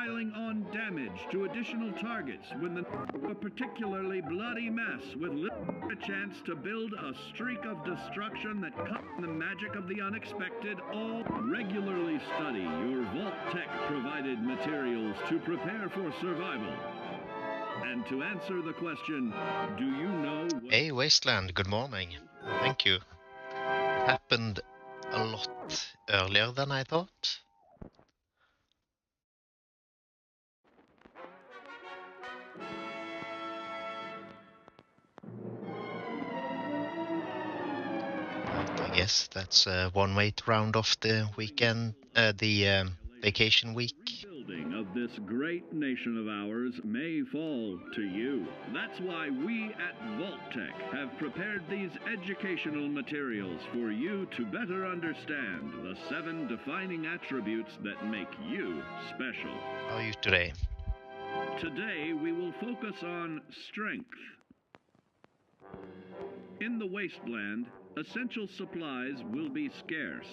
piling on damage to additional targets when a particularly bloody mess with little chance to build a streak of destruction that cuts the magic of the unexpected. All regularly study your Vault Tech provided materials to prepare for survival. And to answer the question, do you know what... Hey Wasteland, good morning. Thank you. It happened a lot earlier than I thought. But I guess that's one way to round off the weekend, vacation week. Building of this great nation of ours may fall to you. That's why we at Vault-Tec have prepared these educational materials for you to better understand the 7 defining attributes that make you special. How are you today? Today we will focus on strength. In the wasteland, essential supplies will be scarce.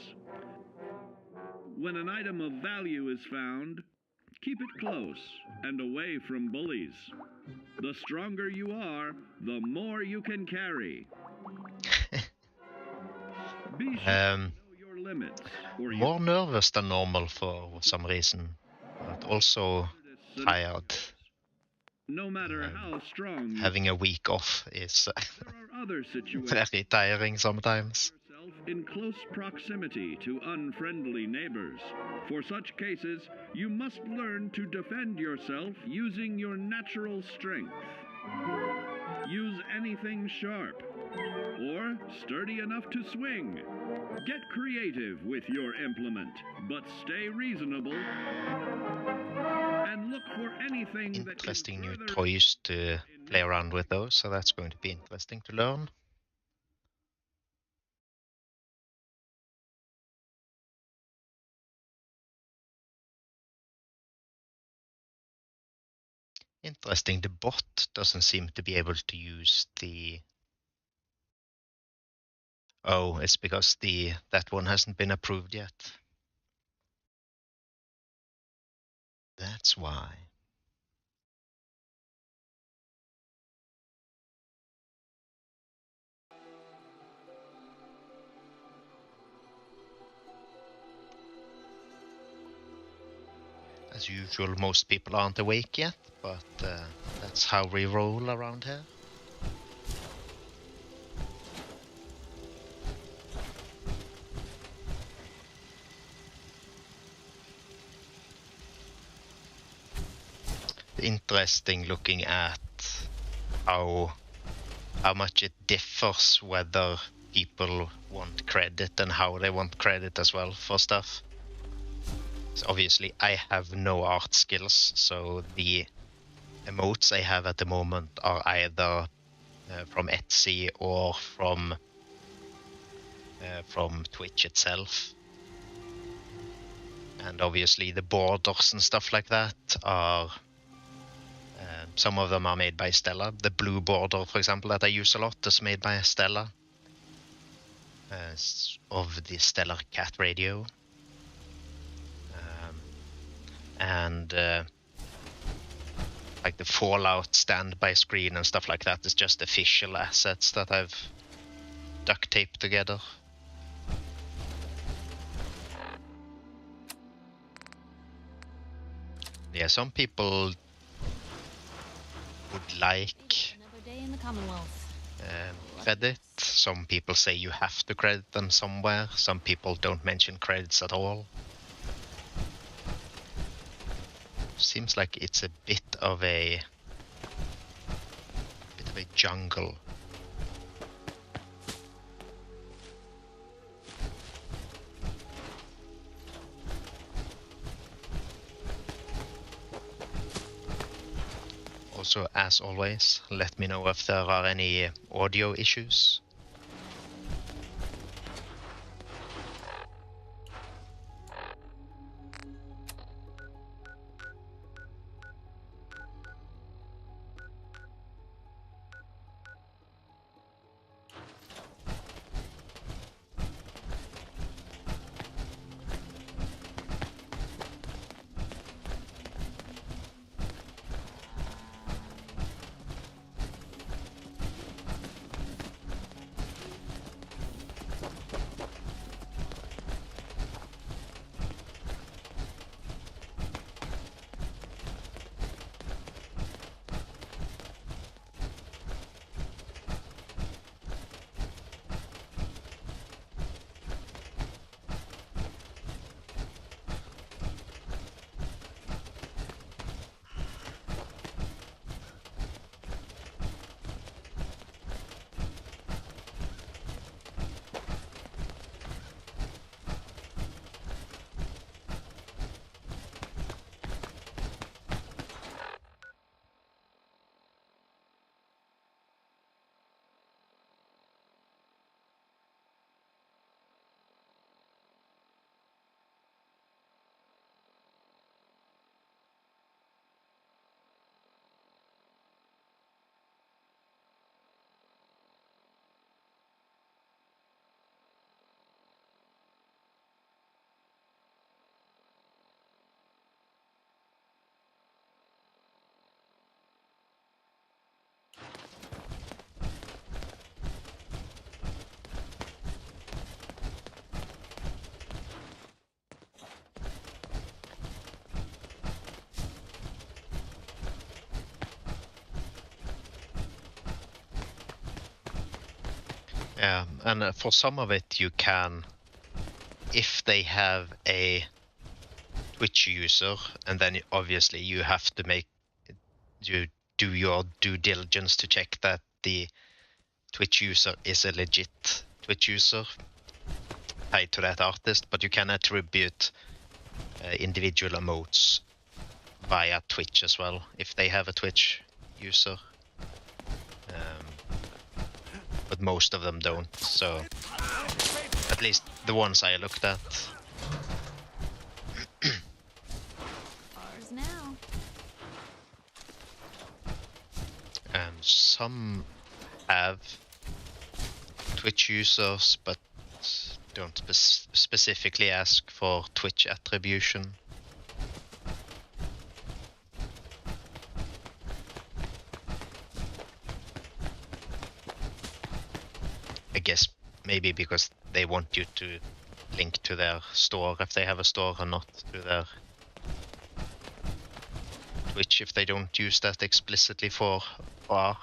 When an item of value is found, keep it close and away from bullies. The stronger you are, the more you can carry. Be sure to know your limits. More nervous than normal for some reason, but also tired. No matter how strong having a week off is there are other situations very tiring sometimes. In close proximity to unfriendly neighbors. For such cases, you must learn to defend yourself using your natural strength. Use anything sharp or sturdy enough to swing. Get creative with your implement, but stay reasonable. And look for anything interesting new toys to play around with those, so that's going to be interesting to learn. Interesting, the bot doesn't seem to be able to use the... Oh, it's because that one hasn't been approved yet. That's why. As usual, most people aren't awake yet, but that's how we roll around here. Interesting looking at how much it differs whether people want credit and how they want credit as well for stuff. So obviously I have no art skills, so the emotes I have at the moment are either from Etsy or from Twitch itself. And obviously the borders and stuff like that are some of them are made by Stella. The blue border, for example, that I use a lot is made by Stella of the Stellar Cat Radio. And like the Fallout standby screen and stuff like that is just official assets that I've duct taped together. Yeah, some people would like credit. Some people say you have to credit them somewhere. Some people don't mention credits at all. Seems like it's a bit of a jungle. Also, as always, let me know if there are any audio issues. Yeah, and for some of it you can, if they have a Twitch user, and then obviously you have to you do your due diligence to check that the Twitch user is a legit Twitch user tied to that artist, but you can attribute individual emotes via Twitch as well, if they have a Twitch user. But most of them don't, so at least the ones I looked at. Ours now. And some have Twitch users, but don't specifically ask for Twitch attribution. I guess maybe because they want you to link to their store if they have a store, and not to their Twitch if they don't use that explicitly for art.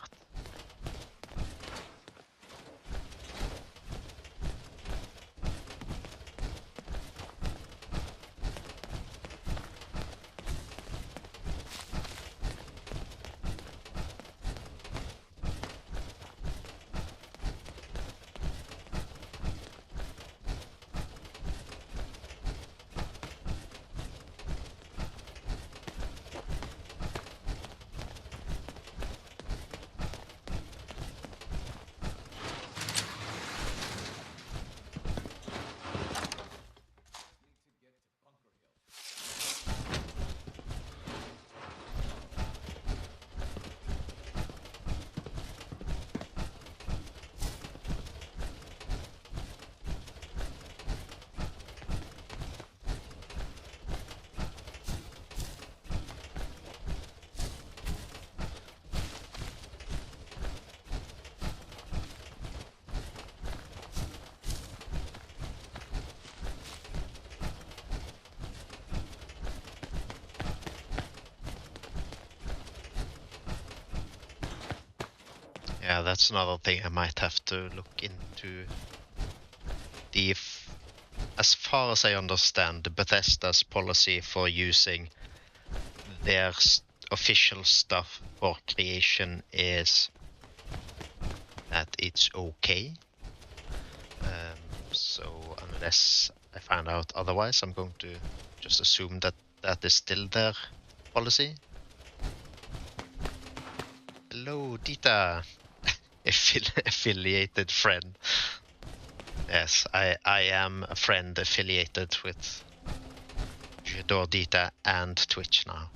Yeah, that's another thing I might have to look into. As far as I understand, Bethesda's policy for using their official stuff for creation is that it's okay. So unless I find out otherwise, I'm going to just assume that that is still their policy. Hello, Dita. Affiliated friend. Yes, I am a friend affiliated with Jador Dita and Twitch now.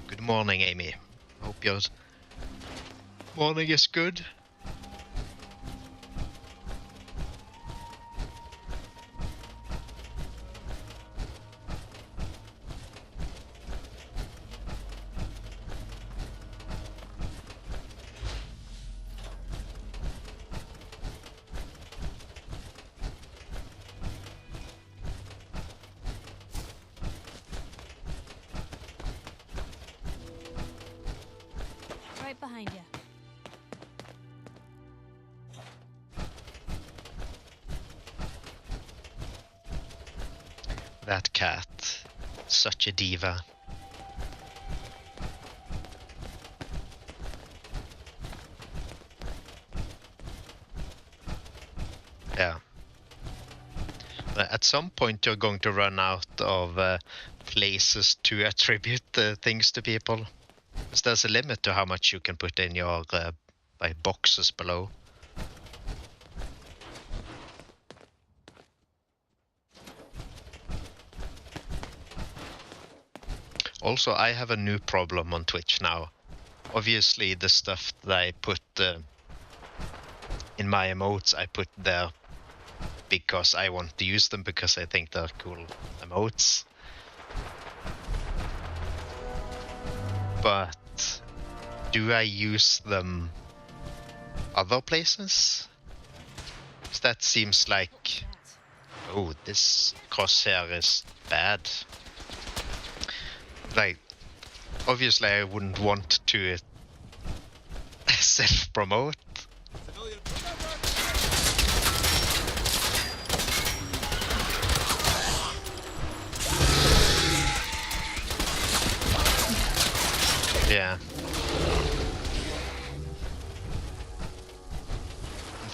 Good morning, Amy. Hope your morning is good. Right behind you. That cat, such a diva. Yeah. At some point you're going to run out of places to attribute things to people. Because there's a limit to how much you can put in your like boxes below. Also, I have a new problem on Twitch now. Obviously, the stuff that I put in my emotes, I put there because I want to use them, because I think they're cool emotes. But do I use them other places? Because that seems like, oh, this crosshair is bad. Like, Obviously, I wouldn't want to self-promote. Yeah.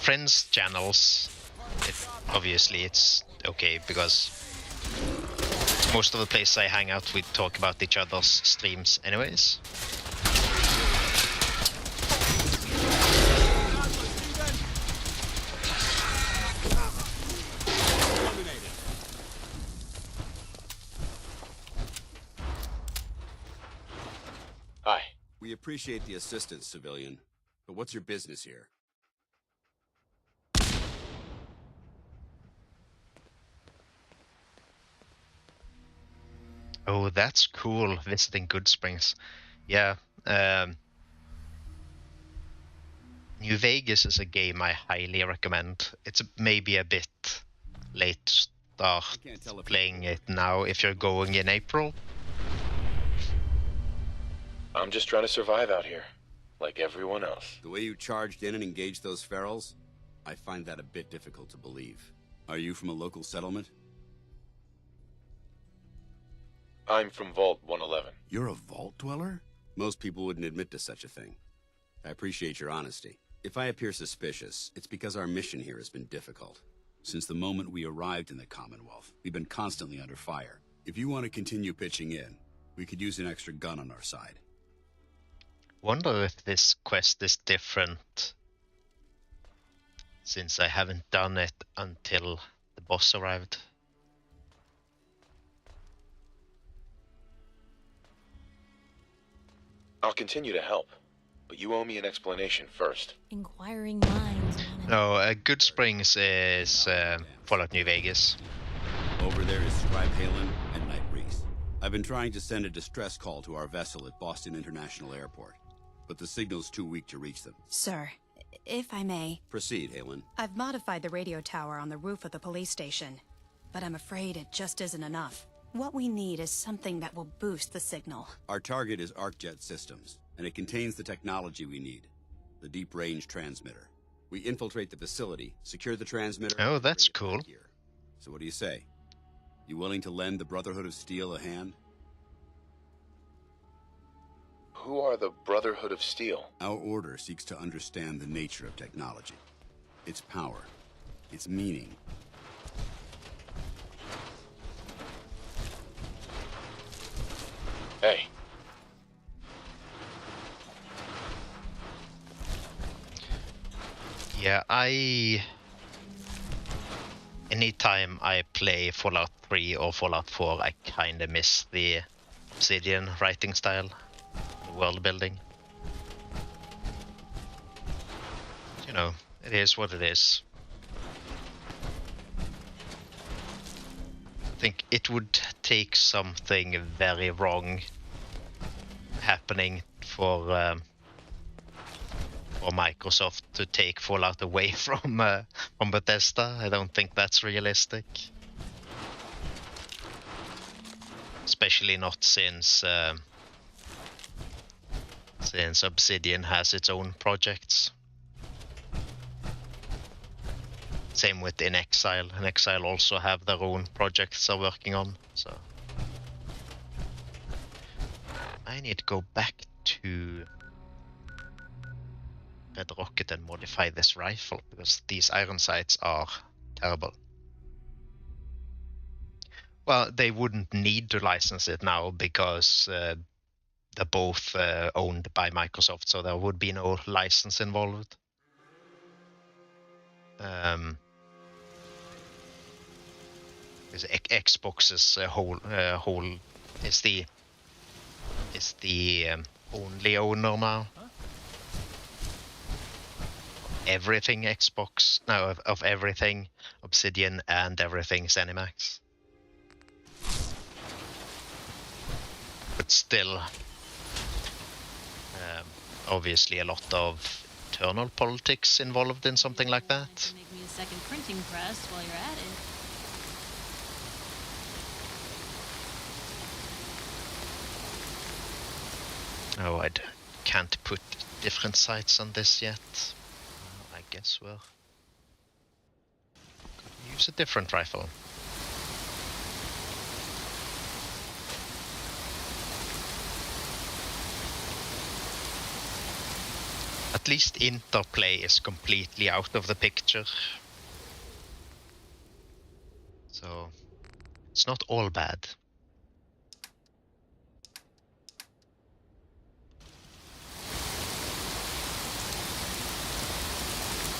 Friends channels, obviously it's okay because most of the places I hang out we talk about each other's streams anyways. Hi. We appreciate the assistance, civilian. But what's your business here? Oh, that's cool, visiting Good Springs. Yeah, New Vegas is a game I highly recommend. It's maybe a bit late to start playing it now if you're going in April. I'm just trying to survive out here, like everyone else. The way you charged in and engaged those ferals, I find that a bit difficult to believe. Are you from a local settlement? I'm from Vault 111. You're a vault dweller? Most people wouldn't admit to such a thing. I appreciate your honesty. If I appear suspicious, it's because our mission here has been difficult. Since the moment we arrived in the Commonwealth, we've been constantly under fire. If you want to continue pitching in, we could use an extra gun on our side. Wonder if this quest is different since I haven't done it until the boss arrived. I'll continue to help, but you owe me an explanation first. Inquiring minds. No, Good Springs is Fallout New Vegas. Over there is Scribe Halen and Knight Reese. I've been trying to send a distress call to our vessel at Boston International Airport, but the signal's too weak to reach them. Sir, if I may. Proceed, Halen. I've modified the radio tower on the roof of the police station, but I'm afraid it just isn't enough. What we need is something that will boost the signal. Our target is ArcJet Systems, and it contains the technology we need. The deep-range transmitter. We infiltrate the facility, secure the transmitter... Oh, that's cool. Here. So what do you say? You willing to lend the Brotherhood of Steel a hand? Who are the Brotherhood of Steel? Our order seeks to understand the nature of technology. Its power. Its meaning. Hey. Yeah, anytime I play Fallout 3 or Fallout 4, I kinda miss the Obsidian writing style, the world building. You know, it is what it is. I think it would take something very wrong happening for Microsoft to take Fallout away from Bethesda. I don't think that's realistic. Especially not since Obsidian has its own projects. Same with In Exile. In Exile also have their own projects they're working on. So I need to go back to Red Rocket and modify this rifle because these iron sights are terrible. Well, they wouldn't need to license it now because they're both owned by Microsoft, so there would be no license involved. Because Xbox's whole is the only owner now. Everything Xbox, no, of everything Obsidian and everything ZeniMax. But still, obviously a lot of internal politics involved in something like that. Make me a second printing press while you're at it. No, can't put different sights on this yet. I guess we'll use a different rifle. At least interplay is completely out of the picture. So it's not all bad.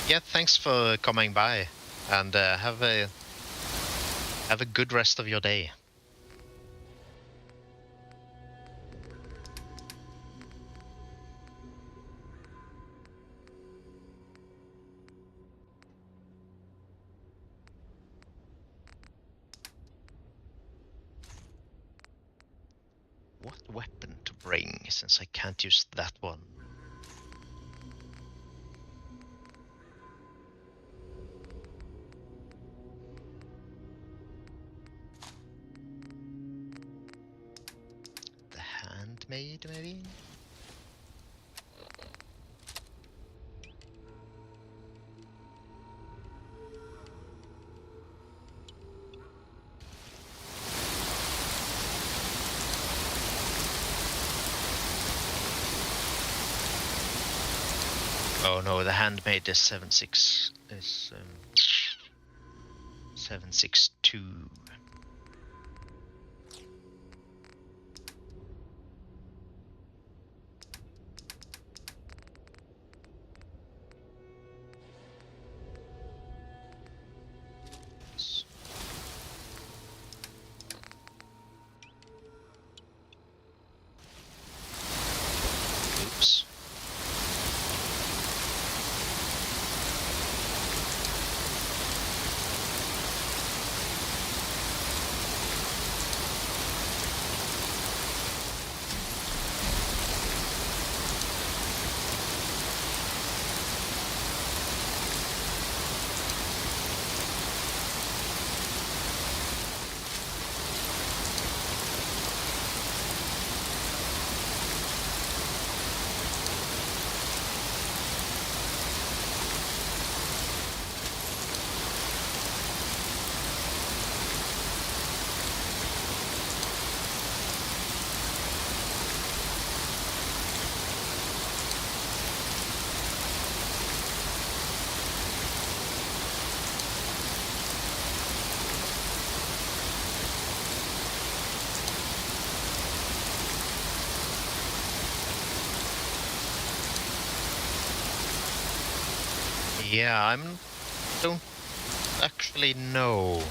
Yeah, thanks for coming by, and have a good rest of your day. What weapon to bring, since I can't use that one? The handmade, maybe? Oh no, the handmade is 762. Oops. Yeah, don't actually know.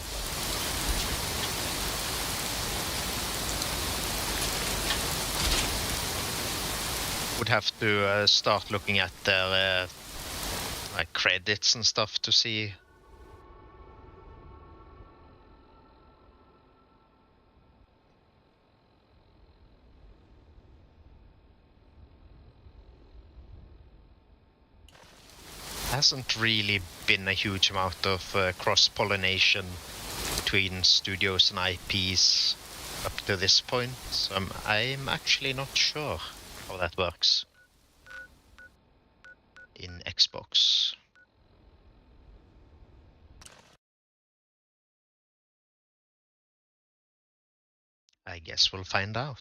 Would have to start looking at their like credits and stuff to see. Hasn't really been a huge amount of cross-pollination between studios and IPs up to this point, so I'm actually not sure how that works in Xbox. I guess we'll find out.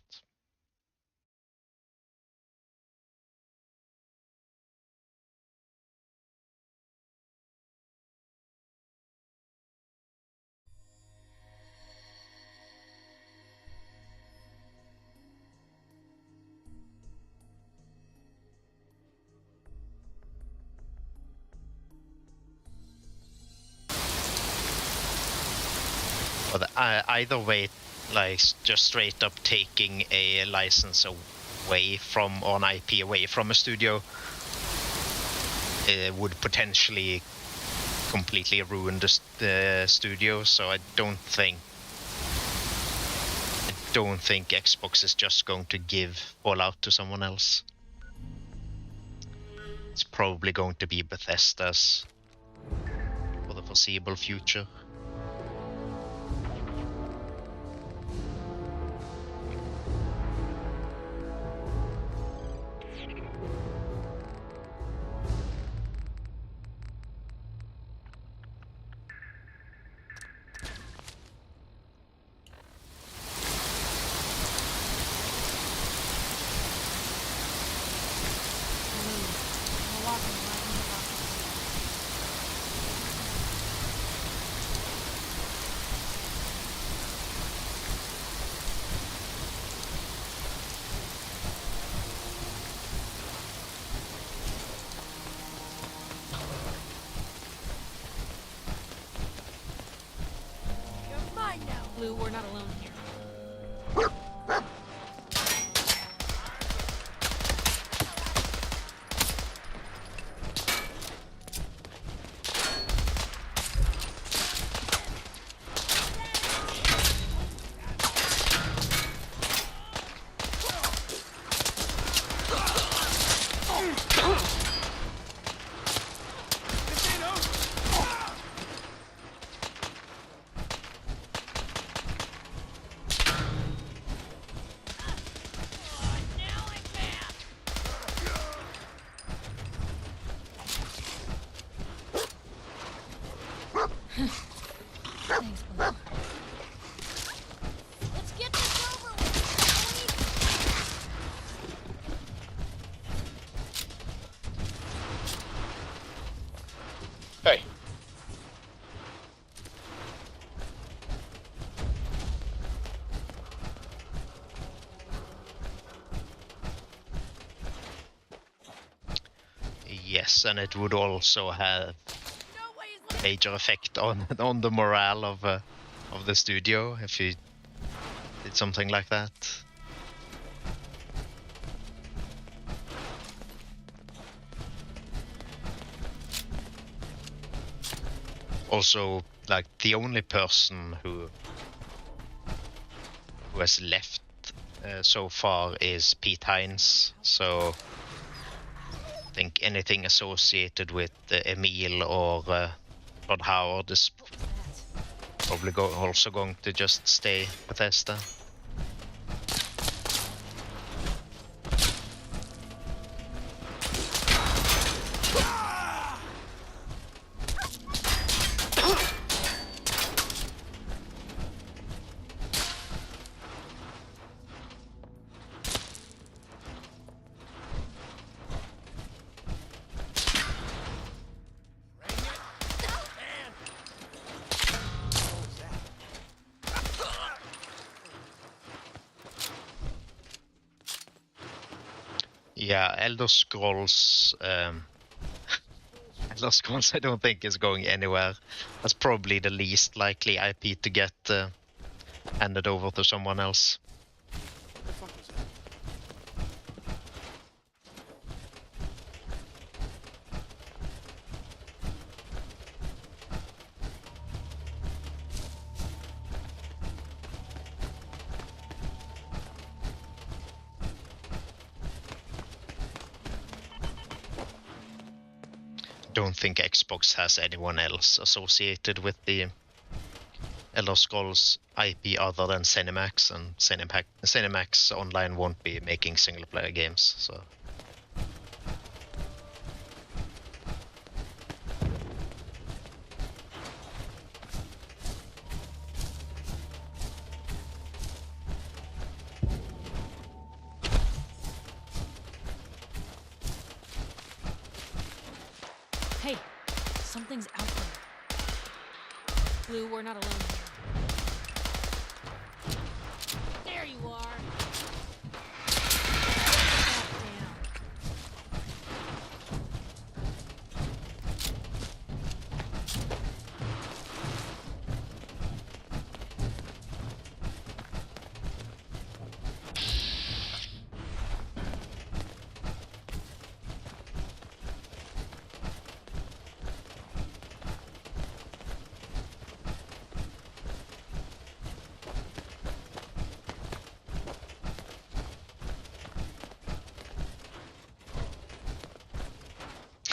But either way, like just straight up taking a license away from, or an IP away from a studio, would potentially completely ruin the studio. So I don't think Xbox is just going to give Fallout to someone else. It's probably going to be Bethesda's for the foreseeable future. Blue, we're not alone here. Thanks, Blue. Let's get this over with, Hey. Yes, and it would also have a major effect on the morale of the studio if you did something like that. Also, like, the only person who has left so far is Pete Hines, so I think anything associated with Emil or Todd Howard is probably also going to just stay Bethesda. Yeah, Elder Scrolls. Elder Scrolls, I don't think is going anywhere. That's probably the least likely IP to get handed over to someone else. Don't think Xbox has anyone else associated with the Elder Scrolls IP other than ZeniMax, and ZeniMax Online won't be making single-player games, so... Hey, something's out there. Blue, we're not alone here. There you are.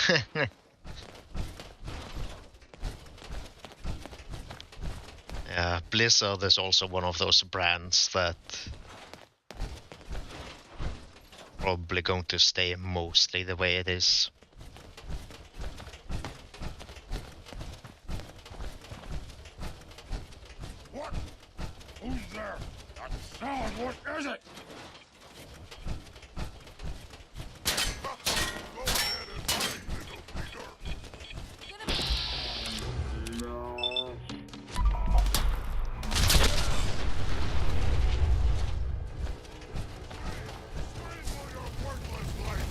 Back down. Yeah, Blizzard is also one of those brands that probably going to stay mostly the way it is. What? Who's there? That sound, what is it? Go ahead and hide, little Peter. Swing your worthless blade.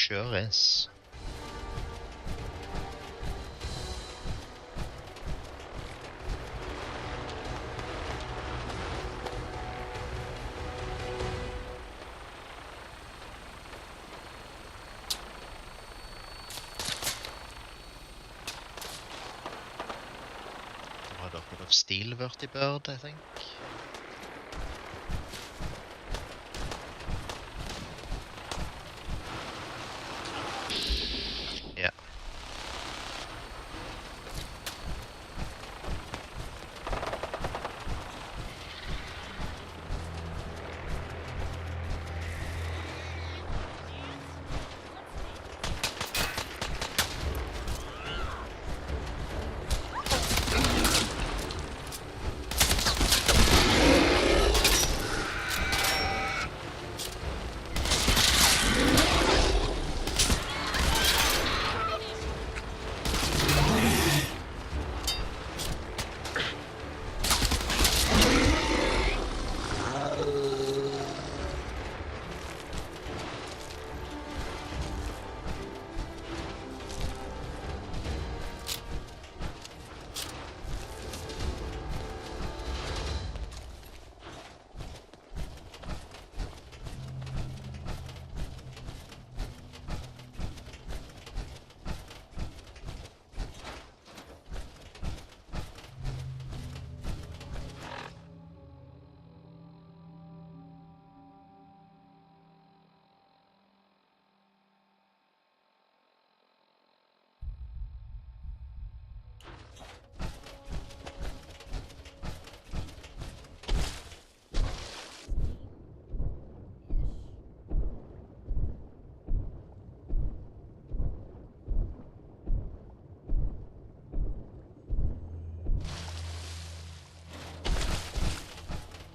sure is. Var det något av steel vertibird, I think? Yeah.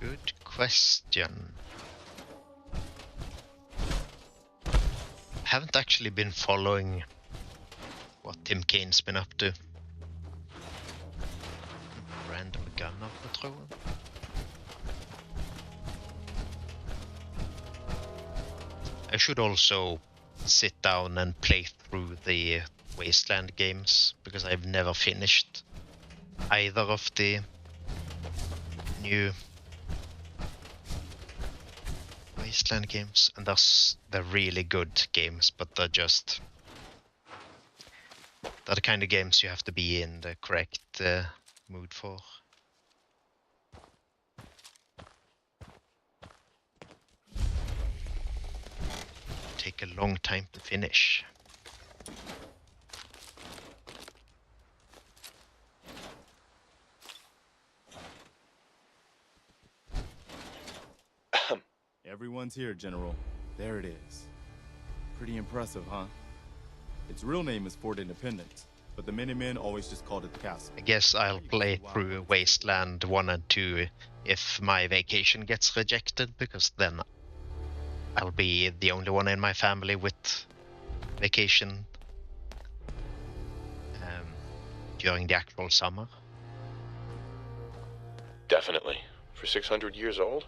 Good question. Haven't actually been following what Tim Kane's been up to. Random gun up the throw. I should also sit down and play through the Wasteland games, because I've never finished either of the new Wasteland games, and they're really good games, but they're the kind of games you have to be in the correct mood for. Take a long time to finish. Everyone's here, General. There it is. Pretty impressive, huh? Its real name is Fort Independence, but the Minutemen always just called it the castle. I guess I'll play through Wasteland 1 and 2 if my vacation gets rejected, because then I'll be the only one in my family with vacation during the actual summer. Definitely. For 600 years old,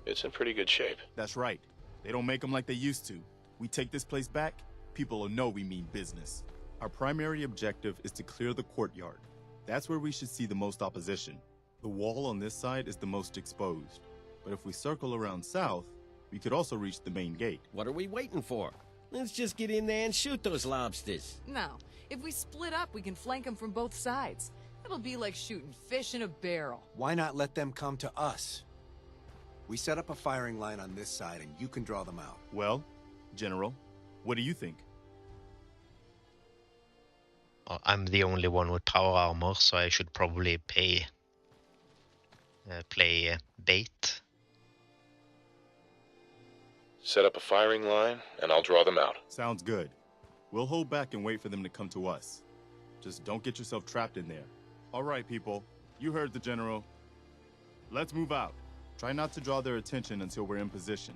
it's in pretty good shape. That's right. They don't make them like they used to. We take this place back, people will know we mean business. Our primary objective is to clear the courtyard. That's where we should see the most opposition. The wall on this side is the most exposed. But if we circle around south, we could also reach the main gate. What are we waiting for? Let's just get in there and shoot those lobsters. No. If we split up, we can flank them from both sides. It'll be like shooting fish in a barrel. Why not let them come to us? We set up a firing line on this side, and you can draw them out. Well, General, what do you think? I'm the only one with power armor, so I should probably play bait. Set up a firing line, and I'll draw them out. Sounds good. We'll hold back and wait for them to come to us. Just don't get yourself trapped in there. All right, people. You heard the General. Let's move out. Try not to draw their attention until we're in position.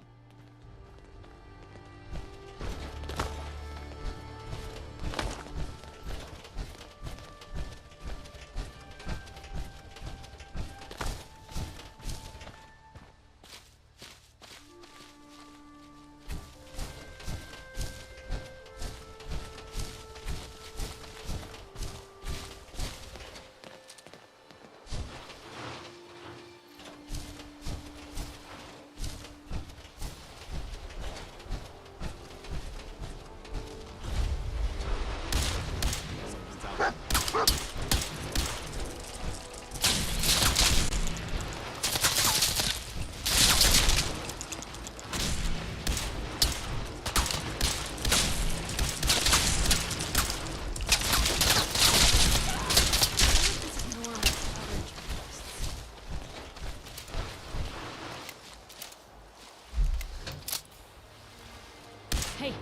Hey,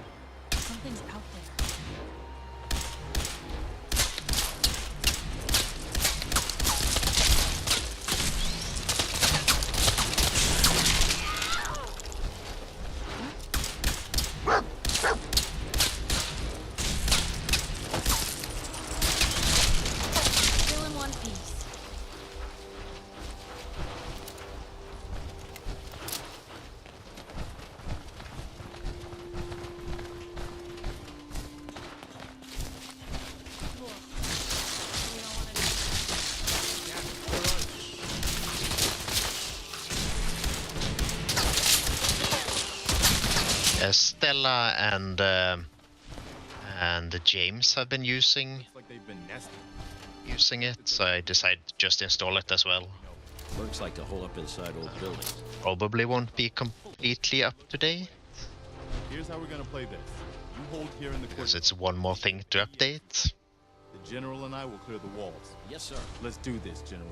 something's out there. Still in one piece. Stella and James have been using Looks like they've been nesting. it, so I decided to just install it as well. Looks like to hole up inside old buildings. Probably won't be completely up to date, Here's how we're gonna play this. You hold here in the because courtyard. it's one more thing to update. The General and I will clear the walls. Yes, sir. Let's do this, General.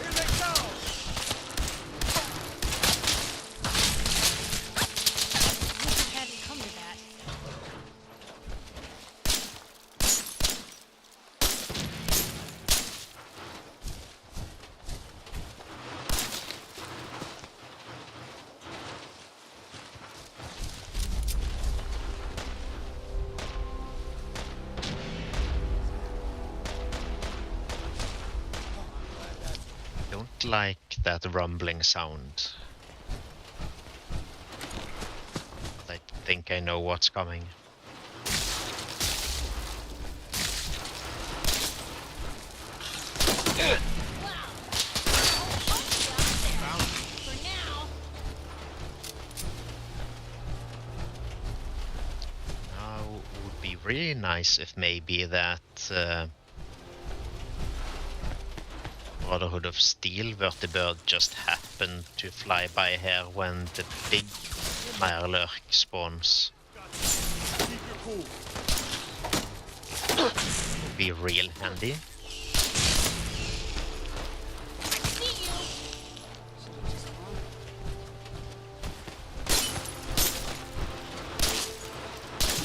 Here they go! Wish it hadn't come to that. Don't like that rumbling sound. But I think I know what's coming. For now. Now it would be really nice if maybe that Brotherhood of Steel vertibird just happened to fly by here when the big Mirelurk spawns. Keep your cool. Would be real handy. See you.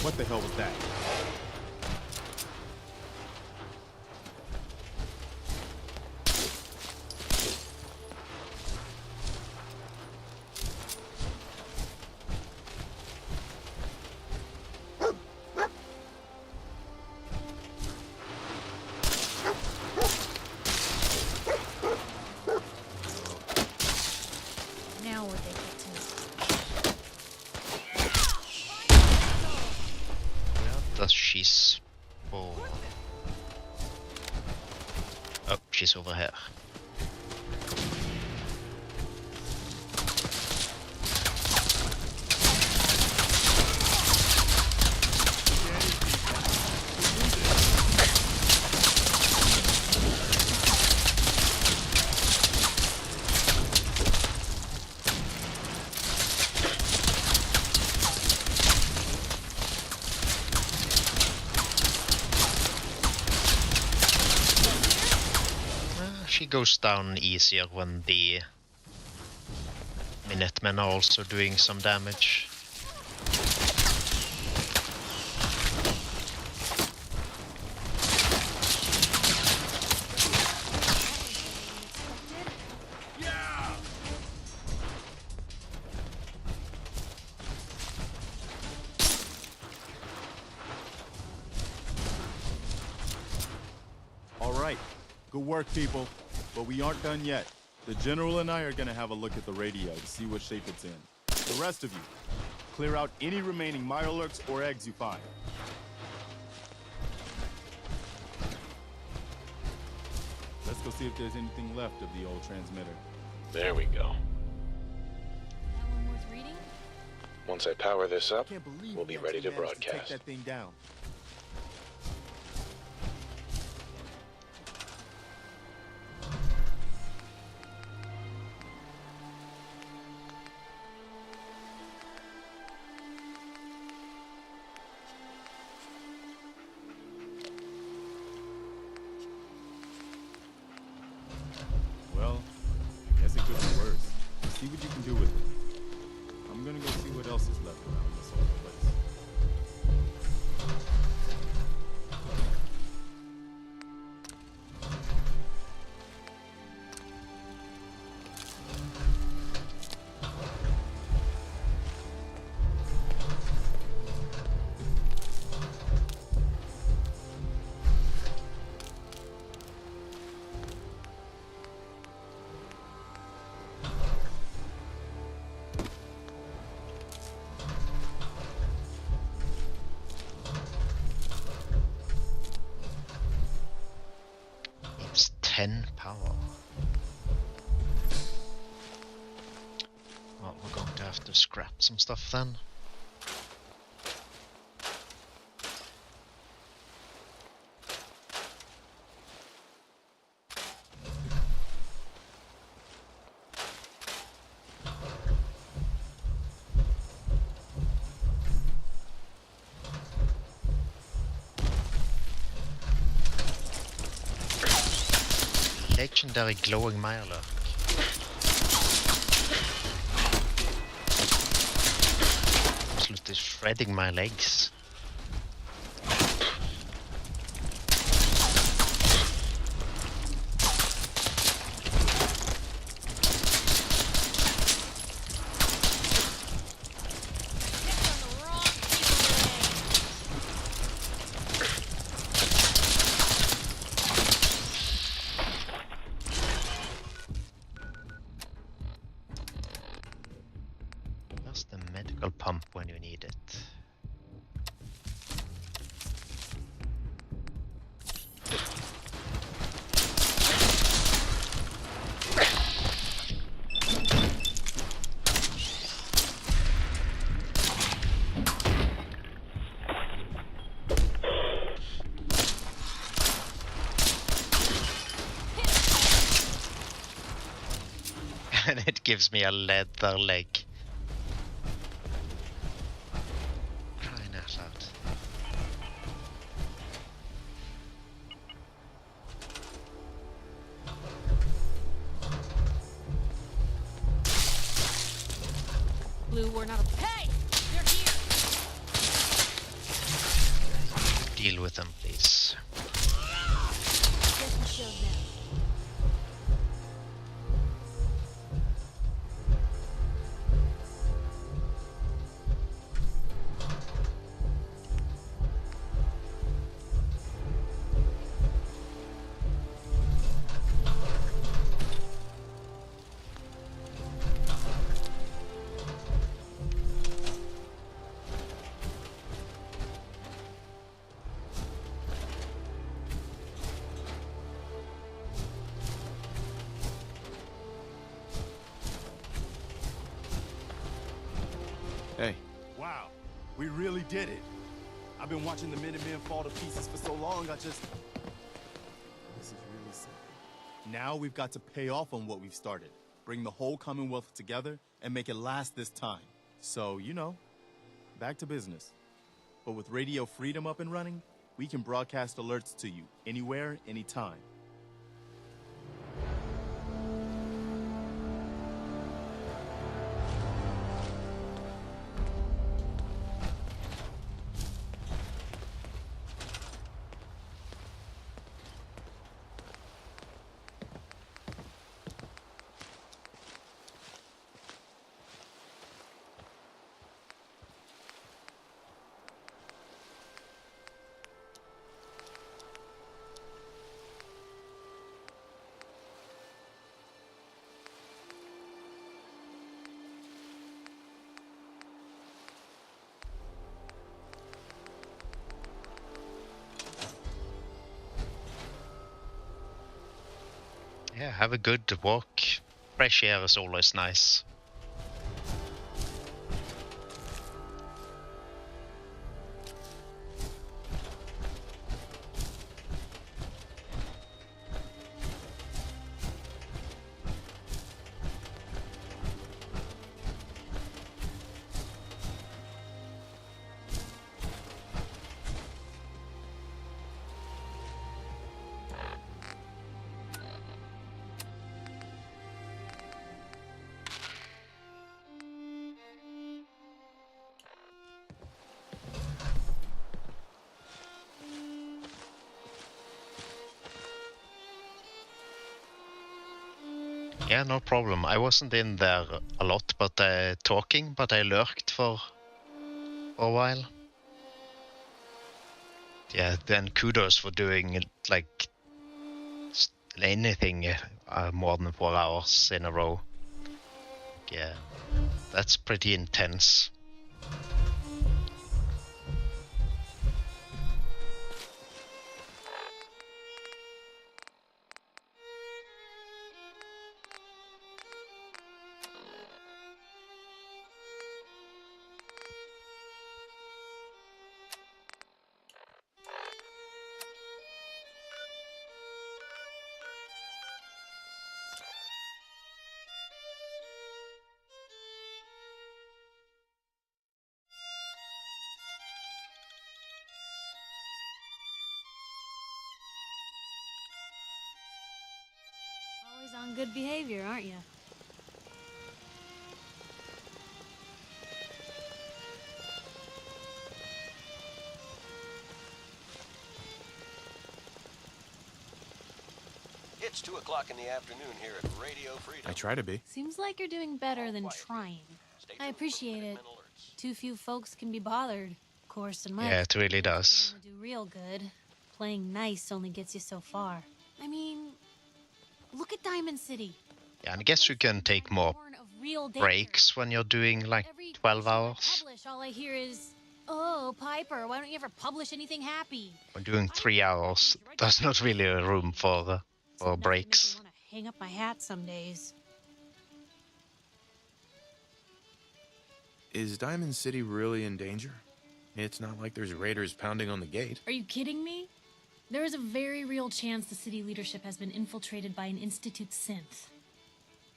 What the hell was that? Now where they get to. Where does she spawn? Oh, she's over here. She goes down easier when the Minutemen are also doing some damage. All right. Good work, people. But we aren't done yet. The General and I are gonna have a look at the radio to see what shape it's in. The rest of you, clear out any remaining Mirelurks or eggs you find. Let's go see if there's anything left of the old transmitter. There we go. That one worth reading? Once I power this up, Can't believe we'll be we ready to actually managed to broadcast. take that thing down. 10 power. Well, we're going to have to scrap some stuff then. Legendary glowing mirelurk. Absolutely shredding my legs. The medical pump when you need it. And it gives me a leather leg. Blue, we're not a... Hey! They're here! Deal with them, please. Guess we showed them. Hey. Wow, we really did it. I've been watching the Minutemen fall to pieces for so long, This is really simple. Now we've got to pay off on what we've started. Bring the whole Commonwealth together and make it last this time. So, you know, back to business. But with Radio Freedom up and running, we can broadcast alerts to you anywhere, anytime. Yeah, have a good walk. Fresh air is always nice. Yeah, no problem. I wasn't in there a lot, but talking, but I lurked for a while. Yeah, then kudos for doing like anything more than 4 hours in a row. Yeah, that's pretty intense. on good behavior, aren't you? It's 2 o'clock in the afternoon here at Radio Freedom. I try to be. Seems like you're doing better than trying. I appreciate it. Too few folks can be bothered. Of course, in my Yeah, it really does. do real good. Playing nice only gets you so far. I mean, look at Diamond City. Yeah, and I guess you can take more breaks when you're doing like 12 hours. Publish, all I hear is, "Oh, Piper, why don't you ever publish anything happy?" When doing 3 hours, there's not really a room for breaks. I want to hang up my hat some days. Is Diamond City really in danger? It's not like there's raiders pounding on the gate. Are you kidding me? There is a very real chance the city leadership has been infiltrated by an Institute synth.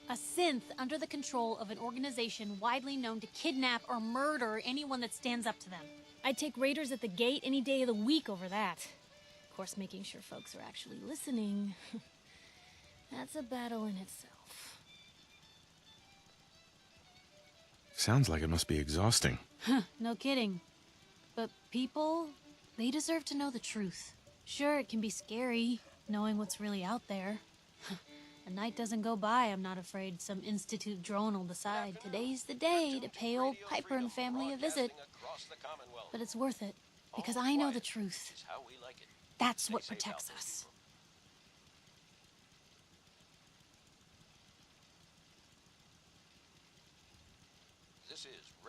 A synth under the control of an organization widely known to kidnap or murder anyone that stands up to them. I'd take raiders at the gate any day of the week over that. Of course, making sure folks are actually listening. That's a battle in itself. Sounds like it must be exhausting. No kidding. But people, they deserve to know the truth. Sure, it can be scary, knowing what's really out there. A night doesn't go by, I'm not afraid some Institute drone will decide today's the day to pay old Piper and family a visit. But it's worth it, because I know the truth. That's what protects us.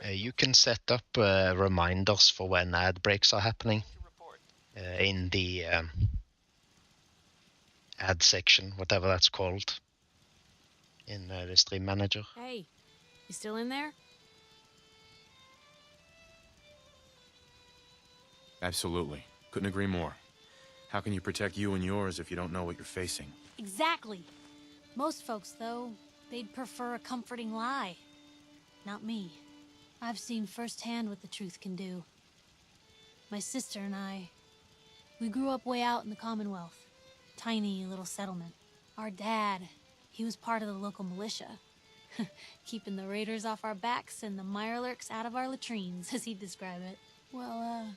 You can set up reminders for when ad breaks are happening in the ad section, whatever that's called, in the stream manager. Hey, you still in there? Absolutely. Couldn't agree more. How can you protect you and yours if you don't know what you're facing? Exactly. Most folks, though, they'd prefer a comforting lie. Not me. I've seen firsthand what the truth can do. My sister and I, we grew up way out in the Commonwealth. Tiny little settlement. Our dad, he was part of the local militia. Keeping the raiders off our backs and the mirelurks out of our latrines, as he'd describe it. Well,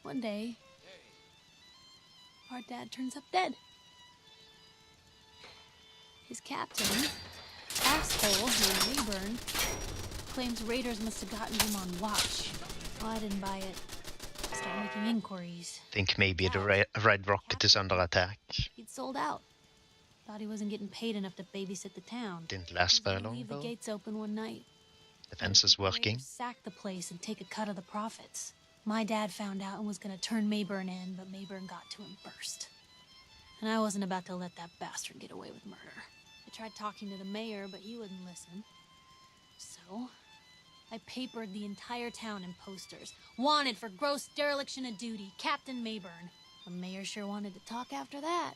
one day, our dad turns up dead. His captain, asshole named Rayburn, claims raiders must have gotten him on watch. Well, I didn't buy it. Start making inquiries. Think maybe the Red Rocket is under attack. He'd sold out. Thought he wasn't getting paid enough to babysit the town. Didn't last very long, Leave the though. gates open one night. The fence is working. Sack the place and take a cut of the profits. My dad found out and was gonna turn Mayburn in, but Mayburn got to him first. And I wasn't about to let that bastard get away with murder. I tried talking to the mayor, but he wouldn't listen. So, I papered the entire town in posters. Wanted for gross dereliction of duty, Captain Mayburn. The mayor sure wanted to talk after that.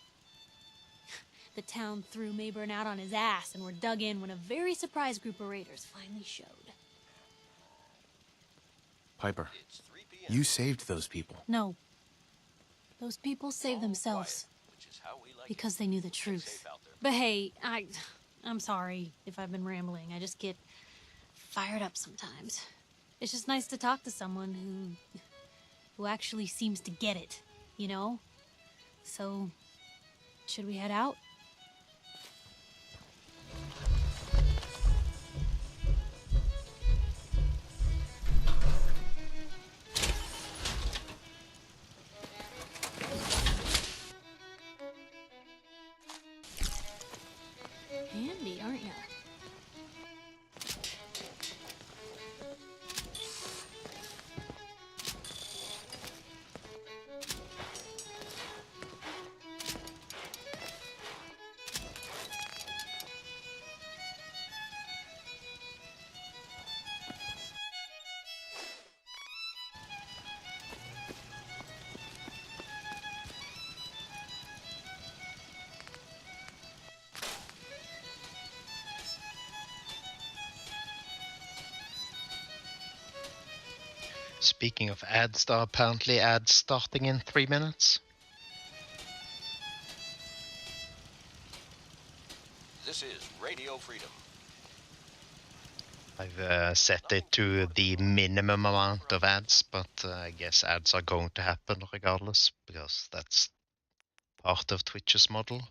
The town threw Mayburn out on his ass and were dug in when a very surprised group of raiders finally showed. Piper, you saved those people. No. Those people saved themselves. Because they knew the truth. But hey, I'm sorry if I've been rambling. I just get fired up sometimes. It's just nice to talk to someone who actually seems to get it, you know? So, should we head out? Handy, aren't ya? Speaking of ads, there are apparently ads starting in 3 minutes. This is Radio Freedom. I've set it to the minimum amount of ads, but I guess ads are going to happen regardless, because that's part of Twitch's model.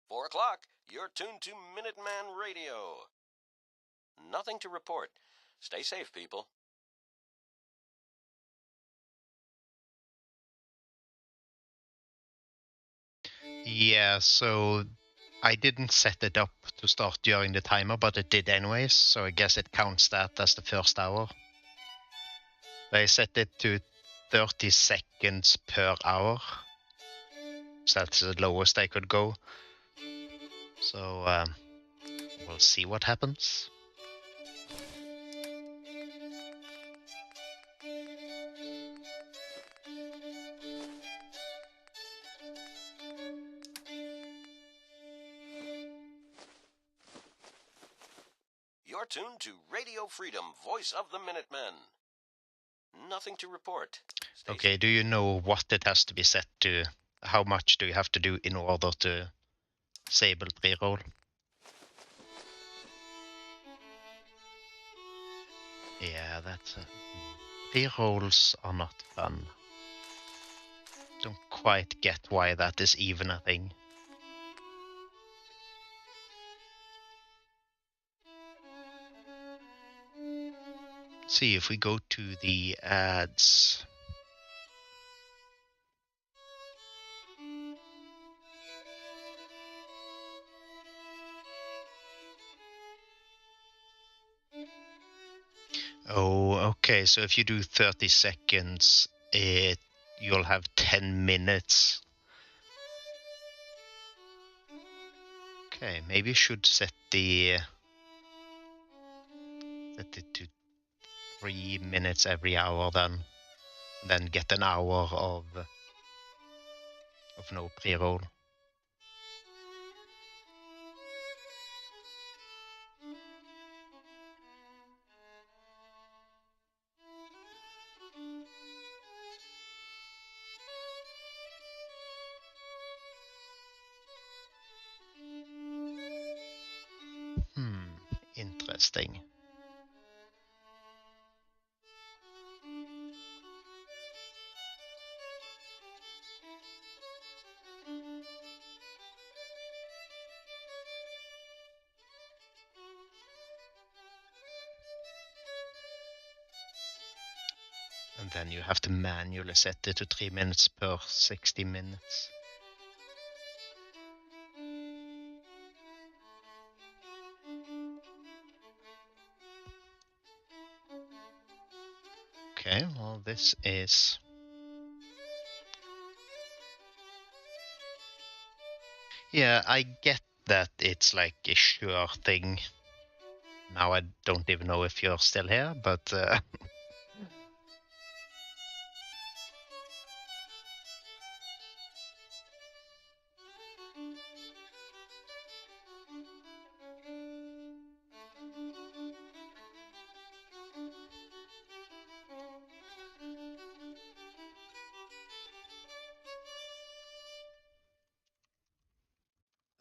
Four o'clock. You're tuned to Minuteman Radio. Nothing to report. Stay safe, people. Yeah, so I didn't set it up to start during the timer, but it did anyways, so I guess it counts that as the first hour. I set it to 30 seconds per hour, so that's the lowest I could go. So we'll see what happens. You're tuned to Radio Freedom, voice of the Minutemen. Nothing to report. Stay Okay, do you know what it has to be set to? How much do you have to do in order to disable pre-roll? Yeah, that's pre-rolls are not fun. Don't quite get why that is even a thing. See if we go to the ads. Oh, okay, so if you do 30 seconds, you'll have 10 minutes. Okay, maybe you should set it to 3 minutes every hour then get an hour of no pre-roll. Interesting. And then you have to manually set it to 3 minutes per 60 minutes. Okay, well this is... Yeah, I get that it's like a sure thing. Now I don't even know if you're still here, but...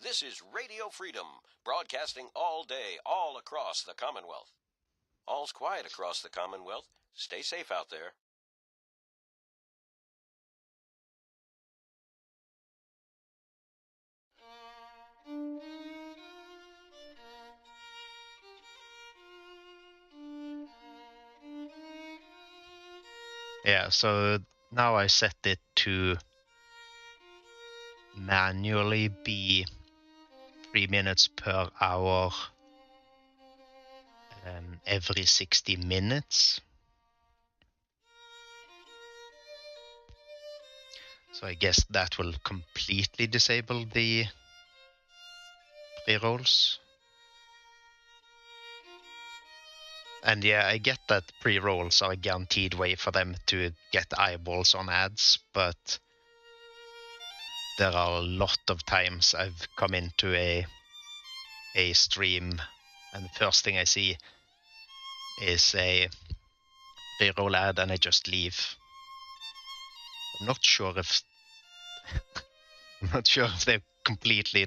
This is Radio Freedom, broadcasting all day, all across the Commonwealth. All's quiet across the Commonwealth. Stay safe out there. Yeah, so now I set it to manually be 3 minutes per hour every 60 minutes. So I guess that will completely disable the pre-rolls. And yeah, I get that pre-rolls are a guaranteed way for them to get eyeballs on ads, but there are a lot of times I've come into a stream and the first thing I see is a pre-roll ad and I just leave. I'm not sure if they've completely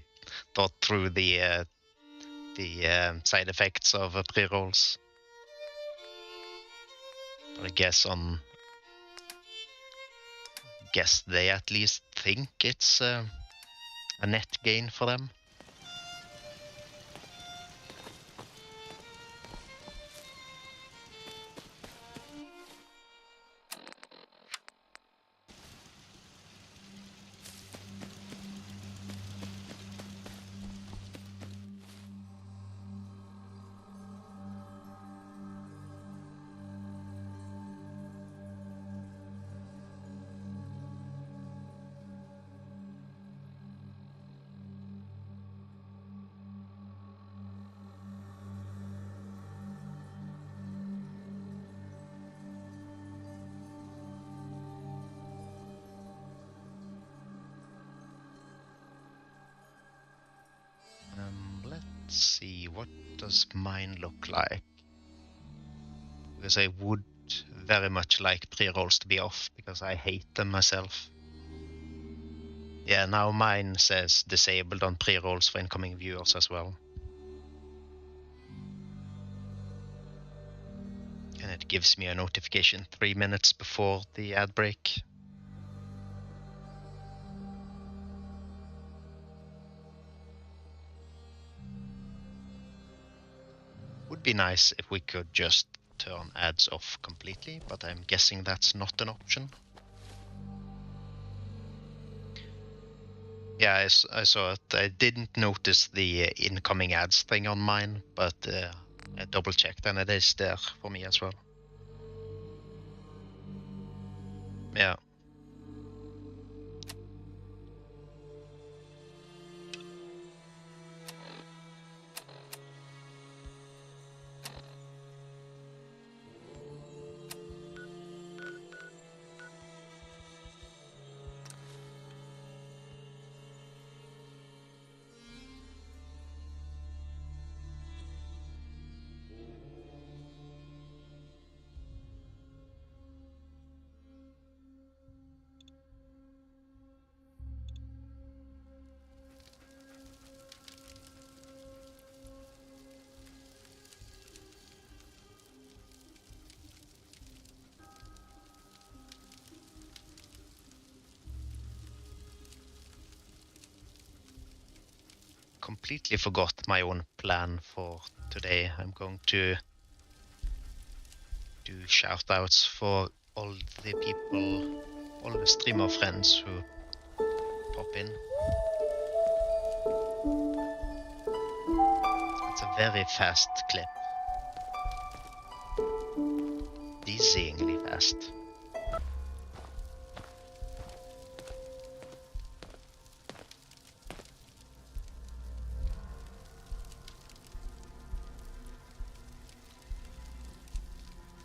thought through the side effects of pre-rolls. But I guess they at least think it's a net gain for them. Let's see, what does mine look like? Because I would very much like pre-rolls to be off, because I hate them myself. Yeah, now mine says disabled on pre-rolls for incoming viewers as well. And it gives me a notification 3 minutes before the ad break. Would be nice if we could just turn ads off completely, but I'm guessing that's not an option. Yeah, I saw it. I didn't notice the incoming ads thing on mine, but I double checked and it is there for me as well. Yeah. Completely forgot my own plan for today. I'm going to do shoutouts for all the people, all the streamer friends who pop in. It's a very fast clip. Dizzyingly fast.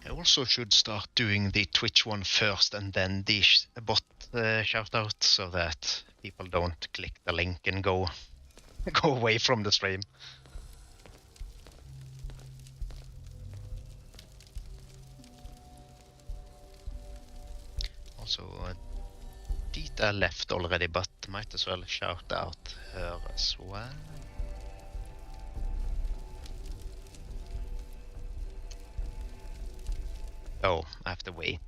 I also should start doing the Twitch one first and then the bot shoutout, so that people don't click the link and go away from the stream. Also, Dita left already, but might as well shout out her as well. Oh, I have to wait.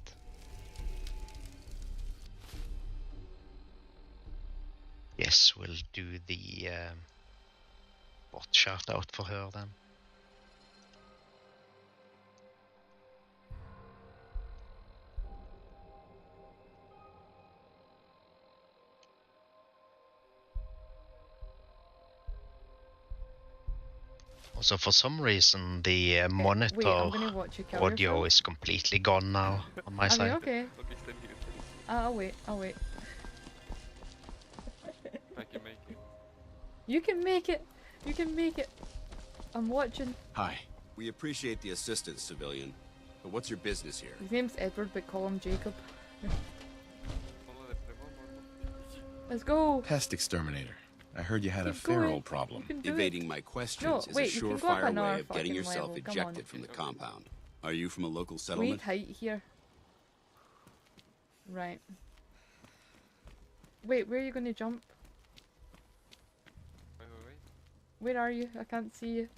Yes, we'll do the bot shout out for her then. Also, for some reason, the monitor Wait, I'm gonna watch you kill audio yourself. is completely gone now on my I side. mean, okay. I'll wait. I can make it. You can make it. You can make it. I'm watching. Hi. We appreciate the assistance, civilian. But what's your business here? His name's Edward, but call him Jacob. Let's go. Pest exterminator. I heard you had a Keep going. feral problem. Evading my questions No, is wait, a you can go up surefire another way of getting fucking yourself level, come on. ejected from the compound. Are you from a local Wait settlement? height here. Right. Wait, where are you gonna jump? Wait. Where are you? I can't see you.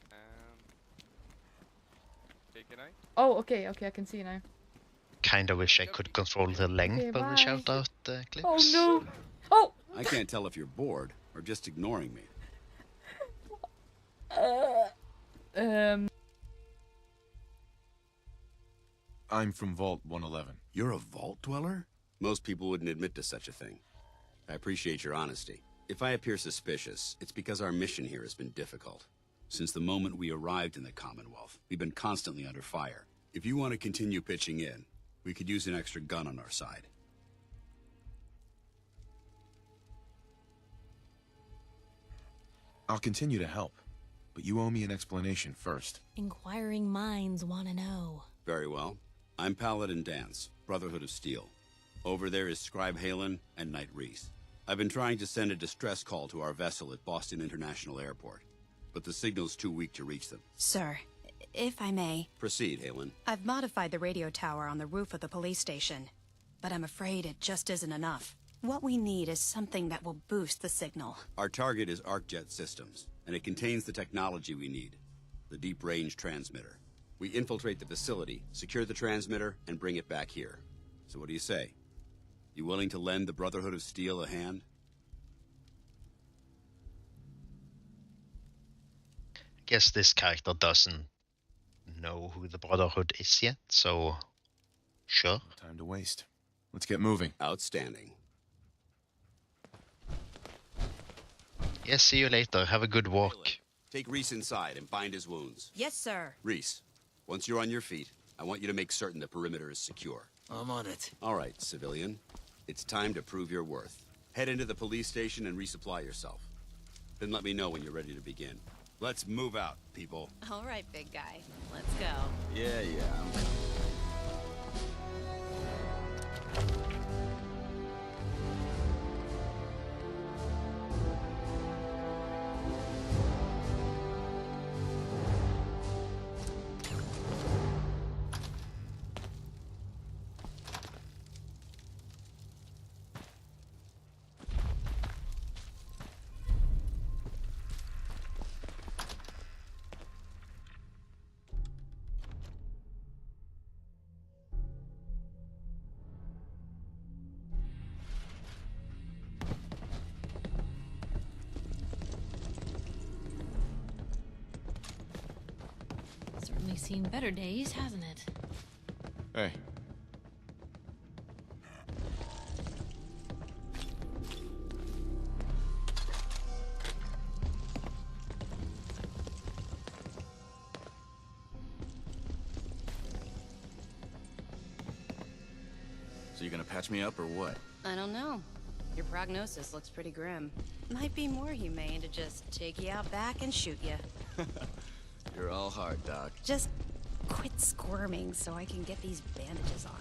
Okay, can I? Oh, okay, I can see you now. Kinda wish I could control the length Okay, of the bye. shout-out clips. Oh no! Oh! I can't tell if you're bored or just ignoring me. I'm from Vault 111. You're a vault dweller? Most people wouldn't admit to such a thing. I appreciate your honesty. If I appear suspicious, it's because our mission here has been difficult. Since the moment we arrived in the Commonwealth, we've been constantly under fire. If you want to continue pitching in, we could use an extra gun on our side. I'll continue to help, but you owe me an explanation first. Inquiring minds want to know. Very well. I'm Paladin Dance, Brotherhood of Steel. Over there is Scribe Halen and Knight Reese. I've been trying to send a distress call to our vessel at Boston International Airport, but the signal's too weak to reach them. Sir, if I may. Proceed, Halen. I've modified the radio tower on the roof of the police station, but I'm afraid it just isn't enough. What we need is something that will boost the signal. Our target is ArcJet Systems, and it contains the technology we need, the deep-range transmitter. We infiltrate the facility, secure the transmitter, and bring it back here. So what do you say? You willing to lend the Brotherhood of Steel a hand? Guess this character doesn't know who the Brotherhood is yet, so sure. No time to waste. Let's get moving. Outstanding. Yes, see you later. Have a good walk. Take Reese inside and bind his wounds. Yes, sir. Reese, once you're on your feet, I want you to make certain the perimeter is secure. I'm on it. All right, civilian. It's time to prove your worth. Head into the police station and resupply yourself. Then let me know when you're ready to begin. Let's move out, people. All right, big guy. Let's go. Yeah, I'm coming. Certainly seen better days, hasn't it? Hey. So you gonna patch me up or what? I don't know. Your prognosis looks pretty grim. Might be more humane to just take you out back and shoot you. You're all hard, Doc. Just quit squirming so I can get these bandages on.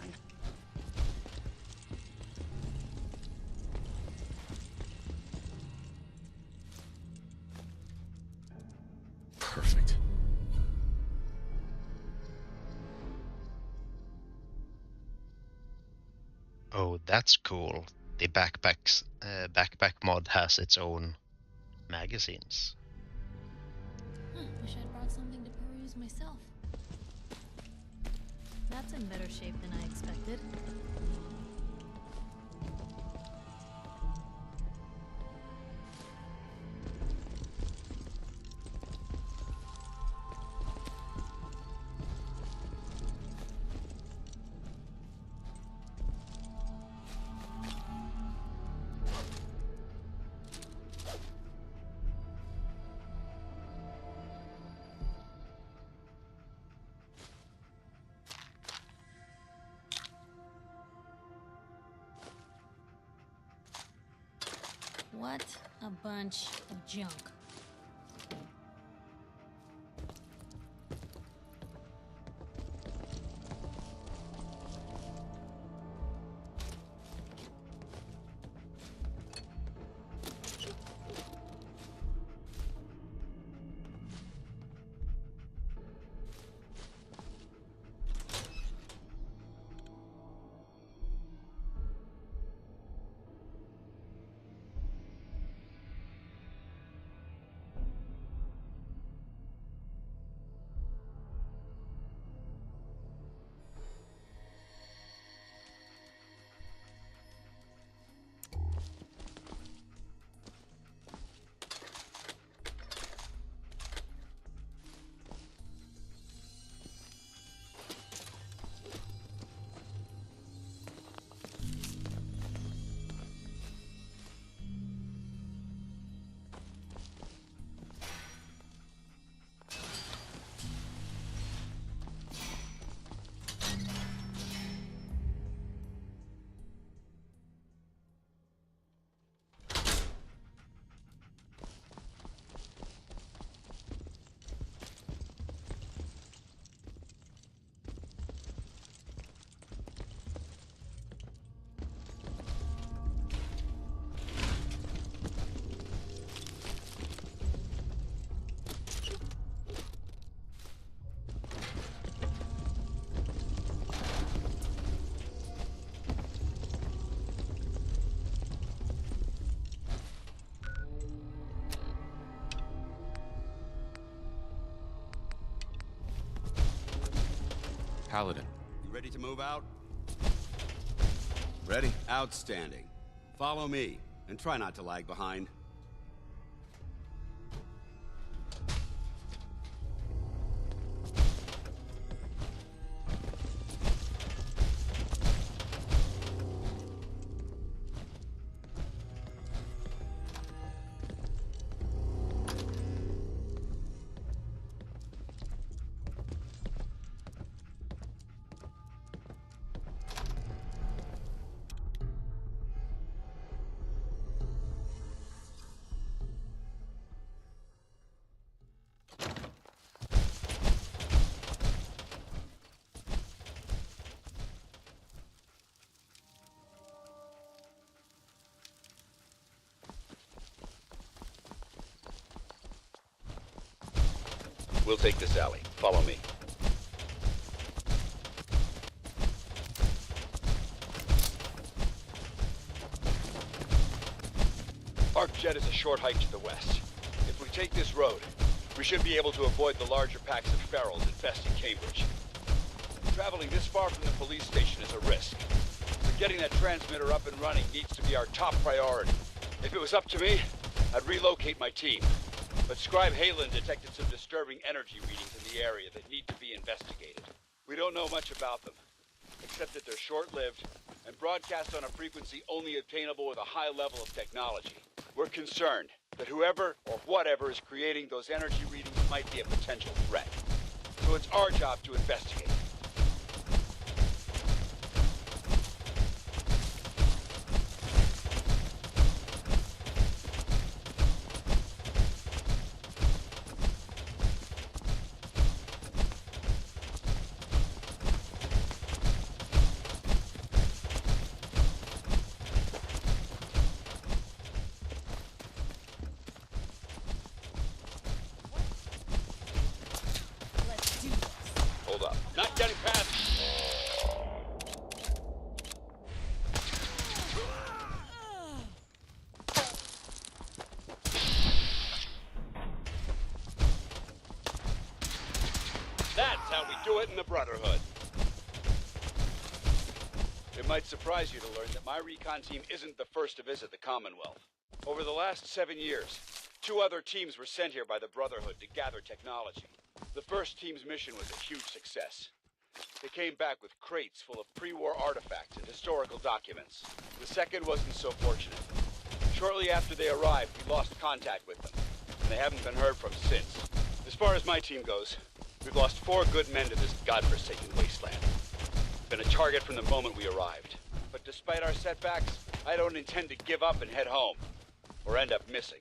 Perfect. Oh, that's cool. The backpack mod has its own magazines. Wish I'd brought something to peruse myself. That's in better shape than I expected. What a bunch of junk. Paladin. You ready to move out? Ready. Outstanding. Follow me, and try not to lag behind. We'll take this alley. Follow me. Arcjet is a short hike to the west. If we take this road, we should be able to avoid the larger packs of ferals infesting Cambridge. Traveling this far from the police station is a risk. But getting that transmitter up and running needs to be our top priority. If it was up to me, I'd relocate my team. But Scribe Halen detected some disturbing energy readings in the area that need to be investigated. We don't know much about them, except that they're short-lived and broadcast on a frequency only obtainable with a high level of technology. We're concerned that whoever or whatever is creating those energy readings might be a potential threat. So it's our job to investigate. Not getting past. That's how we do it in the Brotherhood. It might surprise you to learn that my recon team isn't the first to visit the Commonwealth. Over the last 7 years, 2 other teams were sent here by the Brotherhood to gather technology. The first team's mission was a huge success. They came back with crates full of pre-war artifacts and historical documents. The second wasn't so fortunate. Shortly after they arrived, we lost contact with them, and they haven't been heard from since. As far as my team goes, we've lost 4 good men to this godforsaken wasteland. We've been a target from the moment we arrived. But despite our setbacks, I don't intend to give up and head home. or end up missing.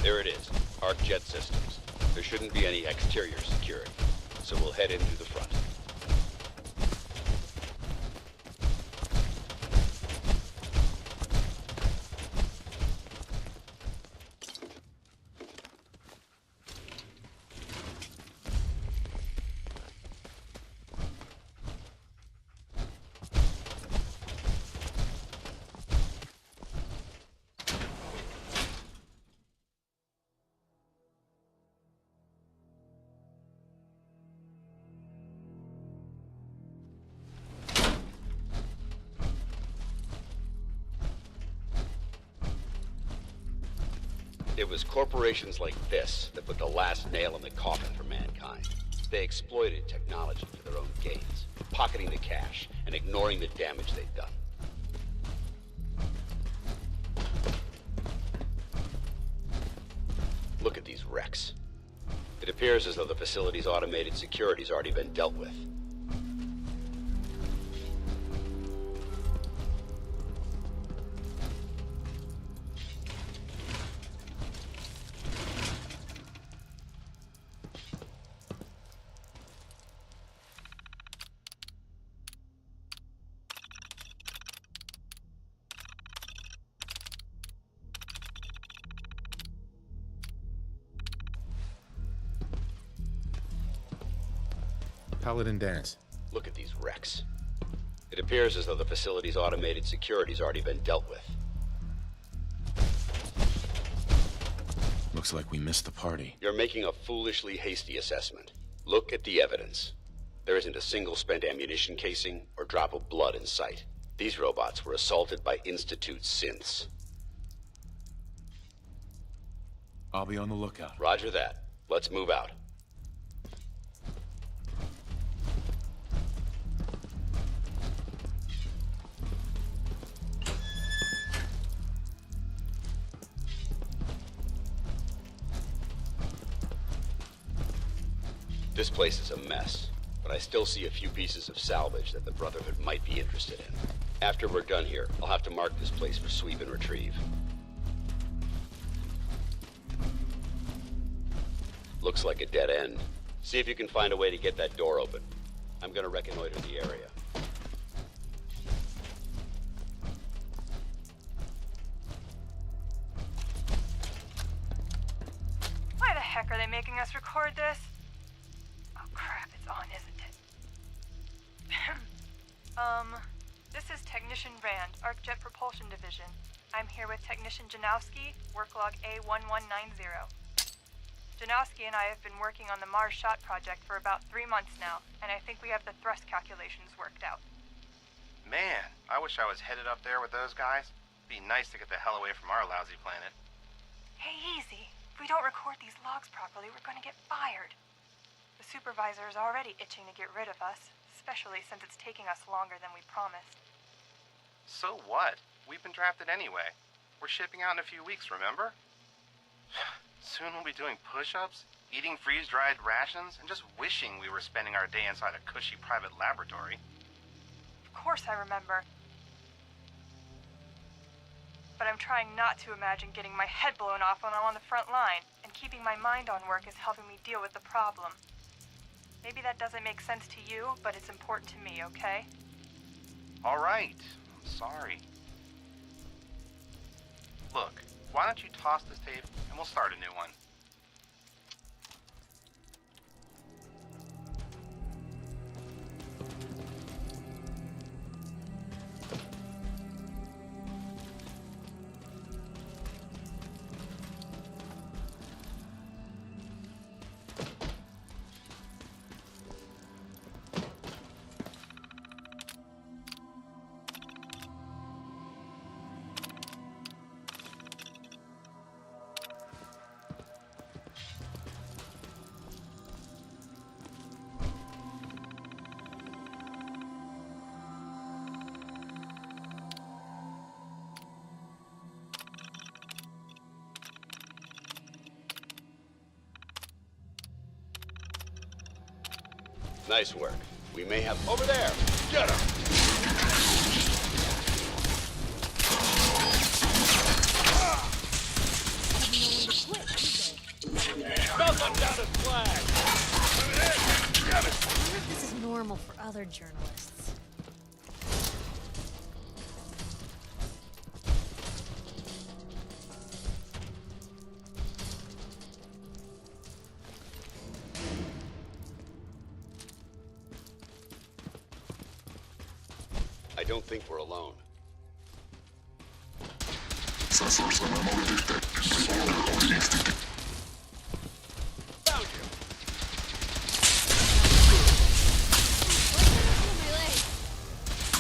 There it is, Arc Jet Systems. There shouldn't be any exterior security, so we'll head in through the front. It was corporations like this that put the last nail in the coffin for mankind. They exploited technology for their own gains, pocketing the cash and ignoring the damage they'd done. Look at these wrecks. It appears as though the facility's automated security's already been dealt with. Paladin dance. Look at these wrecks. It appears as though the facility's automated security's already been dealt with. Looks like we missed the party. You're making a foolishly hasty assessment. Look at the evidence. There isn't a single spent ammunition casing or drop of blood in sight. These robots were assaulted by Institute synths. I'll be on the lookout. Roger that. Let's move out. This place is a mess, but I still see a few pieces of salvage that the Brotherhood might be interested in. After we're done here, I'll have to mark this place for sweep and retrieve. Looks like a dead end. See if you can find a way to get that door open. I'm gonna reconnoiter the area. Why the heck are they making us record this? Oh crap, it's on, isn't it? This is Technician Rand, ArcJet Propulsion Division. I'm here with Technician Janowski, work log A1190. Janowski and I have been working on the Mars Shot project for about 3 months now, and I think we have the thrust calculations worked out. Man, I wish I was headed up there with those guys. Be nice to get the hell away from our lousy planet. Hey, easy. If we don't record these logs properly, we're gonna get fired. The supervisor is already itching to get rid of us, especially since it's taking us longer than we promised. So what? We've been drafted anyway. We're shipping out in a few weeks, remember? Soon we'll be doing push-ups, eating freeze-dried rations, and just wishing we were spending our day inside a cushy private laboratory. Of course I remember. But I'm trying not to imagine getting my head blown off when I'm on the front line, and keeping my mind on work is helping me deal with the problem. Maybe that doesn't make sense to you, but it's important to me, okay? All right. I'm sorry. Look, why don't you toss this tape and we'll start a new one. Nice work. We may have... Over there! Get him! Nothing down his flag! This is normal for other journalists. I don't think we're alone. Found you!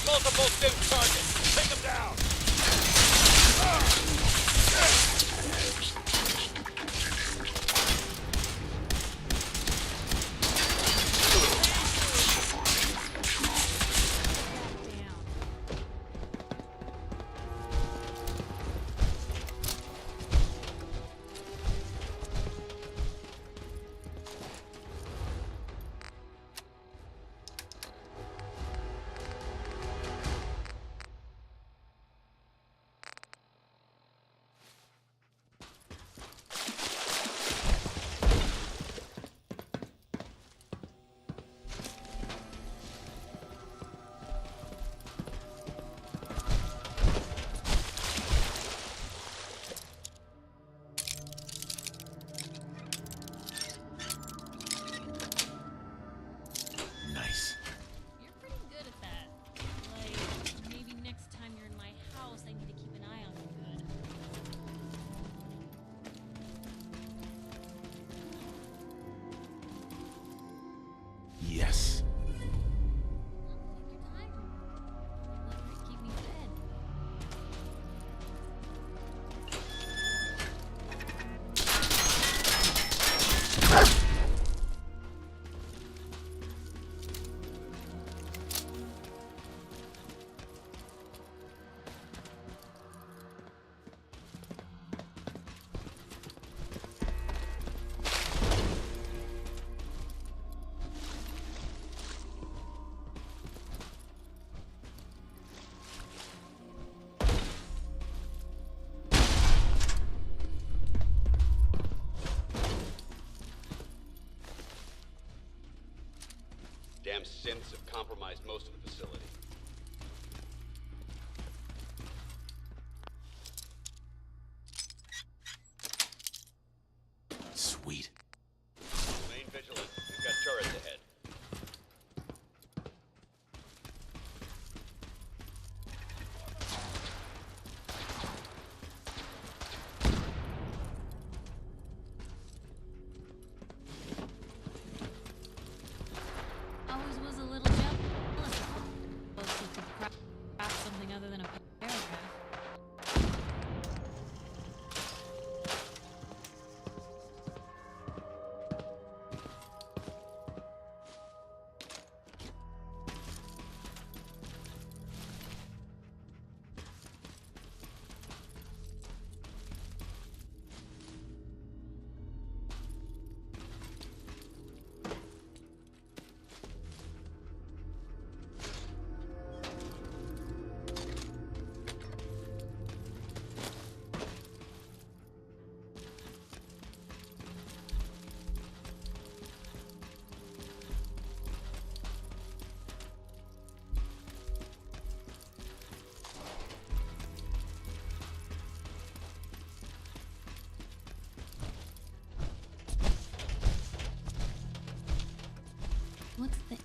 Multiple dim targets! Take them down! Yes. Damn synths have compromised most of the facility. Sweet. Remain vigilant. We've got turrets ahead. Always was a little jealous of folks who could craft something other than a paragraph.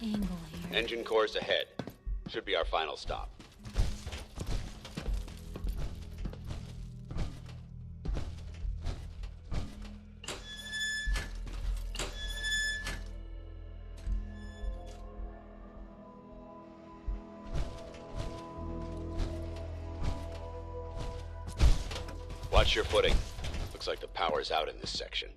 angle here? Engine core's ahead. Should be our final stop. Watch your footing. Looks like the power's out in this section.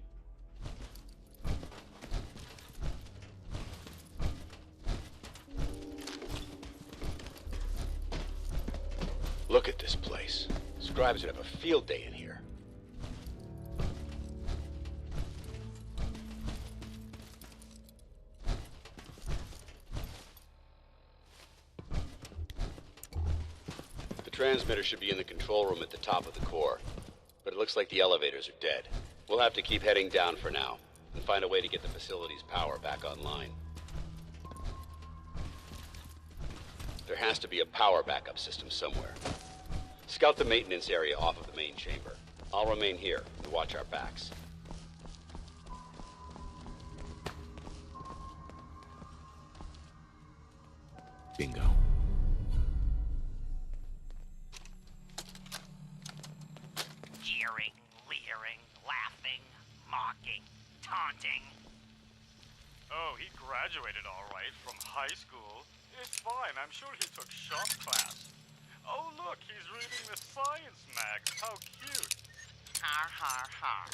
Look at this place. Scribes would have a field day in here. The transmitter should be in the control room at the top of the core. But it looks like the elevators are dead. We'll have to keep heading down for now, and find a way to get the facility's power back online. There has to be a power backup system somewhere. Scout the maintenance area off of the main chamber. I'll remain here and watch our backs. Bingo. Jeering, leering, laughing, mocking, taunting. Oh, he graduated all right from high school. It's fine, I'm sure he took shop class. Oh look, he's reading the science mag. How cute. Har har har.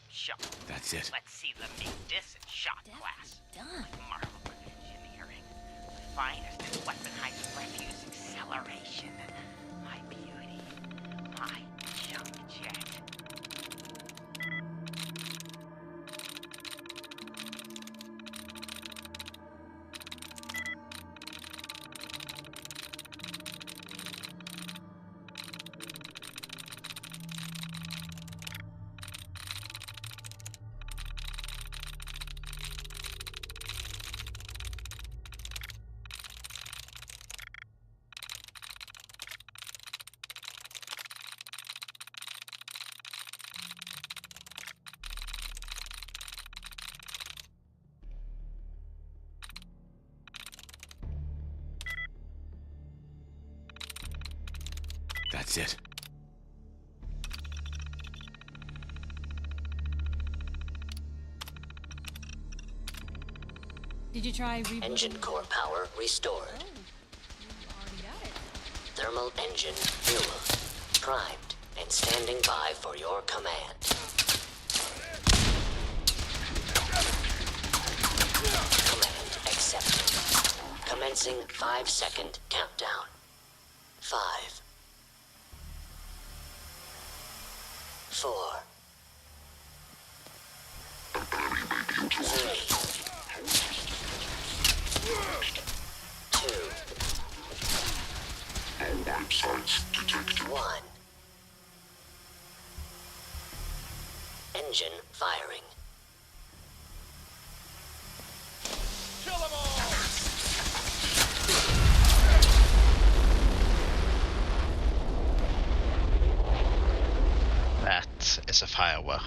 Shop. That's it. Let's see them make this in shop class. Done. Marvel of engineering. The finest in weaponized refuse acceleration. My beauty. My junk jet. That's it. Did you try rebooting? Engine core power restored. Oh, you already got it. Thermal engine fuel primed and standing by for your command. Command accepted. Commencing 5-second countdown. 5, 4, 3, 2, 1. Engine firing. Kill them all! That is a firework.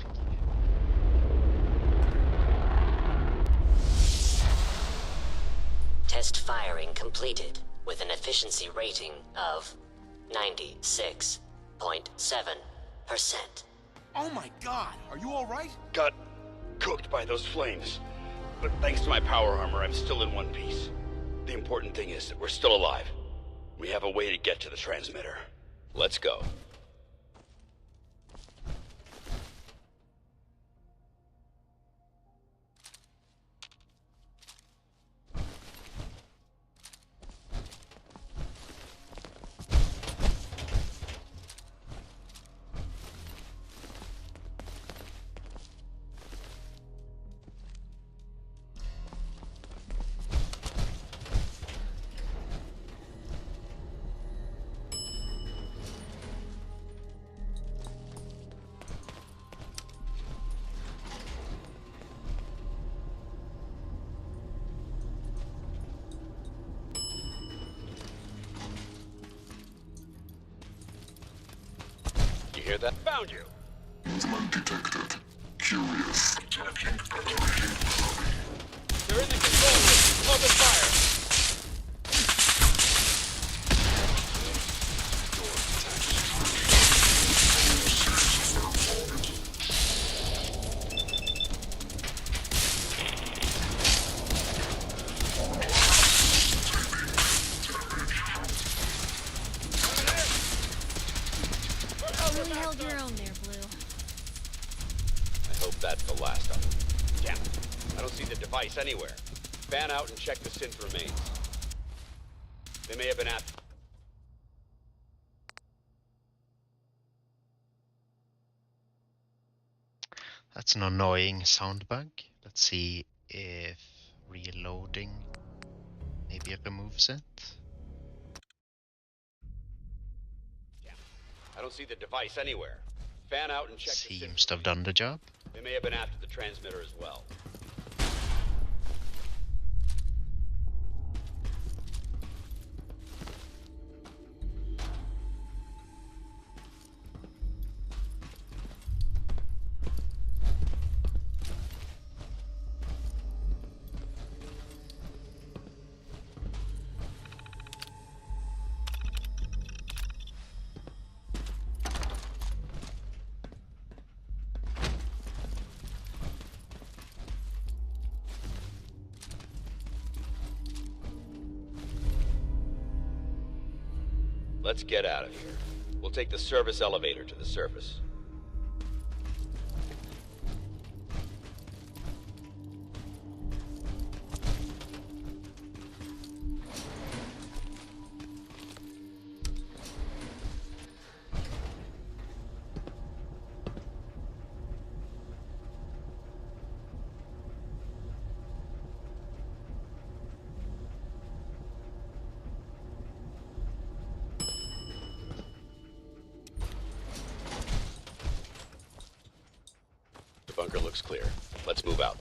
Test firing completed with an efficiency rating of 96.7%. Oh my god, are you alright? Got cooked by those flames. But thanks to my power armor, I'm still in one piece. The important thing is that we're still alive. We have a way to get to the transmitter. Let's go. You hear that? Found you! Movement detected. Curious. They're in the control room. Open fire! Really held your own there, Blue. I hope that's the last of them. Damn it. I don't see the device anywhere. Fan out and check the synth remains. They may have been at... That's an annoying sound bug. Let's see if reloading maybe removes it. I don't see the device anywhere. Fan out and check the synth Seems to have done the job. They may have been after the transmitter as well. Let's get out of here. We'll take the service elevator to the surface. The bunker looks clear. Let's move out.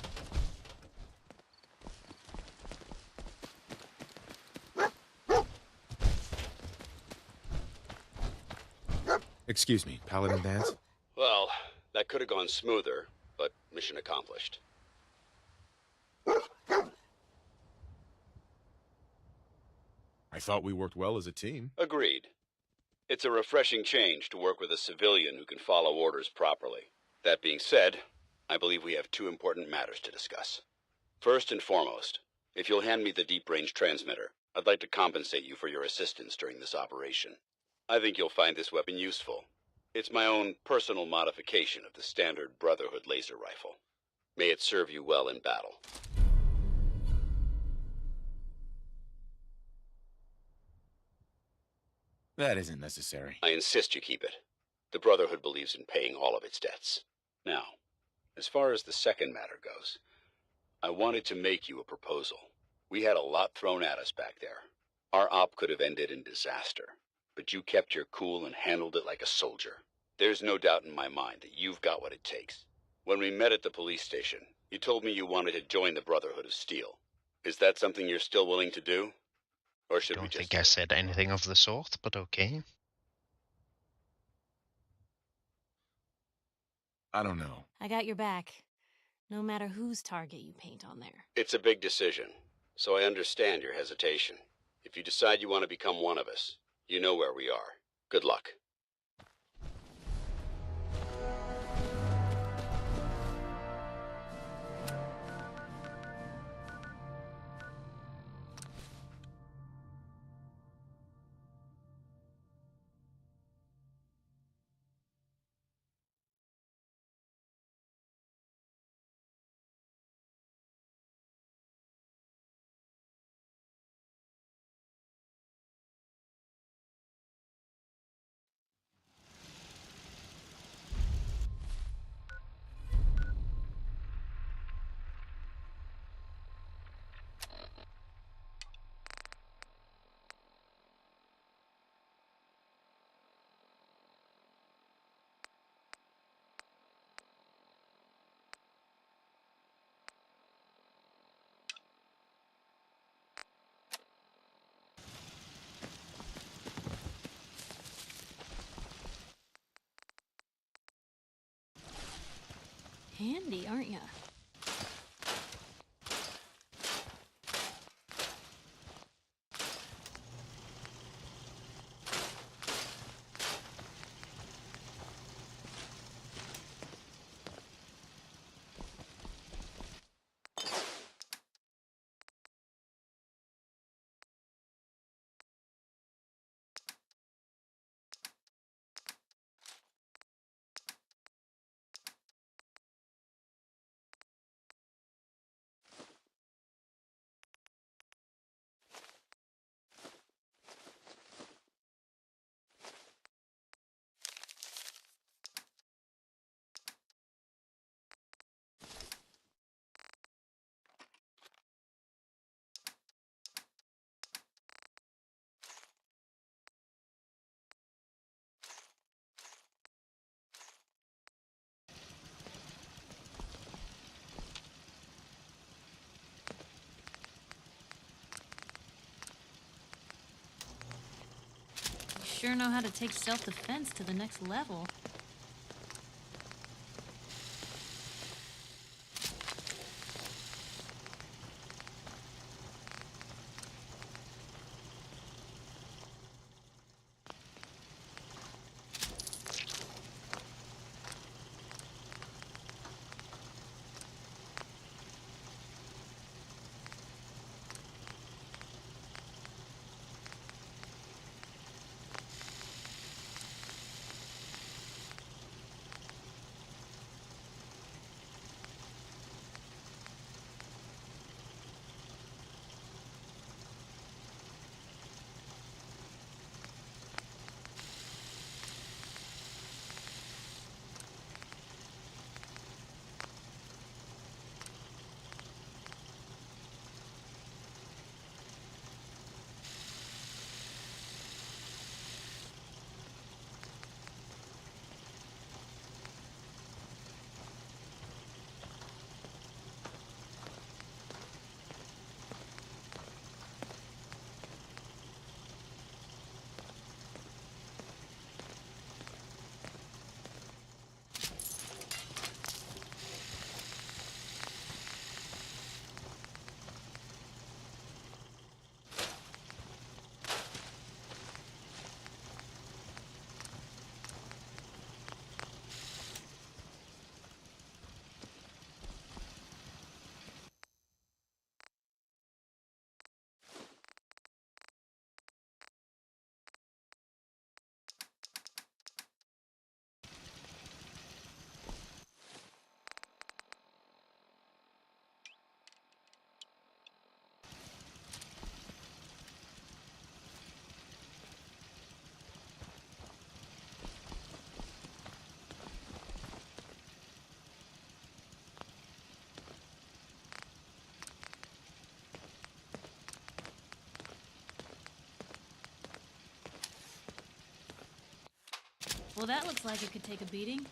Excuse me, Paladin Dance? Well, that could have gone smoother, but mission accomplished. I thought we worked well as a team. Agreed. It's a refreshing change to work with a civilian who can follow orders properly. That being said, I believe we have two important matters to discuss. First and foremost, if you'll hand me the deep-range transmitter, I'd like to compensate you for your assistance during this operation. I think you'll find this weapon useful. It's my own personal modification of the standard Brotherhood laser rifle. May it serve you well in battle. That isn't necessary. I insist you keep it. The Brotherhood believes in paying all of its debts. Now, as far as the second matter goes, I wanted to make you a proposal. We had a lot thrown at us back there. Our op could have ended in disaster, but you kept your cool and handled it like a soldier. There's no doubt in my mind that you've got what it takes. When we met at the police station, you told me you wanted to join the Brotherhood of Steel. Is that something you're still willing to do? Or should we Don't just... think I said anything of the sort, but okay. I don't know. I got your back. No matter whose target you paint on there. It's a big decision, so I understand your hesitation. If you decide you want to become one of us, you know where we are. Good luck. Handy, aren't ya? sure know how to take self-defense to the next level. Well, that looks like it could take a beating.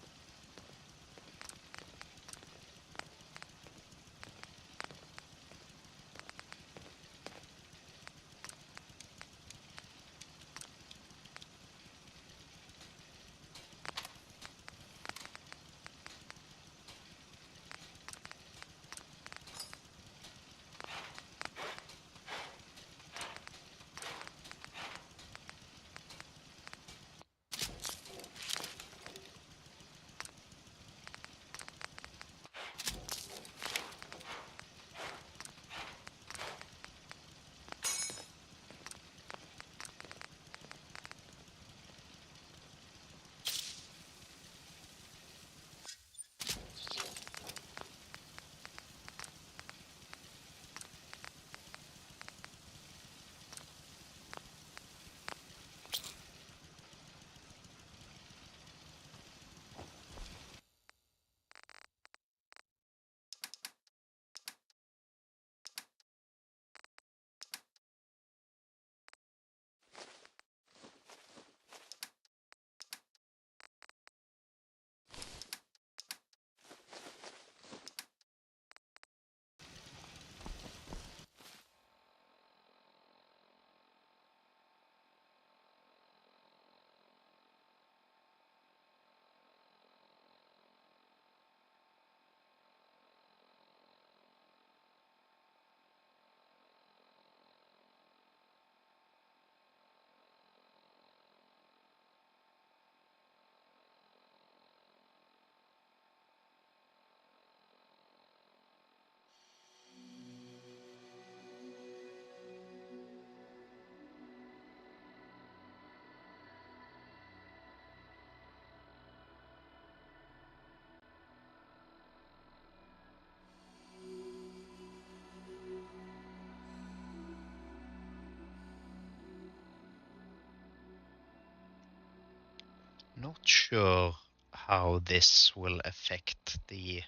Not sure how this will affect the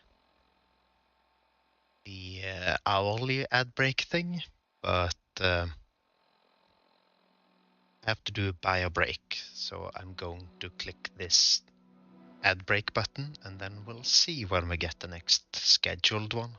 hourly ad break thing, but I have to do buy a break, so I'm going to click this ad break button, and then we'll see when we get the next scheduled one.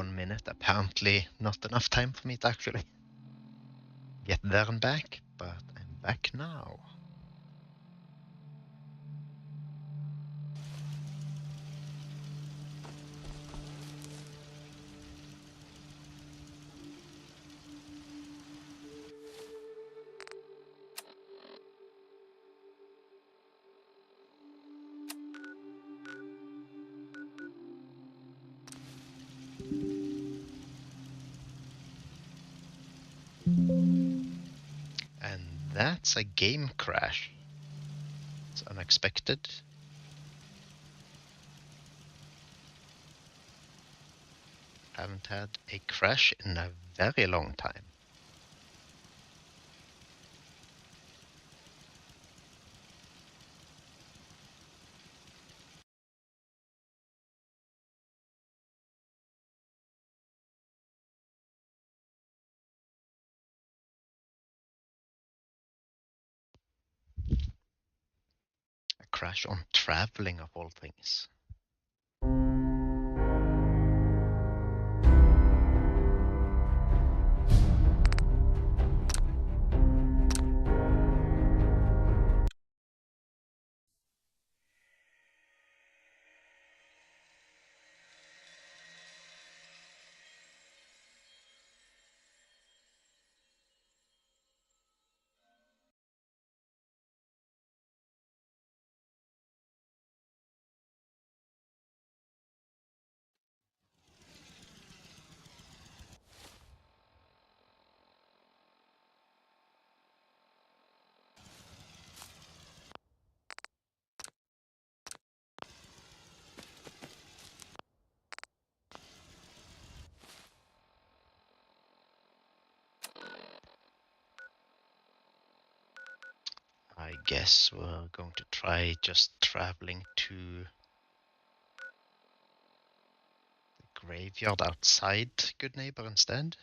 1 minute. Apparently not enough time for me to actually get there and back, but I'm back now. And that's a game crash. It's unexpected. Haven't had a crash in a very long time. A crash on traveling of all things. I guess we're going to try just traveling to the graveyard outside Good Neighbor instead.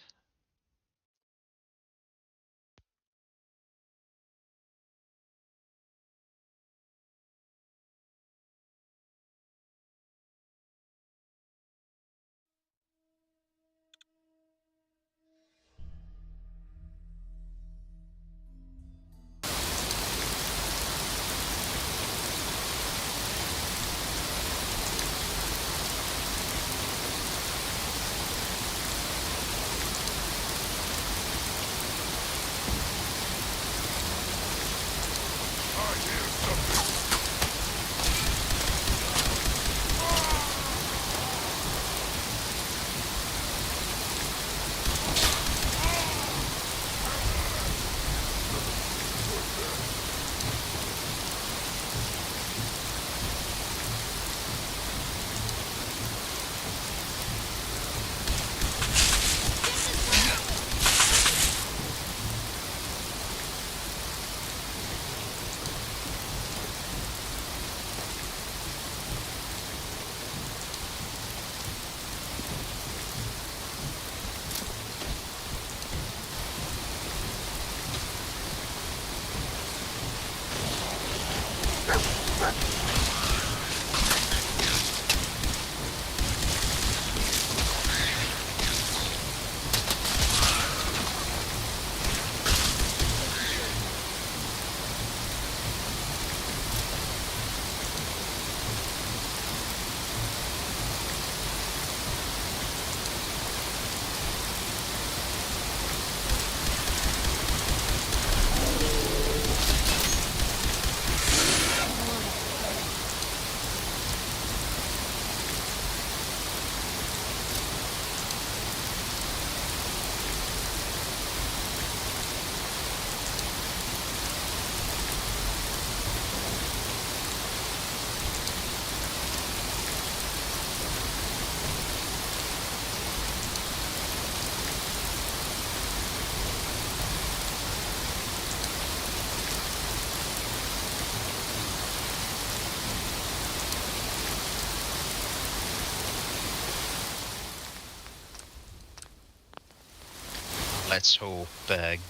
Let's hope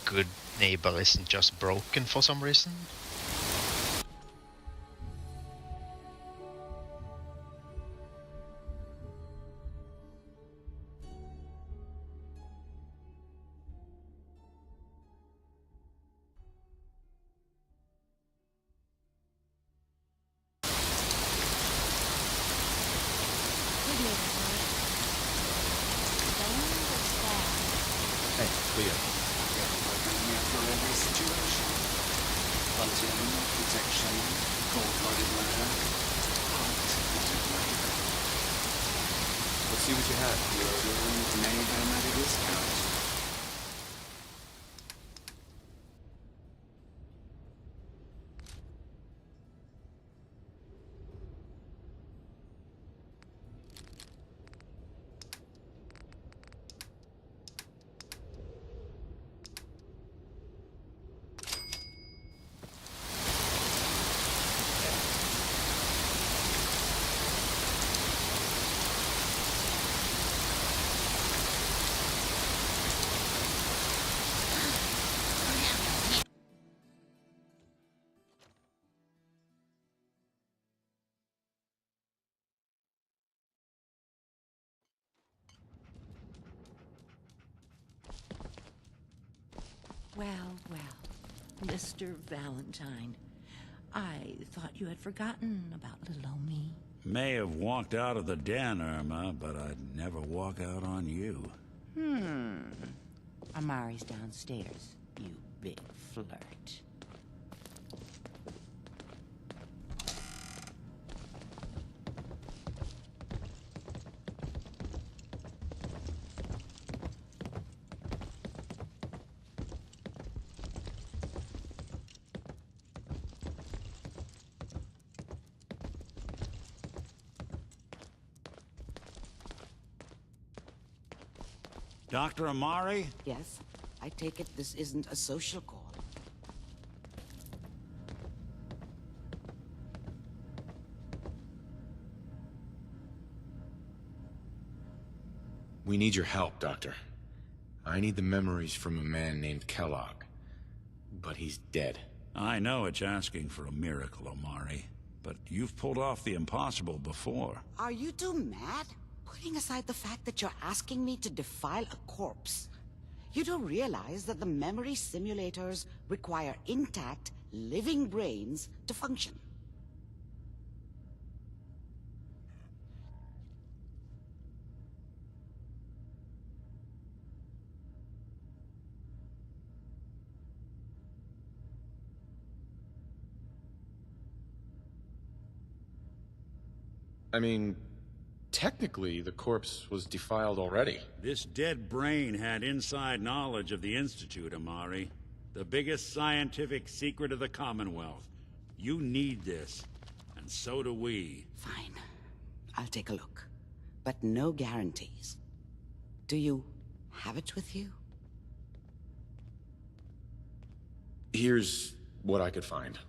Good Neighbor isn't just broken for some reason. protection, cold-blooded murder. Let's see what you have. Murder mayhem at a discount. Well, well, Mr. Valentine, I thought you had forgotten about little old me. May have walked out of the den, Irma, but I'd never walk out on you. Amari's downstairs, you big flirt. Dr. Amari? Yes, I take it this isn't a social call. We need your help, Doctor. I need the memories from a man named Kellogg. But he's dead. I know it's asking for a miracle, Amari, but you've pulled off the impossible before. Are you two mad? Putting aside the fact that you're asking me to defile a corpse, you do realize that the memory simulators require intact, living brains to function. I mean, technically, the corpse was defiled already. This dead brain had inside knowledge of the Institute, Amari. The biggest scientific secret of the Commonwealth. You need this, and so do we. Fine. I'll take a look. But no guarantees. Do you have it with you? Here's what I could find.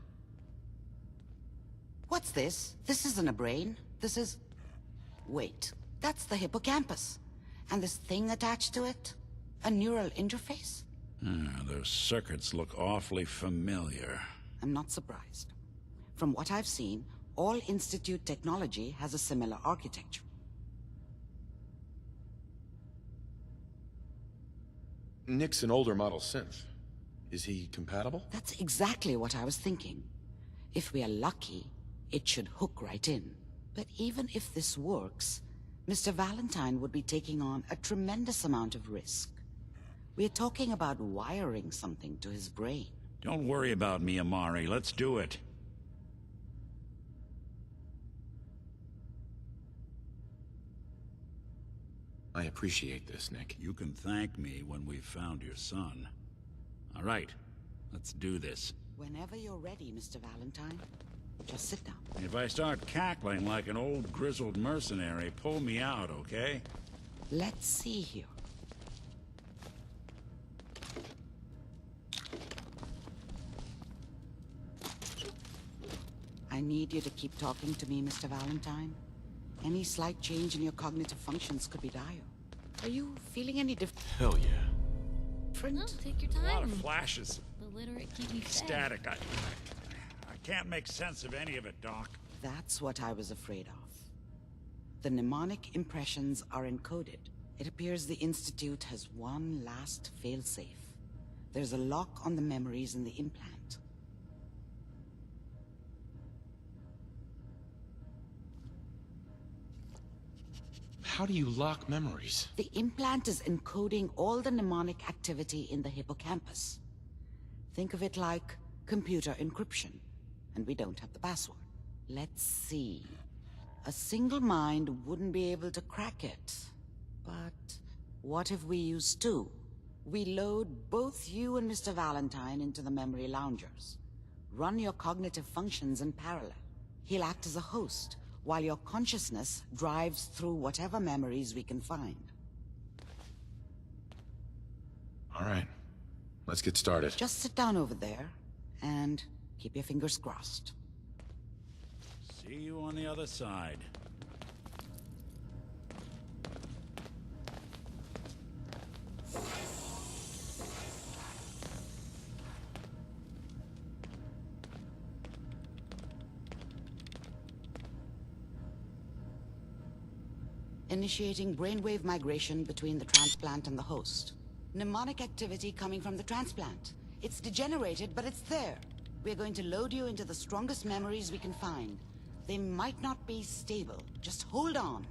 What's this? This isn't a brain. This is... Wait, that's the hippocampus. And this thing attached to it? A neural interface? Those circuits look awfully familiar. I'm not surprised. From what I've seen, all Institute technology has a similar architecture. Nick's an older model synth. Is he compatible? That's exactly what I was thinking. If we are lucky, it should hook right in. But even if this works, Mr. Valentine would be taking on a tremendous amount of risk. We're talking about wiring something to his brain. Don't worry about me, Amari. Let's do it. I appreciate this, Nick. You can thank me when we've found your son. All right, let's do this. Whenever you're ready, Mr. Valentine. Just sit down. If I start cackling like an old grizzled mercenary, pull me out, okay? Let's see here. I need you to keep talking to me, Mr. Valentine. Any slight change in your cognitive functions could be dire. Are you feeling any Hell yeah. different? No, take your time. A lot of flashes. The literate keep me fed. Static. I can't make sense of any of it, Doc. That's what I was afraid of. The mnemonic impressions are encoded. It appears the Institute has one last failsafe. There's a lock on the memories in the implant. How do you lock memories? The implant is encoding all the mnemonic activity in the hippocampus. Think of it like computer encryption, and we don't have the password. Let's see. A single mind wouldn't be able to crack it. But what if we use two? We load both you and Mr. Valentine into the memory loungers. Run your cognitive functions in parallel. He'll act as a host, while your consciousness drives through whatever memories we can find. All right. Let's get started. Just sit down over there, and keep your fingers crossed. See you on the other side. Initiating brainwave migration between the transplant and the host. Mnemonic activity coming from the transplant. It's degenerated, but it's there. We're going to load you into the strongest memories we can find. They might not be stable. Just hold on.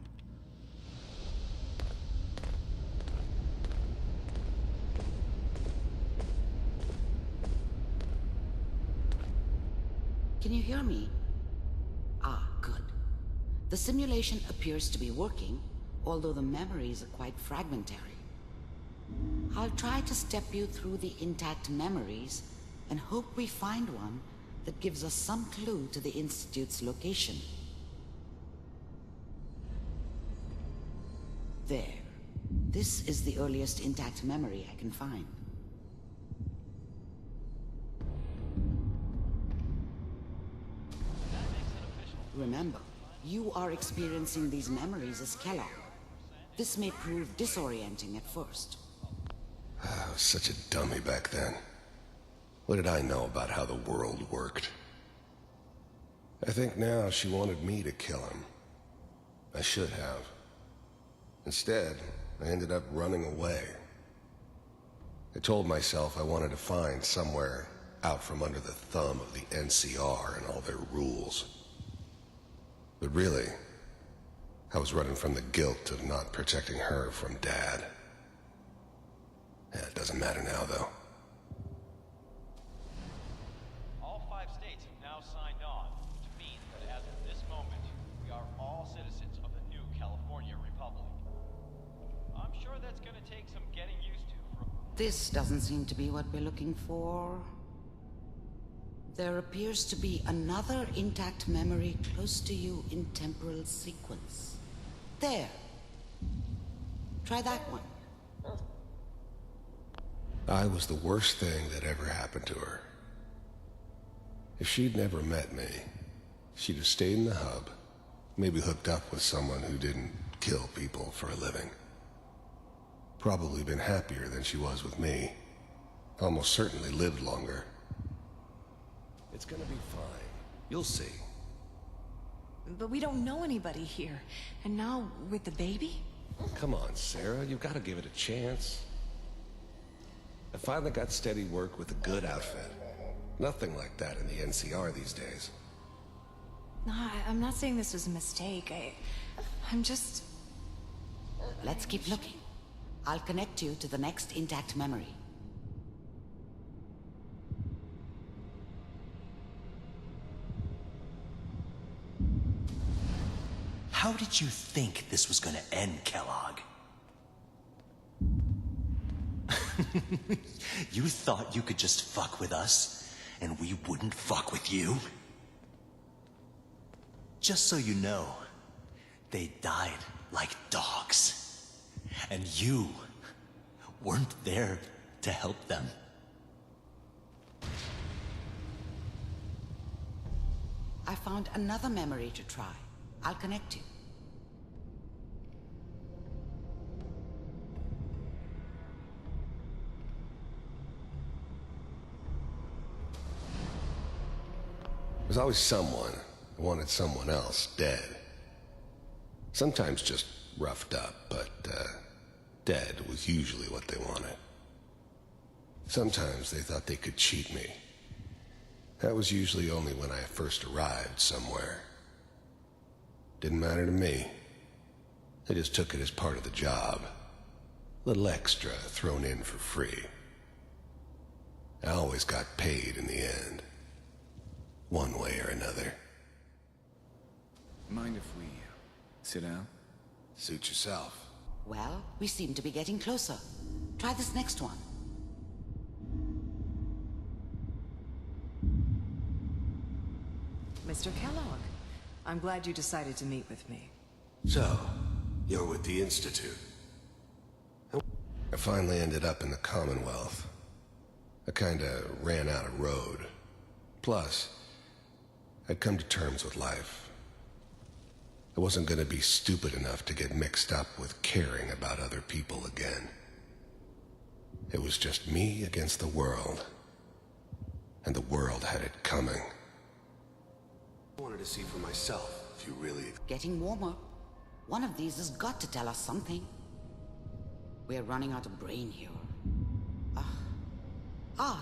Can you hear me? Ah, good. The simulation appears to be working, although the memories are quite fragmentary. I'll try to step you through the intact memories and hope we find one that gives us some clue to the Institute's location. There. This is the earliest intact memory I can find. Remember, you are experiencing these memories as Kellogg. This may prove disorienting at first. I was such a dummy back then. What did I know about how the world worked? I think now she wanted me to kill him. I should have. Instead, I ended up running away. I told myself I wanted to find somewhere out from under the thumb of the NCR and all their rules. But really, I was running from the guilt of not protecting her from Dad. Yeah, it doesn't matter now, though. All 5 states have now signed on, which means that as of this moment, we are all citizens of the new California Republic. I'm sure that's gonna take some getting used to for... This doesn't seem to be what we're looking for. There appears to be another intact memory close to you in temporal sequence. There. Try that one. I was the worst thing that ever happened to her. If she'd never met me, she'd have stayed in the hub, maybe hooked up with someone who didn't kill people for a living. Probably been happier than she was with me. Almost certainly lived longer. It's gonna be fine. You'll see. But we don't know anybody here. And now, with the baby? Come on, Sarah, you've got to give it a chance. I finally got steady work with a good outfit. Nothing like that in the NCR these days. No, I'm not saying this was a mistake. I'm just... Let's keep looking. I'll connect you to the next intact memory. How did you think this was gonna end, Kellogg? You thought you could just fuck with us, and we wouldn't fuck with you? Just so you know, they died like dogs. And you weren't there to help them. I found another memory to try. I'll connect you. There's always someone who wanted someone else dead. Sometimes just roughed up, but dead was usually what they wanted. Sometimes they thought they could cheat me. That was usually only when I first arrived somewhere. Didn't matter to me. I just took it as part of the job. A little extra thrown in for free. I always got paid in the end. one way or another. Mind if we sit down? Suit yourself. Well, we seem to be getting closer. Try this next one. Mr. Kellogg, I'm glad you decided to meet with me. So, you're with the Institute. I finally ended up in the Commonwealth. I kinda ran out of road. Plus, I'd come to terms with life. I wasn't gonna be stupid enough to get mixed up with caring about other people again. It was just me against the world. And the world had it coming. I wanted to see for myself, if you really... Getting warmer. One of these has got to tell us something. We're running out of brain here.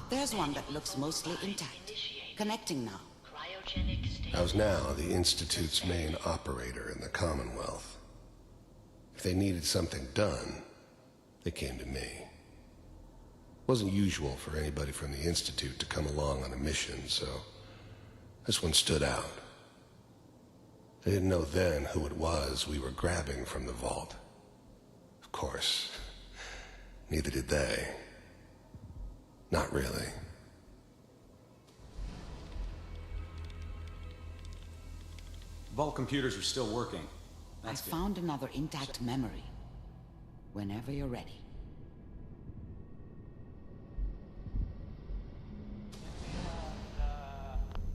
There's one that looks mostly intact. Connecting now. I was now the Institute's main operator in the Commonwealth. If they needed something done, they came to me. It wasn't usual for anybody from the Institute to come along on a mission, so this one stood out. They didn't know then who it was we were grabbing from the vault. Of course, neither did they. Not really. Vault computers are still working. I found another intact memory. Whenever you're ready.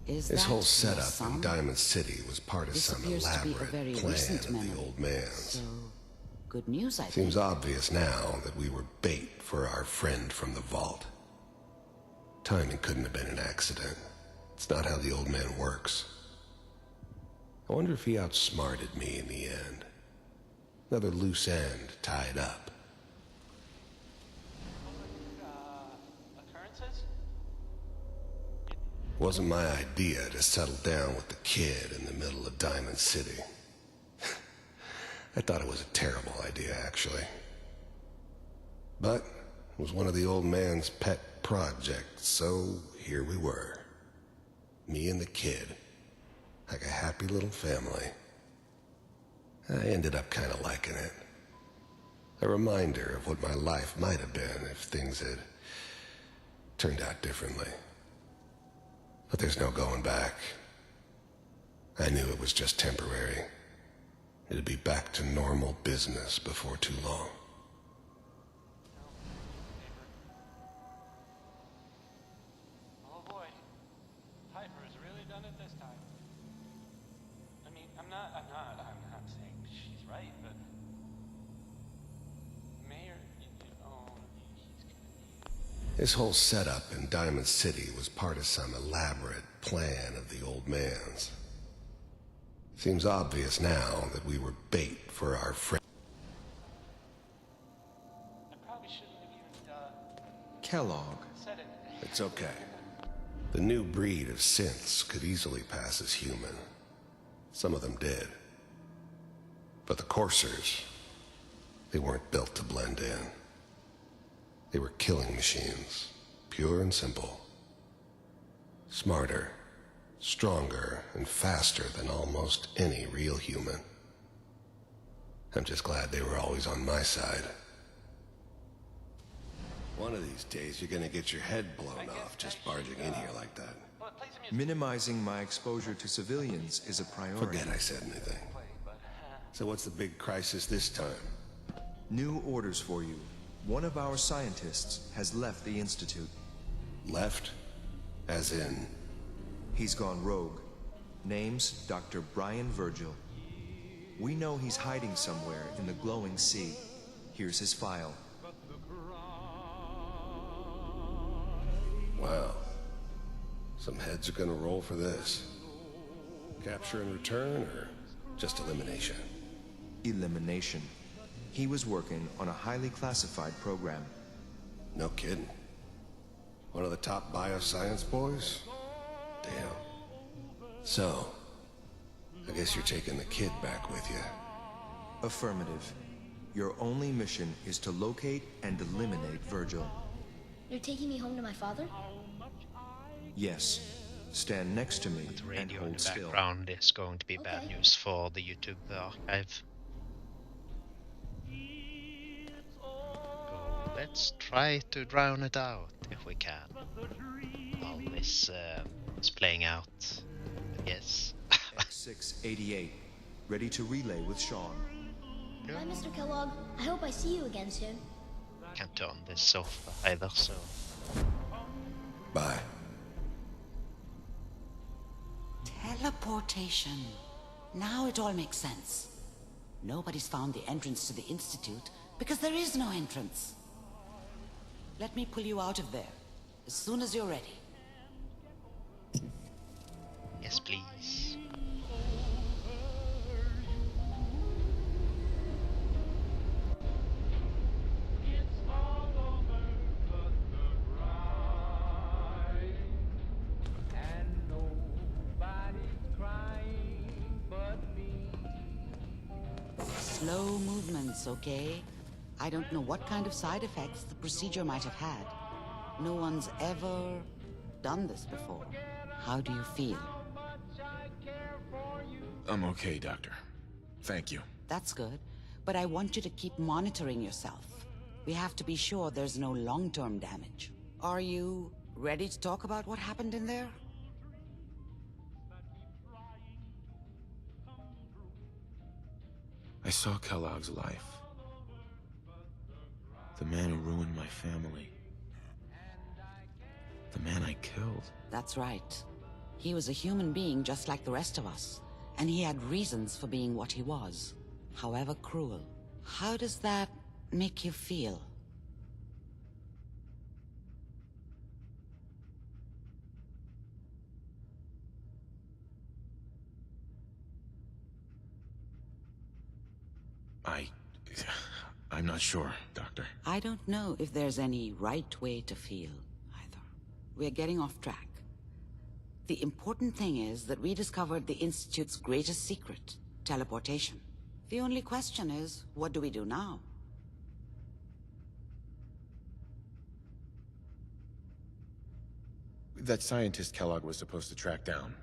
This whole setup in Diamond City was part of some elaborate plan of the old man's. Good news, I think. Seems obvious now that we were bait for our friend from the vault. Timing couldn't have been an accident. It's not how the old man works. I wonder if he outsmarted me in the end. Another loose end tied up. It wasn't my idea to settle down with the kid in the middle of Diamond City. I thought it was a terrible idea, actually. But it was one of the old man's pet projects, so here we were. Me and the kid. Like a happy little family. I ended up kind of liking it. A reminder of what my life might have been if things had turned out differently. But there's no going back. I knew it was just temporary. It'd be back to normal business before too long. Oh boy, Piper has really done it this time. I mean, I'm not saying she's right, but Mayor, This whole setup in Diamond City was part of some elaborate plan of the old man's. Seems obvious now that we were bait for our friend. Kellogg. It's okay. The new breed of synths could easily pass as human. Some of them did. But the coursers, they weren't built to blend in. They were killing machines, pure and simple. Smarter, stronger, and faster than almost any real human. I'm just glad they were always on my side. One of these days, you're gonna get your head blown off just barging in here like that. Minimizing my exposure to civilians is a priority. Forget I said anything. So what's the big crisis this time? New orders for you. One of our scientists has left the Institute. Left? As in? He's gone rogue. Name's Dr. Brian Virgil. We know he's hiding somewhere in the glowing sea. Here's his file. Wow. Some heads are gonna roll for this. Capture and return, or just elimination? Elimination. He was working on a highly classified program. No kidding. One of the top bioscience boys? Damn. So, I guess you're taking the kid back with you. Affirmative. Your only mission is to locate and eliminate Virgil. You're taking me home to my father? Yes. Stand next to me The and radio in hold the still. background is going to be bad news for the YouTube archive. So let's try to drown it out if we can. While this is playing out, I guess. X688, ready to relay with Sean. Bye, Mr. Kellogg. I hope I see you again soon. Can't turn this off either, so... Bye. Teleportation. Now it all makes sense. Nobody's found the entrance to the Institute because there is no entrance. Let me pull you out of there as soon as you're ready. Yes, please. Slow movements, okay? I don't know what kind of side effects the procedure might have had. No one's ever done this before. How do you feel? I'm okay, Doctor. Thank you. That's good, but I want you to keep monitoring yourself. We have to be sure there's no long-term damage. Are you ready to talk about what happened in there? I saw Kellogg's life. The man who ruined my family. The man I killed. That's right. He was a human being just like the rest of us, and he had reasons for being what he was, however cruel. How does that make you feel? I'm not sure, Doctor. I don't know if there's any right way to feel, either. We're getting off track. The important thing is that we discovered the Institute's greatest secret, teleportation. The only question is, what do we do now? That scientist Kellogg was supposed to track down.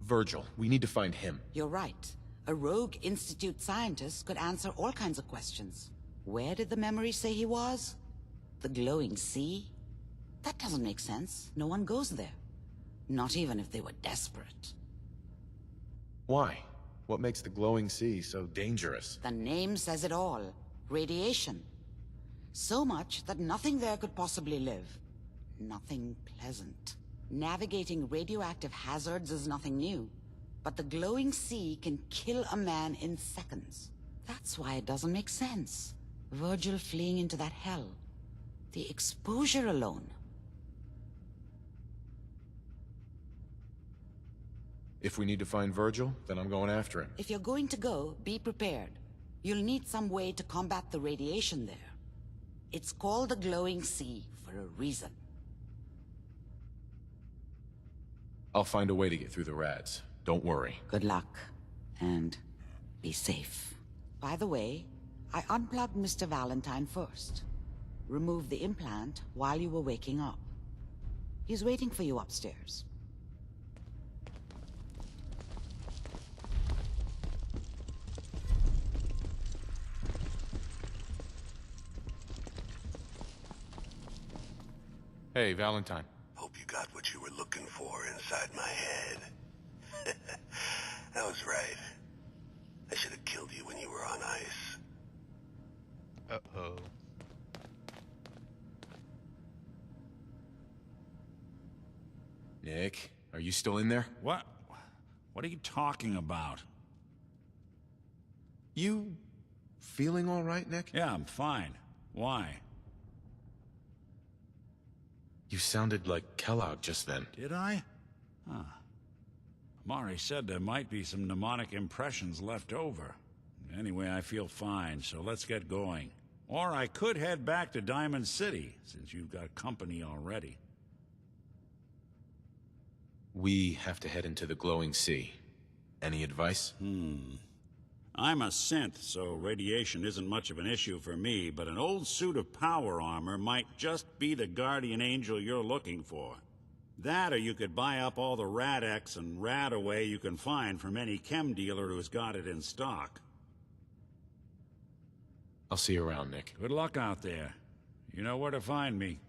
Virgil, we need to find him. You're right. A rogue Institute scientist could answer all kinds of questions. Where did the memory say he was? The glowing sea? That doesn't make sense. No one goes there. Not even if they were desperate. Why? What makes the glowing sea so dangerous? The name says it all. Radiation. So much that nothing there could possibly live. Nothing pleasant. Navigating radioactive hazards is nothing new. But the glowing sea can kill a man in seconds. That's why it doesn't make sense. Virgil fleeing into that hell. The exposure alone. If we need to find Virgil, then I'm going after him. If you're going to go, be prepared. You'll need some way to combat the radiation there. It's called the glowing sea for a reason. I'll find a way to get through the rads. Don't worry. Good luck. And be safe. By the way, I unplugged Mr. Valentine first. Removed the implant while you were waking up. He's waiting for you upstairs. Hey, Valentine. Hope you got what you were looking for inside my head. I was right. I should have killed you when you were on ice. Uh-oh. Nick, are you still in there? What? What are you talking about? You feeling all right, Nick? Yeah, I'm fine. Why? You sounded like Kellogg just then. Did I? Huh. Mari said there might be some mnemonic impressions left over. Anyway, I feel fine, so let's get going. Or I could head back to Diamond City, since you've got company already. We have to head into the glowing sea. Any advice? I'm a synth, so radiation isn't much of an issue for me, but an old suit of power armor might just be the guardian angel you're looking for. That, or you could buy up all the Rad-X and Rad-Away you can find from any chem dealer who's got it in stock. I'll see you around, Nick. Good luck out there. You know where to find me.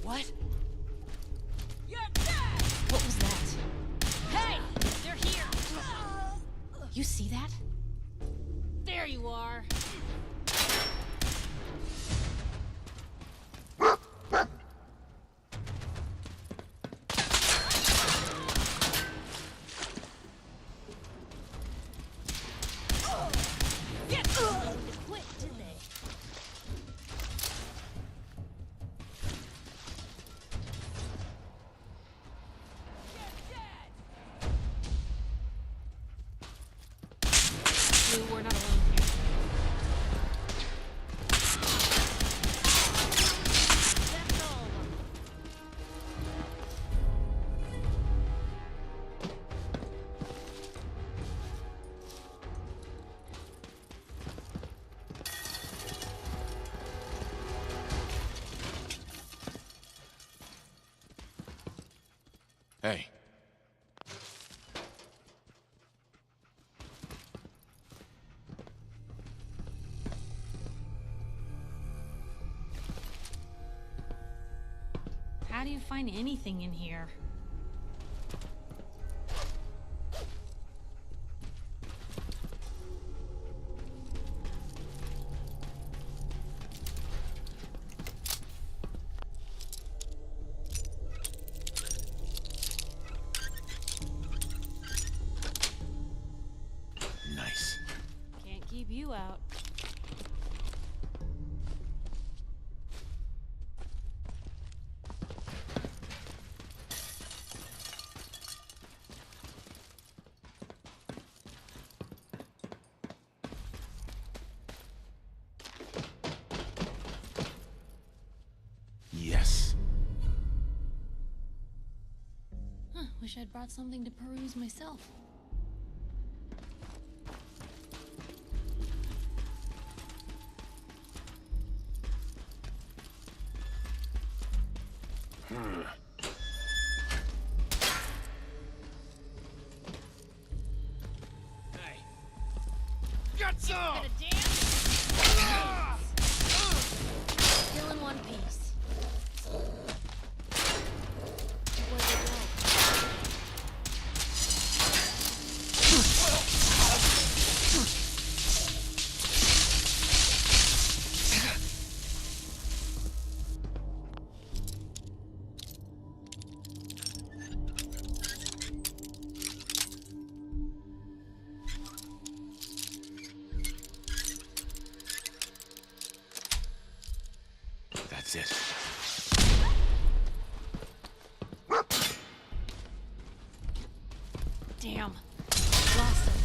What? You're dead! What was that? Hey! They're here! You see that? There you are! We're not alone here. That's all. Hey. How do you find anything in here? Nice. Can't keep you out. Yes. Huh, wish I'd brought something to peruse myself. Gonna dance? Still in one piece. Where'd they go? That's it. Damn. Lost him.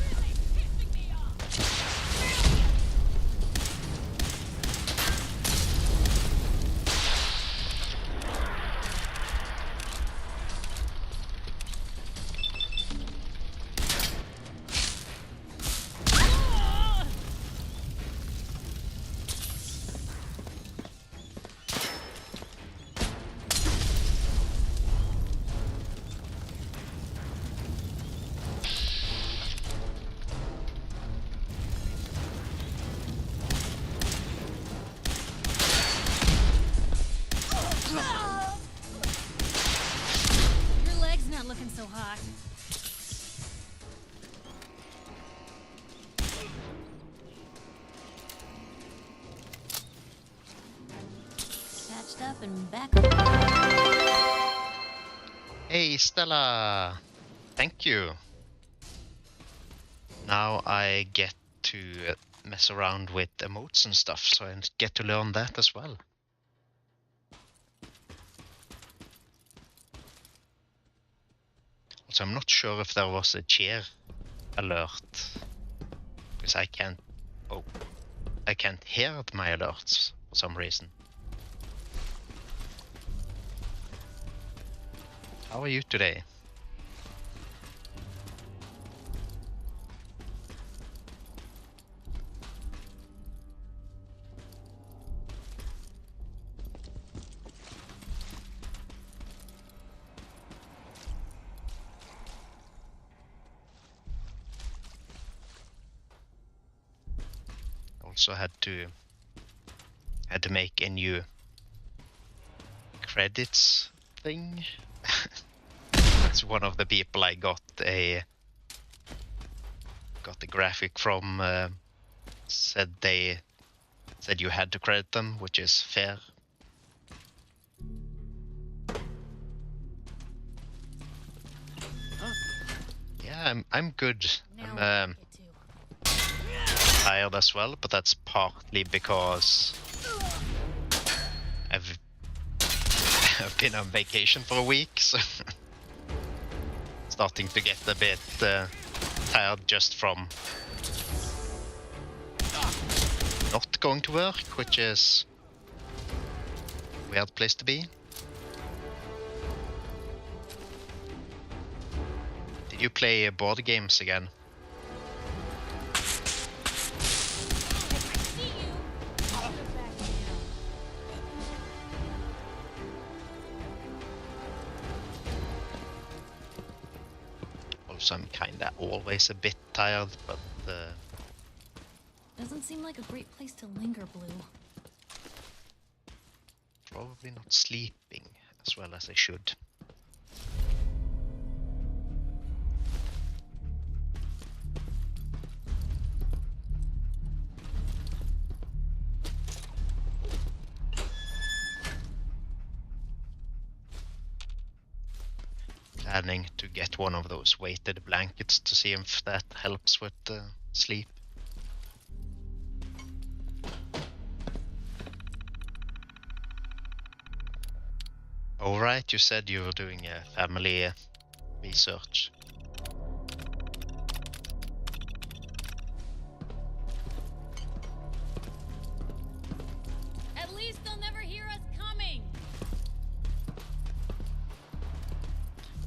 Your leg's not looking so hot. Patched up and back. Hey, Stella! Thank you. Now I get to mess around with emotes and stuff, so I get to learn that as well. So I'm not sure if there was a cheer alert, because I can't hear my alerts for some reason. How are you today? Also had to make a new credits thing. That's one of the people I got the graphic from said you had to credit them, which is fair. Yeah, I'm good. I'm tired as well, but that's partly because I've been on vacation for a week, so starting to get a bit tired just from not going to work, which is a weird place to be. Did you play board games again? Also, I'm kinda always a bit tired, but Doesn't seem like a great place to linger, Blue. probably not sleeping as well as I should. Planning to get one of those weighted blankets to see if that helps with sleep. Alright, you said you were doing a family research. At least they'll never hear us coming.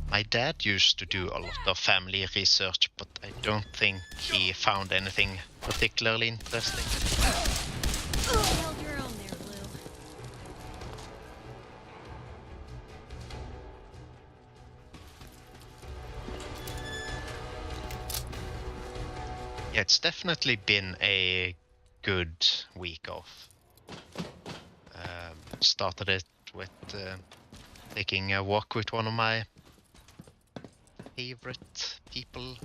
My dad used to do a lot of family research, but I don't think he found anything particularly interesting. You held your own there, Blue. Yeah, it's definitely been a good week off. Started it with taking a walk with one of my favorite people,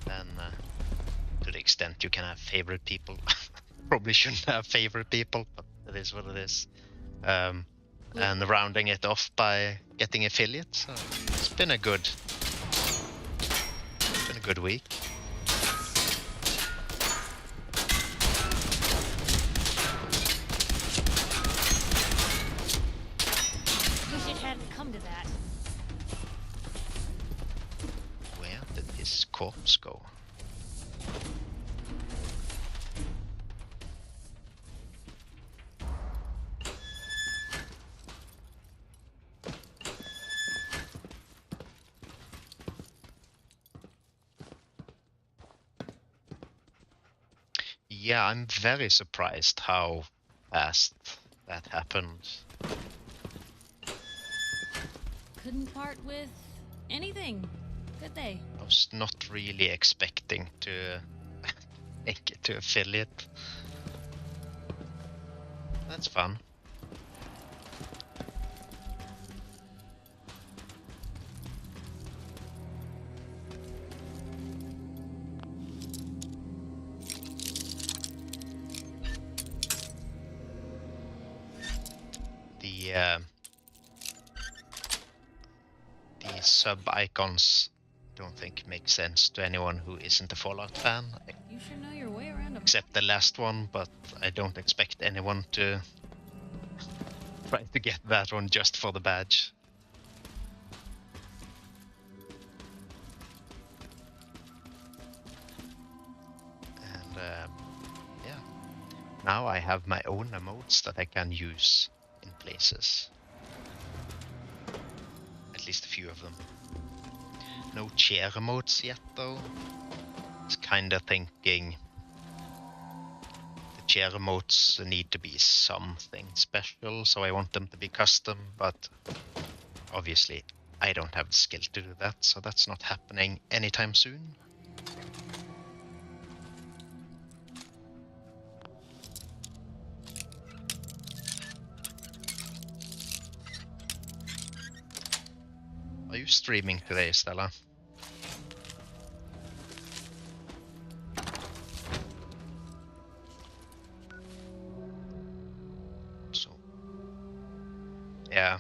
and then to the extent you can have favorite people, probably shouldn't have favorite people, but it is what it is. And rounding it off by getting affiliates. So it's been a good week. Wish it hadn't come to that. Where did this corpse go? Yeah, I'm very surprised how fast that happened. Couldn't part with anything, could they? I was not really expecting to make it to affiliate. That's fun. The sub icons don't think make sense to anyone who isn't a Fallout fan. You sure know your way around Except the last one, but I don't expect anyone to try to get that one just for the badge. And yeah, now I have my own emotes that I can use in places. At least a few of them. No chair emotes yet though. It's kinda thinking the chair emotes need to be something special, so I want them to be custom, but obviously I don't have the skill to do that, so that's not happening anytime soon. Are you streaming today, Stella? So, yeah.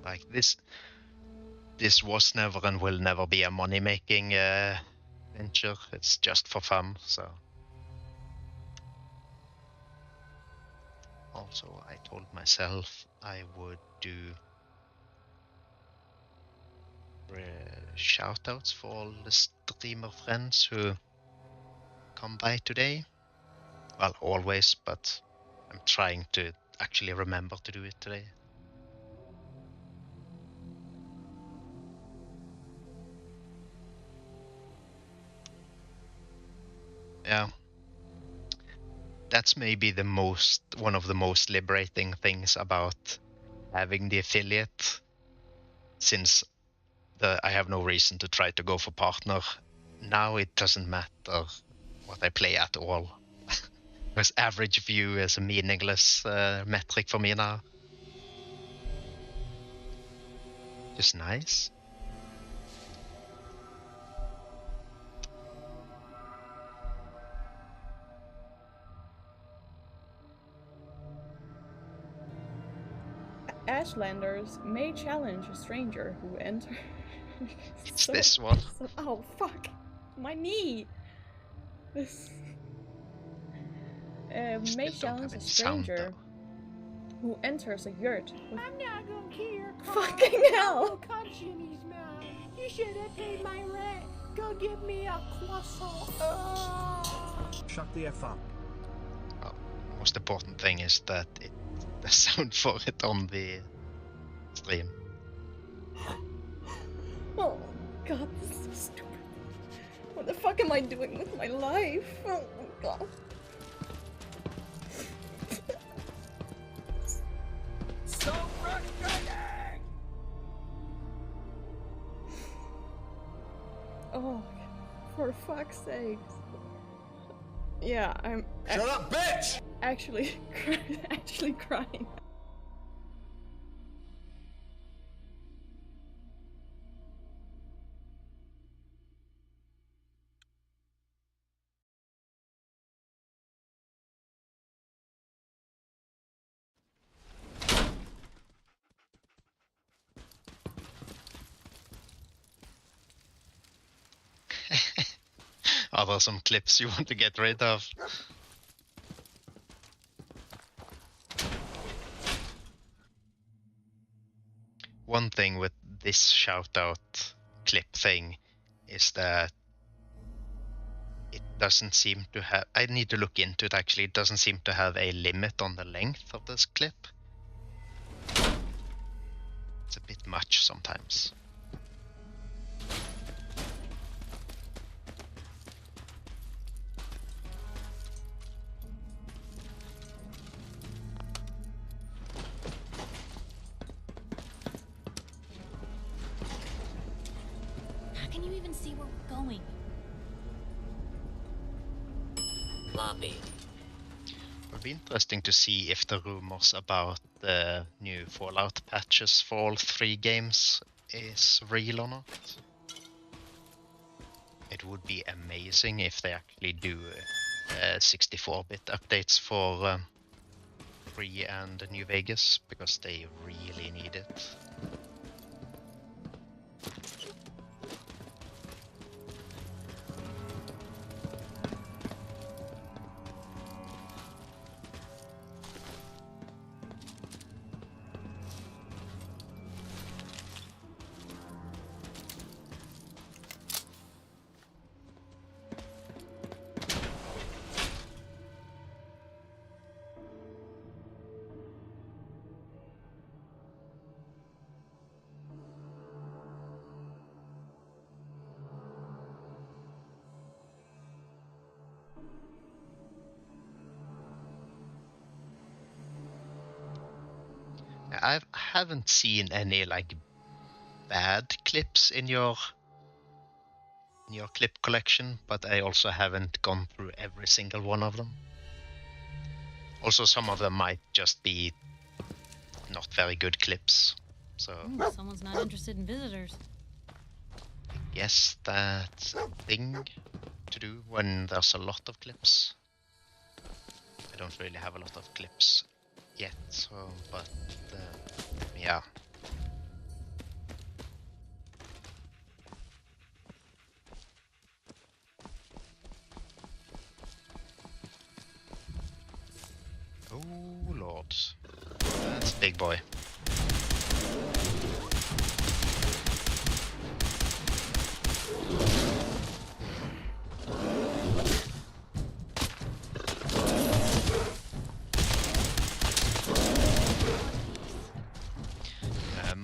Like this was never and will never be a money-making venture. It's just for fun, so. Also, I told myself I would do shoutouts for all the streamer friends who come by today. Well, always, but I'm trying to actually remember to do it today. Yeah. That's maybe one of the most liberating things about having the affiliate, since I have no reason to try to go for partner. Now it doesn't matter what I play at all. Because average view is a meaningless metric for me now. Just nice. Ashlanders may challenge a stranger who enters. It's this one. Oh fuck! My knee! This... may challenge a stranger who enters a yurt with... I'm not gonna care. Fucking hell! Punch in his mouth. You should have paid my rent. Go give me a croissant. Shut the F up. Oh, most important thing is that the sound for it on the stream. Oh god, this is so stupid. What the fuck am I doing with my life? Oh my god. So frustrating! Oh, For fuck's sakes. Yeah, I'm. Shut up, bitch! Actually, actually crying. Are there some clips you want to get rid of? One thing with this shoutout clip thing is that it doesn't seem to have... I need to look into it actually. It doesn't seem to have a limit on the length of this clip. It's a bit much sometimes. How can you even see where we're going? Lobby. It would be interesting to see if the rumors about the new Fallout patches for all 3 games is real or not. It would be amazing if they actually do 64-bit updates for 3 and New Vegas, because they really need it. I haven't seen any like bad clips in your clip collection, but I also haven't gone through every single one of them. Also, some of them might just be not very good clips. So Someone's not interested in visitors. I guess that's a thing to do when there's a lot of clips. I don't really have a lot of clips yet, so, but yeah. Oh lord, that's a big boy.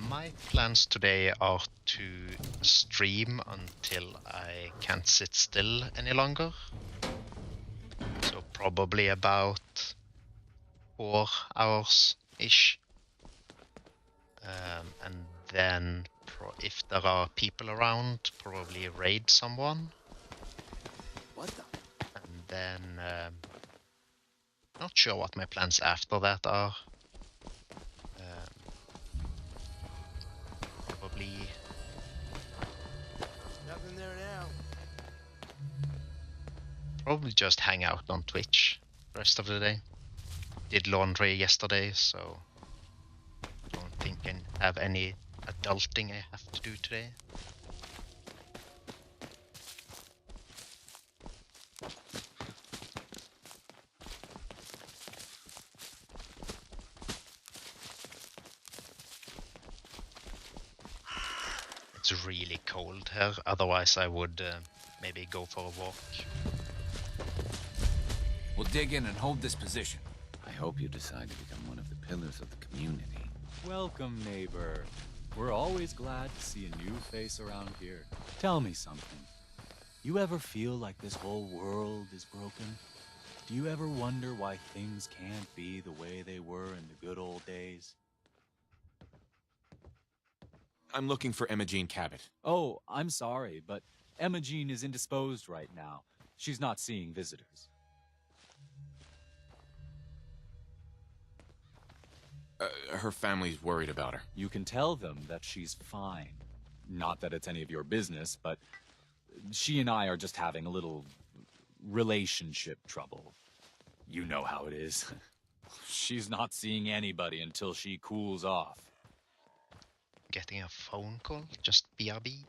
My plans today are to stream until I can't sit still any longer. So probably about 4 hours-ish. And then if there are people around, probably raid someone. What the? And then not sure what my plans after that are. Probably Nothing there now. probably just hang out on Twitch the rest of the day. Did laundry yesterday, so don't think I have any adulting I have to do today. It's really cold here, otherwise I would maybe go for a walk. We'll dig in and hold this position. I hope you decide to become one of the pillars of the community. Welcome, neighbor. We're always glad to see a new face around here. Tell me something. You ever feel like this whole world is broken? Do you ever wonder why things can't be the way they were in the good old days? I'm looking for Imogene Cabot. Oh, I'm sorry, but Emma is indisposed right now. She's not seeing visitors. Her family's worried about her. You can tell them that she's fine. Not that it's any of your business, but she and I are just having a little relationship trouble. You know how it is. She's not seeing anybody until she cools off. Getting a phone call? Just BRB?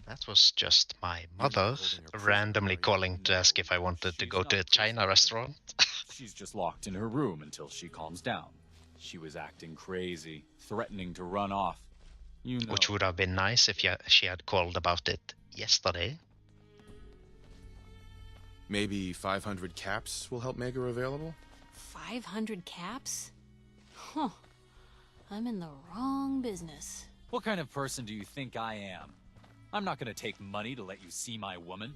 That was just my mother randomly calling to ask if I wanted to go to a China restaurant. She's just locked in her room until she calms down. She was acting crazy, threatening to run off. You know. Which would have been nice if she had called about it yesterday. Maybe 500 caps will help make her available? 500 caps? Huh. I'm in the wrong business. What kind of person do you think I am? I'm not gonna take money to let you see my woman.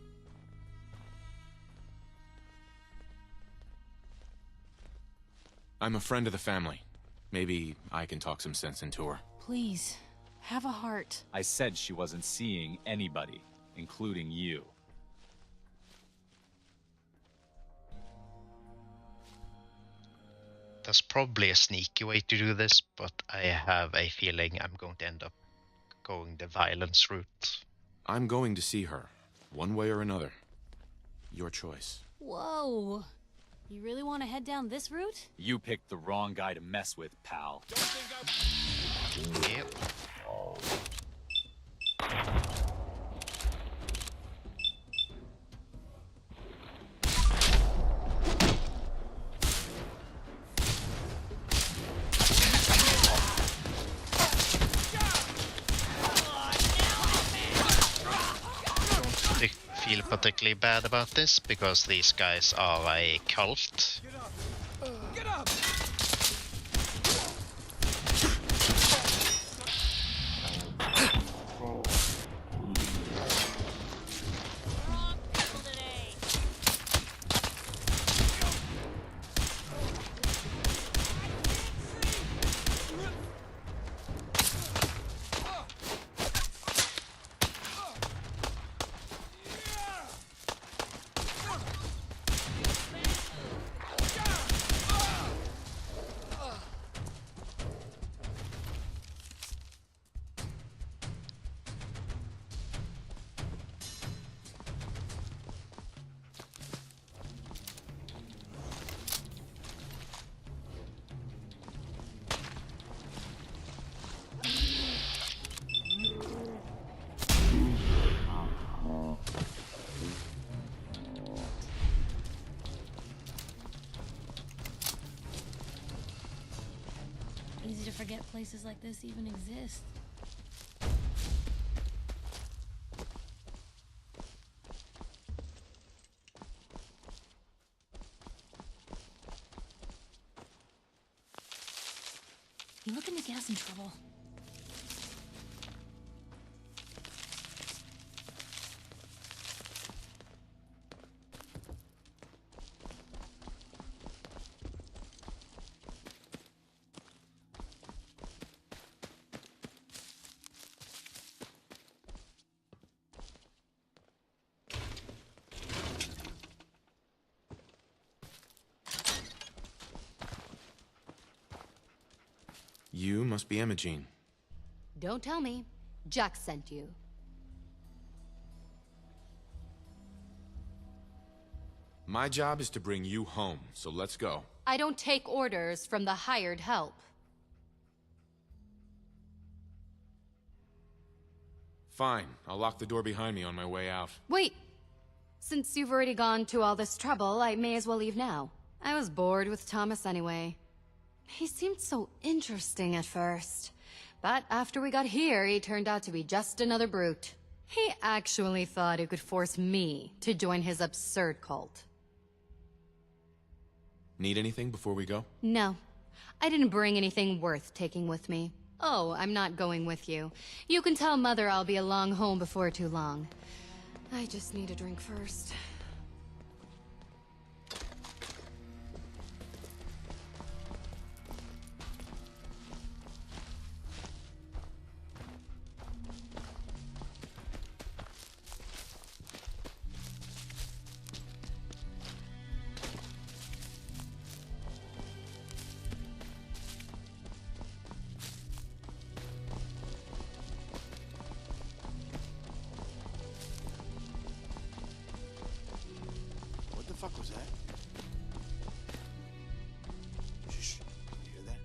I'm a friend of the family. Maybe I can talk some sense into her. Please, have a heart. I said she wasn't seeing anybody, including you. There's probably a sneaky way to do this, but I have a feeling I'm going to end up going the violence route. I'm going to see her, one way or another. Your choice. Whoa. You really want to head down this route? You picked the wrong guy to mess with, pal. Yep. Feel particularly bad about this because these guys are a cult. Get up! Easy to forget places like this even exist. You looking to get us in trouble? You must be Imogene. Don't tell me. Jack sent you. My job is to bring you home, so let's go. I don't take orders from the hired help. Fine, I'll lock the door behind me on my way out. Wait! Since you've already gone to all this trouble, I may as well leave now. I was bored with Thomas anyway. He seemed so interesting at first. But after we got here, he turned out to be just another brute. He actually thought he could force me to join his absurd cult. Need anything before we go? No. I didn't bring anything worth taking with me. Oh, I'm not going with you. You can tell Mother I'll be along home before too long. I just need a drink first. What the fuck was that? Shh. You hear that?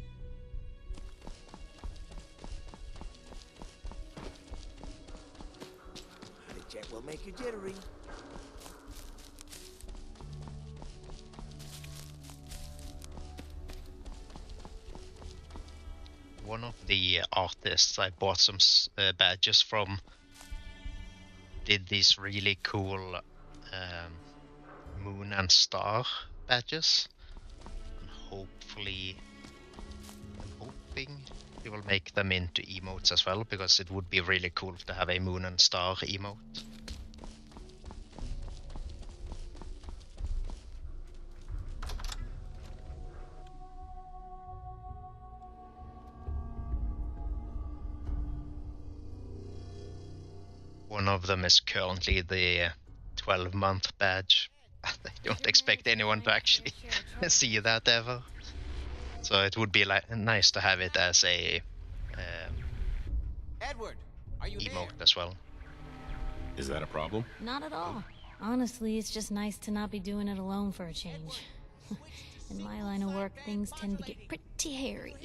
The jet will make you jittery. One of the artists I bought some badges from did these really cool moon and star badges. And hopefully, I'm hoping we will make them into emotes as well, because it would be really cool to have a moon and star emote. One of them is currently the 12-month badge. I don't expect anyone to actually see that ever. So it would be nice to have it as a Edward, are you emote as well. Is that a problem? Not at all. Honestly, it's just nice to not be doing it alone for a change. In my line of work, things tend to get pretty hairy.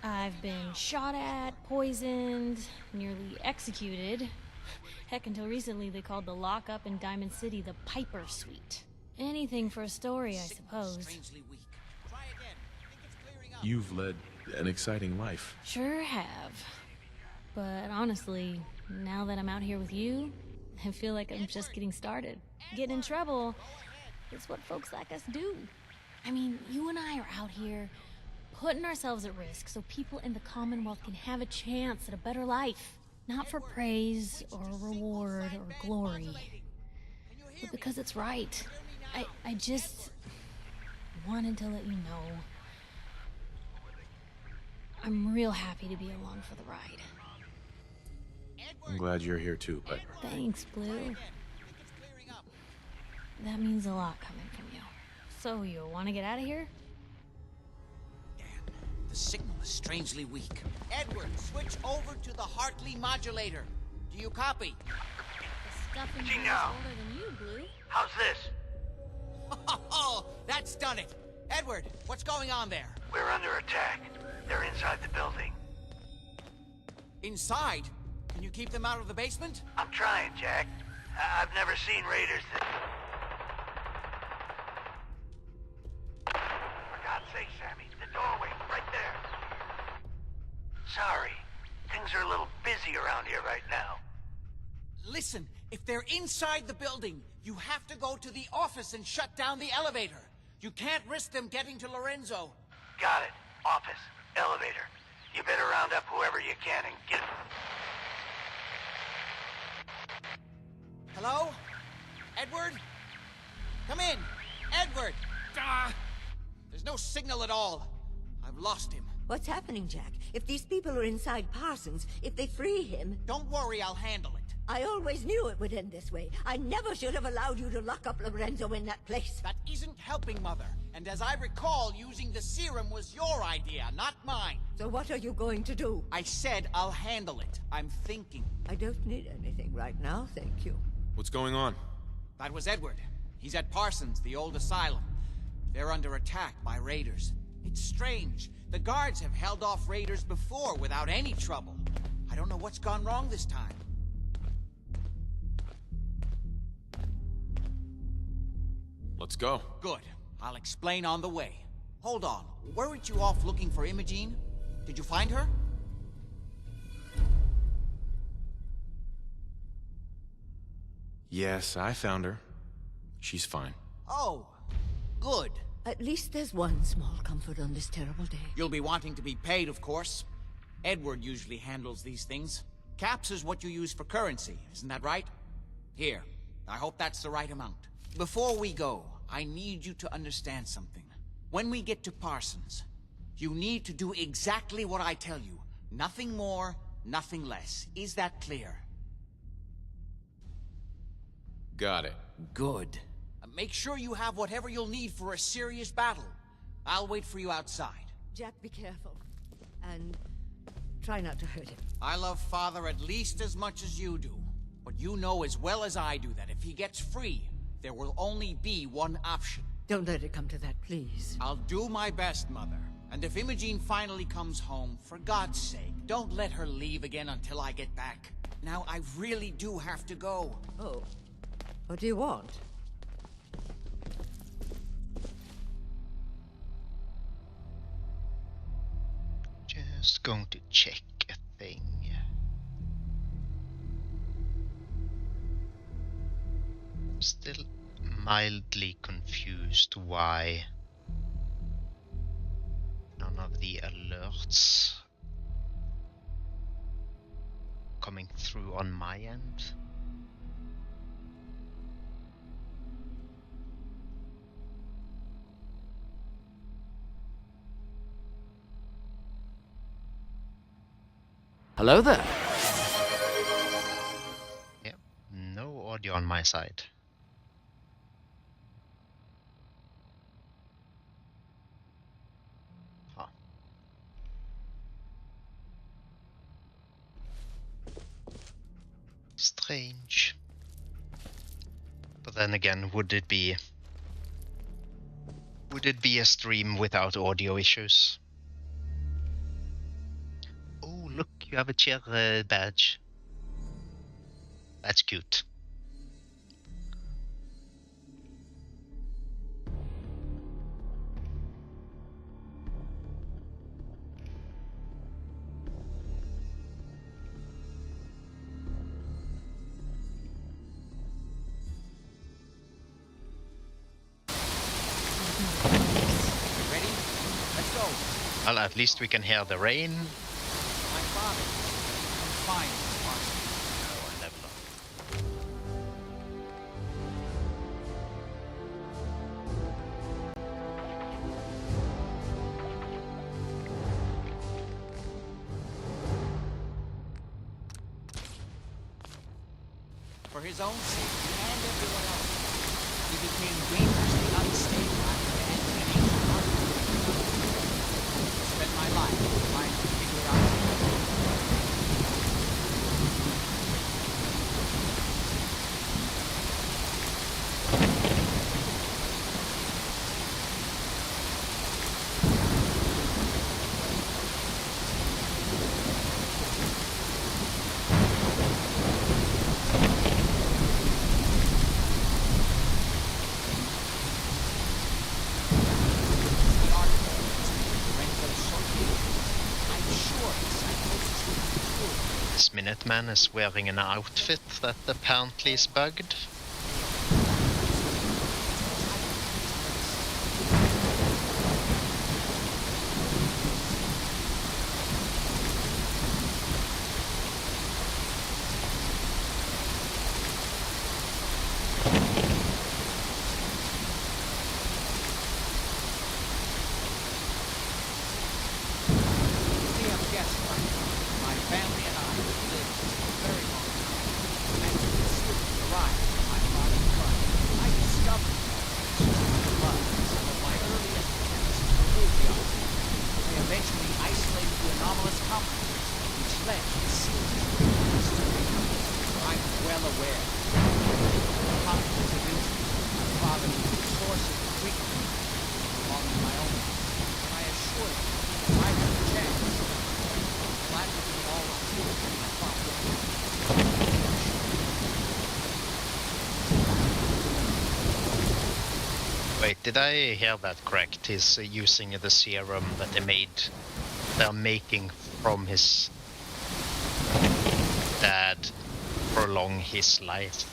I've been shot at, poisoned, nearly executed. Heck, until recently they called the lockup in Diamond City the Piper Suite. Anything for a story, I suppose. You've led an exciting life. Sure have. But honestly, now that I'm out here with you, I feel like I'm just getting started. Getting in trouble is what folks like us do. I mean, you and I are out here putting ourselves at risk so people in the Commonwealth can have a chance at a better life. Not for praise or reward or glory, but because it's right. I just wanted to let you know I'm real happy to be along for the ride. I'm glad you're here too, but... Thanks, Blue. That means a lot coming from you. So, you want to get out of here? The signal is strangely weak. Edward, switch over to the Hartley modulator. Do you copy? The stuff in here is older than you, Blue. How's this? Oh, that's done it. Edward, what's going on there? We're under attack. They're inside the building. Inside? Can you keep them out of the basement? I'm trying, Jack. I've never seen raiders that... For God's sake, Sammy, the doorway, right there. Sorry. Things are a little busy around here right now. Listen, if they're inside the building, you have to go to the office and shut down the elevator. You can't risk them getting to Lorenzo. Got it. Office. Elevator. You better round up whoever you can and get... Hello? Edward? Come in! Edward! There's no signal at all. I've lost him. What's happening, Jack? If these people are inside Parsons, if they free him... Don't worry, I'll handle it. I always knew it would end this way. I never should have allowed you to lock up Lorenzo in that place. That isn't helping, Mother. And as I recall, using the serum was your idea, not mine. So what are you going to do? I said I'll handle it. I'm thinking. I don't need anything right now, thank you. What's going on? That was Edward. He's at Parsons, the old asylum. They're under attack by raiders. It's strange. The guards have held off raiders before without any trouble. I don't know what's gone wrong this time. Let's go. Good. I'll explain on the way. Hold on. Weren't you off looking for Imogene? Did you find her? Yes, I found her. She's fine. Oh, good. At least there's one small comfort on this terrible day. You'll be wanting to be paid, of course. Edward usually handles these things. Caps is what you use for currency, isn't that right? Here, I hope that's the right amount. Before we go, I need you to understand something. When we get to Parsons, you need to do exactly what I tell you. Nothing more, nothing less. Is that clear? Got it. Good. Make sure you have whatever you'll need for a serious battle. I'll wait for you outside. Jack, be careful. And try not to hurt him. I love Father at least as much as you do. But you know as well as I do that if he gets free, there will only be one option. Don't let it come to that, please. I'll do my best, Mother. And if Imogene finally comes home, for God's sake, don't let her leave again until I get back. Now, I really do have to go. Oh. What do you want? Just going to check a thing. Still mildly confused why none of the alerts coming through on my end. Hello there. Yep, no audio on my side. Huh. Strange. But then again, would it be a stream without audio issues? Oh, look, you have a chair badge. That's cute. Ready? Let's go. Well, at least we can hear the rain. My father. I'm fine. Oh, I level up. For his own safety and everyone else, he became dangerously unstable after entering an ancient artifact. I spent my life trying to figure out. This Minuteman is wearing an outfit that apparently is bugged. We have guests right now. My family and I have lived for a very long time. And we soon arrived at my Did I hear that correct? He's using the serum that they're making from his dad to prolong his life.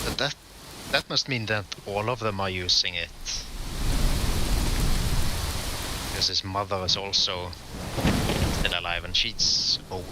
But that must mean that all of them are using it. Because his mother is also still alive and she's old.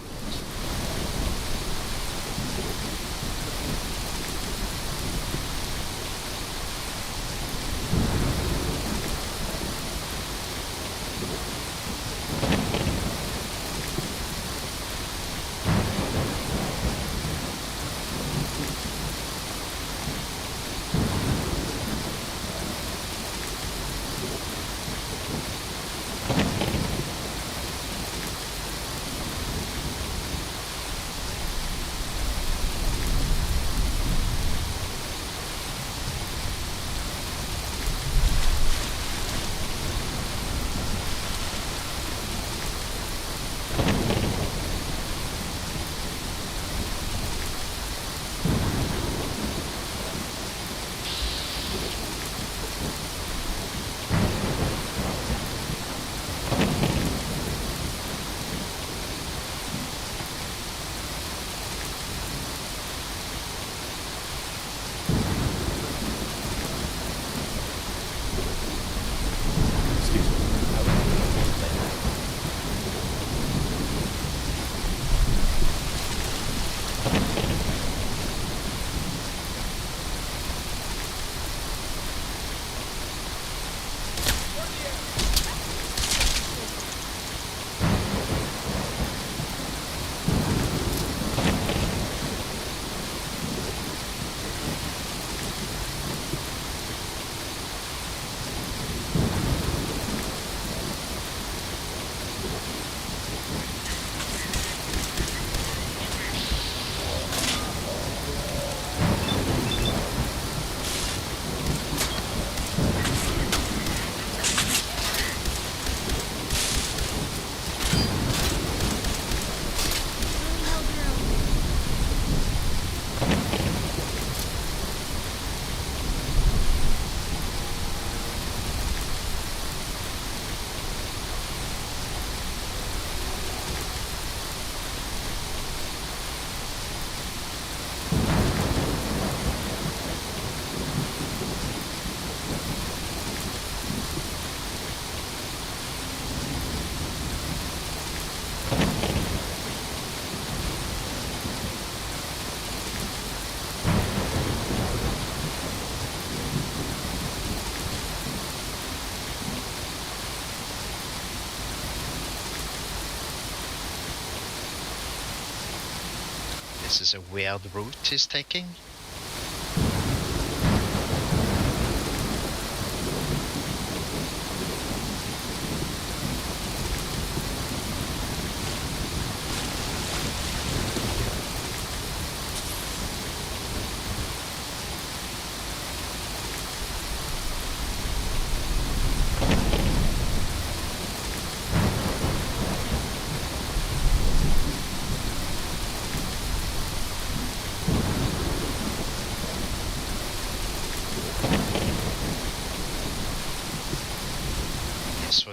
This is a weird route he's taking.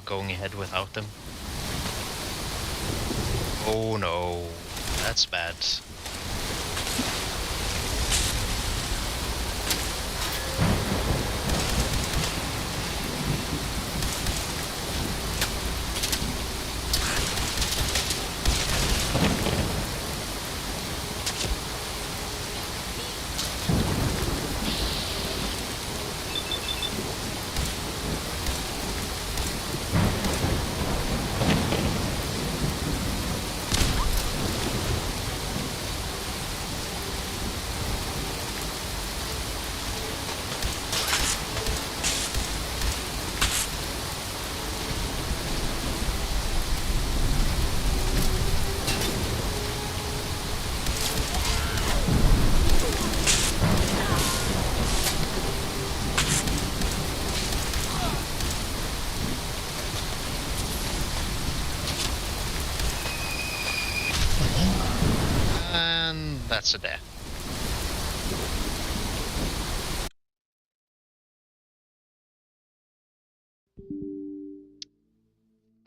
Going ahead without them. Oh no, that's bad. That's a death.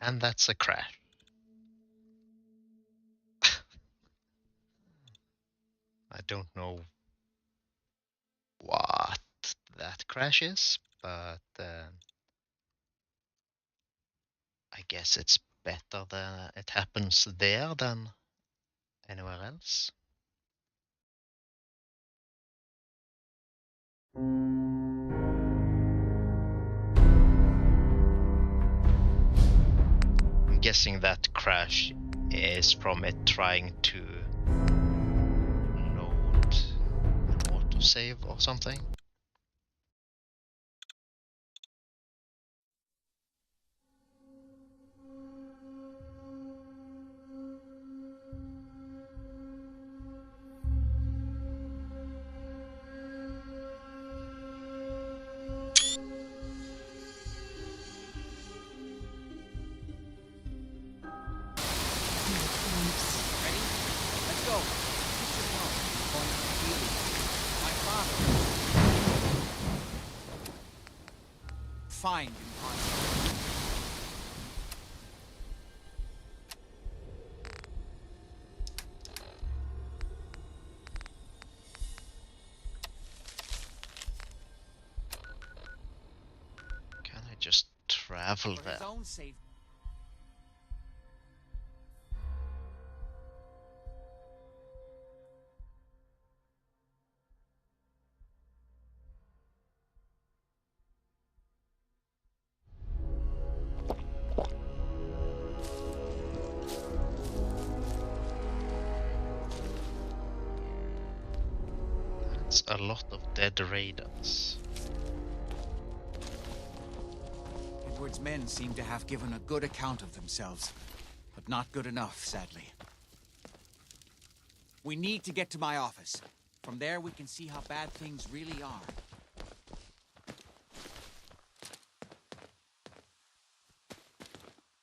And that's a crash. I don't know what that crash is, but I guess it's better that it happens there than anywhere else. I'm guessing that crash is from it trying to load an autosave or something. Ready? Let's go. Mr. Mom, going to Healy. My father. Find impossible. Can I just travel For there? his own safety. That's a lot of dead raiders. Edward's men seem to have given a good account of themselves, but not good enough, sadly. We need to get to my office. From there, we can see how bad things really are.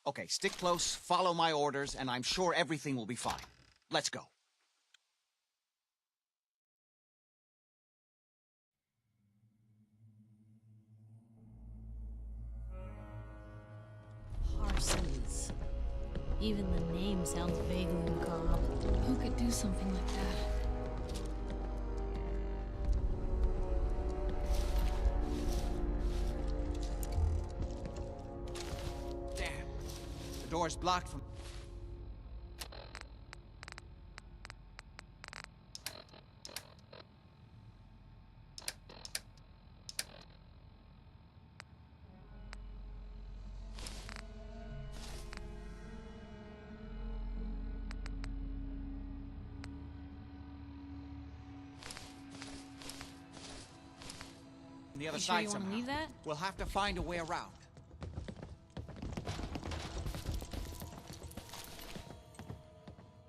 Okay, stick close, follow my orders, and I'm sure everything will be fine. Let's go. Parsons. Even the name sounds vaguely macabre. Who could do something like that? Damn. The door's blocked from... the other You sure side you want to somehow. leave that? We'll have to find a way around.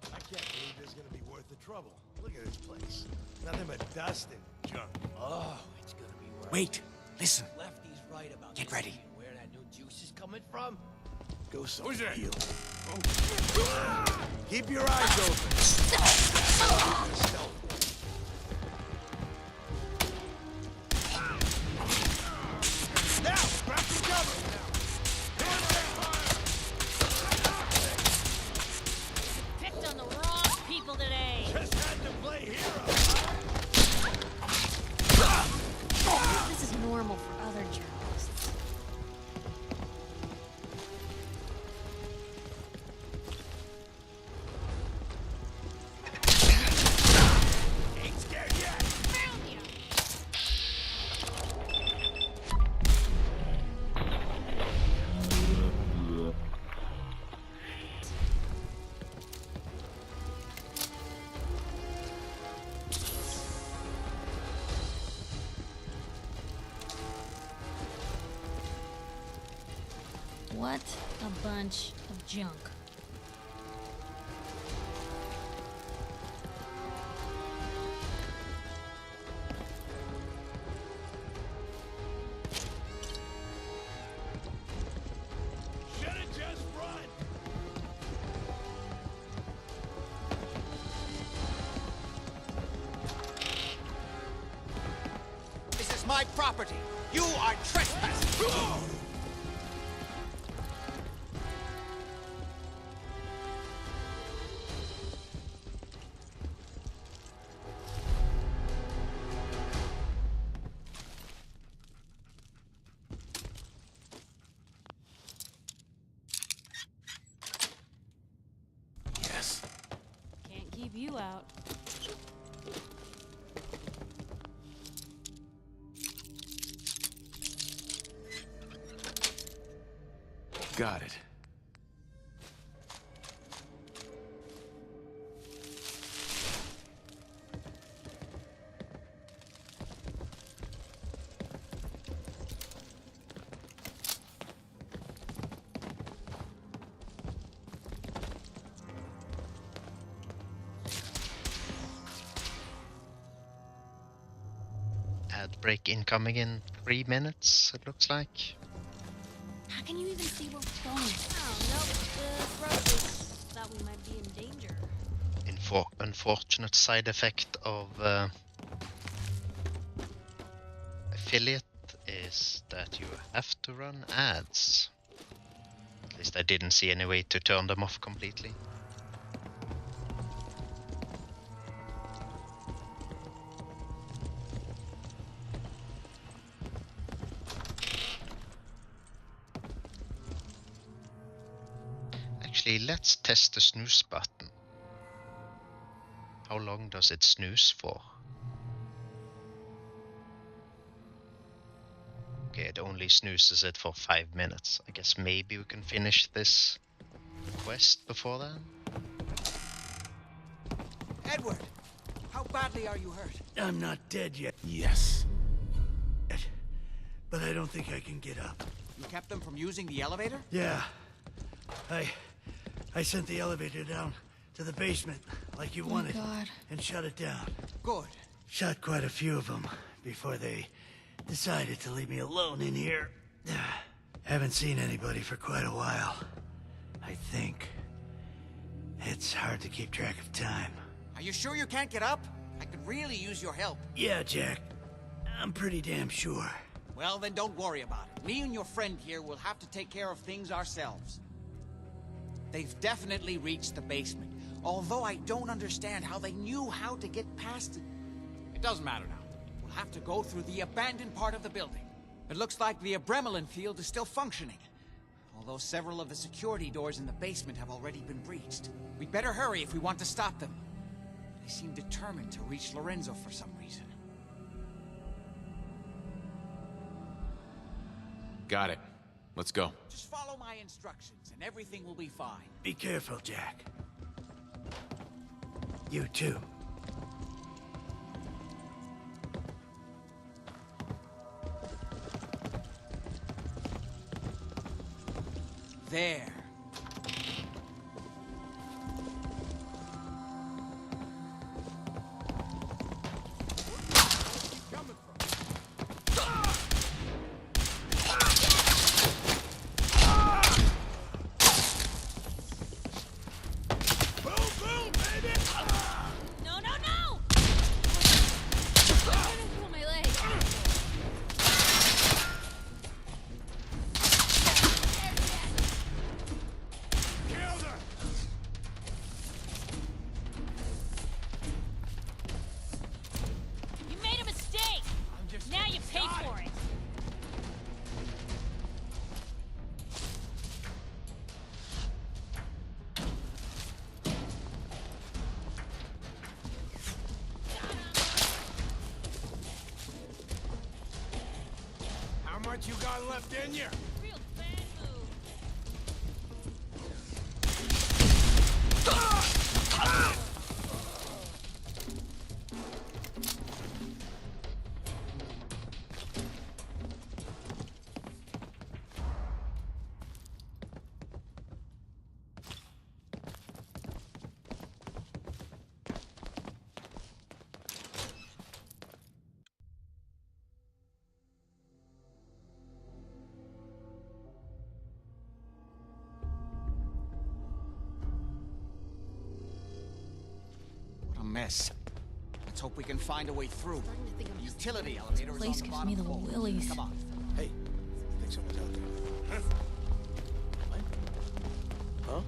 I can't believe this is gonna be worth the trouble. Look at this place. Nothing but dust and junk. Oh, it's gonna be worth Wait, listen. Lefty's right about Get this ready. thing and where that new juice is coming from. Go so Who's that? real. Keep your eyes open. Now, grab some cover. Picked on the wrong people today. Just had to play hero. This is normal for other journalists. Ain't scared yet. Found you. What a bunch of junk. Should've just run. This is my property. You are trespassing. you out. Got it. Ad break incoming in 3 minutes, it looks like. How can you even see where we're going? Oh, no, the road is... Thought we might be in danger. Unfortunate side effect of affiliate is that you have to run ads. At least I didn't see any way to turn them off completely. Actually, let's test the snooze button. How long does it snooze for? Okay, it only snoozes it for 5 minutes. I guess maybe we can finish this quest before then? Edward, how badly are you hurt? I'm not dead yet. Yes. But I don't think I can get up. You kept them from using the elevator? Yeah. I sent the elevator down to the basement, like you wanted, God. and shut it down. Good. Shot quite a few of them before they decided to leave me alone in here. Haven't seen anybody for quite a while. I think. It's hard to keep track of time. Are you sure you can't get up? I could really use your help. Yeah, Jack. I'm pretty damn sure. Well, then don't worry about it. Me and your friend here will have to take care of things ourselves. They've definitely reached the basement, although I don't understand how they knew how to get past it. It doesn't matter now. We'll have to go through the abandoned part of the building. It looks like the Abremelin field is still functioning, although several of the security doors in the basement have already been breached. We'd better hurry if we want to stop them. They seem determined to reach Lorenzo for some reason. Got it. Let's go. Just follow my instructions and everything will be fine. Be careful, Jack. You too. There. No, no, no! My leg. You made a mistake! Now you pay for it! How much you got left in you? Real bad move. What a mess. Let's hope we can find a way through. The utility elevator is on Place the gives me bottom the floor. willies. Come on. Hey, I think someone's out there. What? Huh?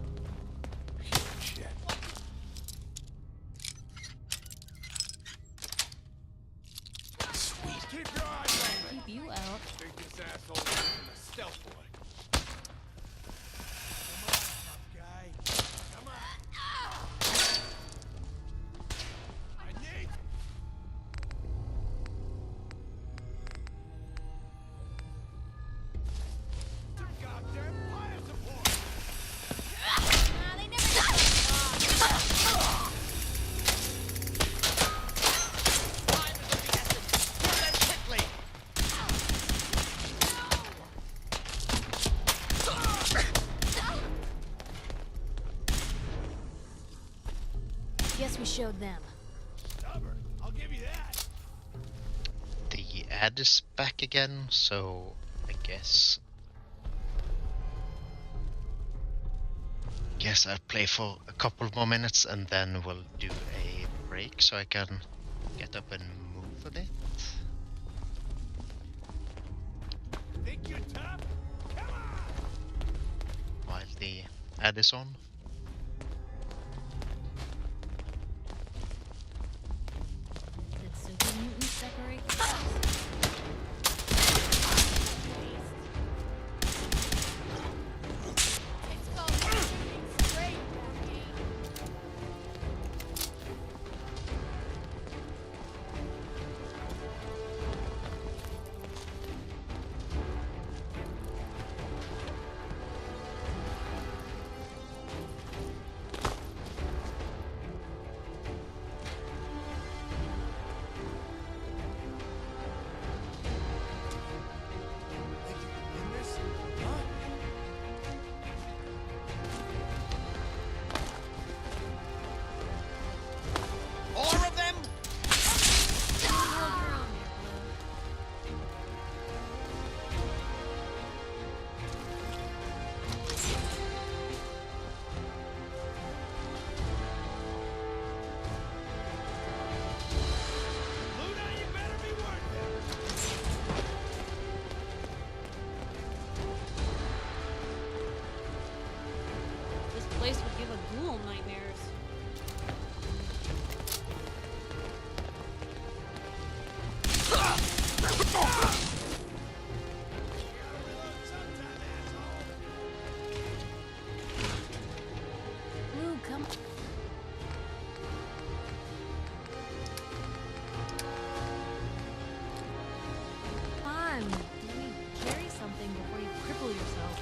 Shit. Sweet. Keep your eyes open. Keep you out. Think this asshole is in a stealth boy. Come on, tough guy. Come on. showed them. Stubborn, I'll give you that. The ad is back again, so I guess I'll play for a couple more minutes and then we'll do a break so I can get up and move a bit. Think you're tough? Come on! While the ad is on. Did super mutants separate classes? Place would give a ghoul nightmares. Ooh, come on. Come on, maybe carry something before you cripple yourself.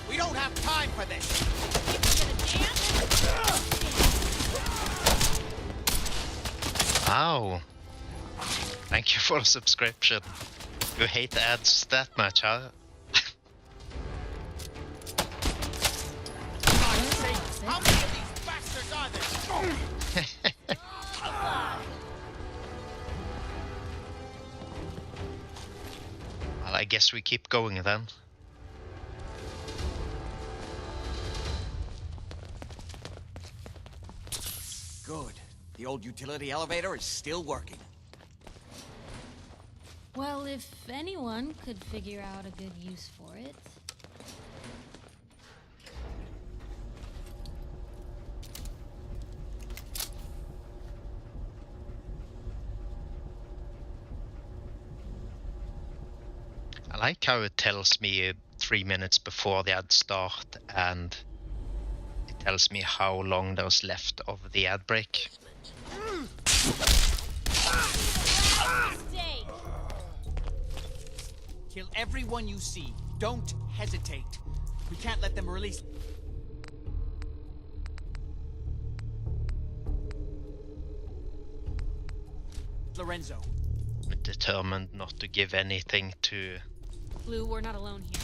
We don't have time for this. Wow. Thank you for the subscription. You hate ads that much, huh? How many of these bastards are there? Well, I guess we keep going then. Good. The old utility elevator is still working. Well, if anyone could figure out a good use for it. I like how it tells me 3 minutes before the ad start and it tells me how long there's left of the ad break. Kill everyone you see. Don't hesitate. We can't let them release. Lorenzo. I'm determined not to give anything to... Blue, we're not alone here.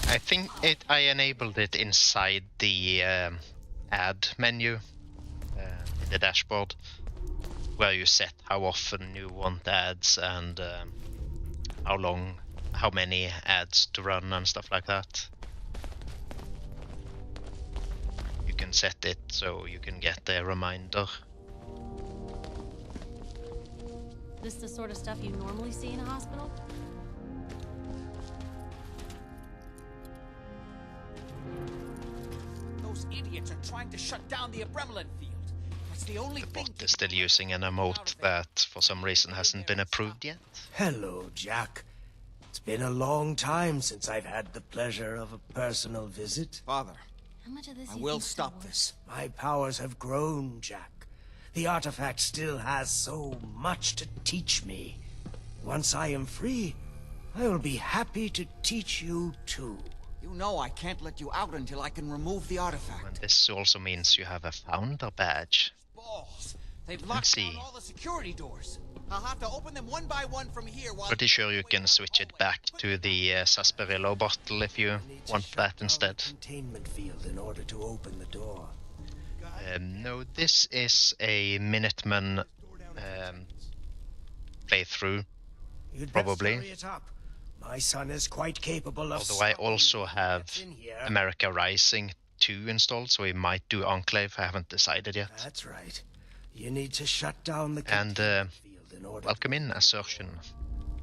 I think I enabled it inside the ad menu in the dashboard, where you set how often you want ads and how many ads to run and stuff like that. You can set it so you can get a reminder. This the sort of stuff you normally see in a hospital? Those idiots are trying to shut down the Abremlin field. That's the only thing. They're still using an emote that for some reason hasn't been approved yet. Hello, Jack. It's been a long time since I've had the pleasure of a personal visit. Father, how much of this I will stop this. My powers have grown, Jack. The artifact still has so much to teach me. Once I am free, I will be happy to teach you too. You know I can't let you out until I can remove the artifact. And this also means you have a founder badge. Balls. They've Let's locked see. down all the security doors. I'll have to open them one by one from here while... Pretty sure you can switch it back to the sarsaparilla bottle if you want that instead. Containment field in order to open the door. No, this is a Minutemen playthrough, probably. Hurry it up. My son is quite capable of... Although I also have America Rising 2 installed, so we might do Enclave. I haven't decided yet. That's right. You need to shut down the And field in order... welcome in, Assertion.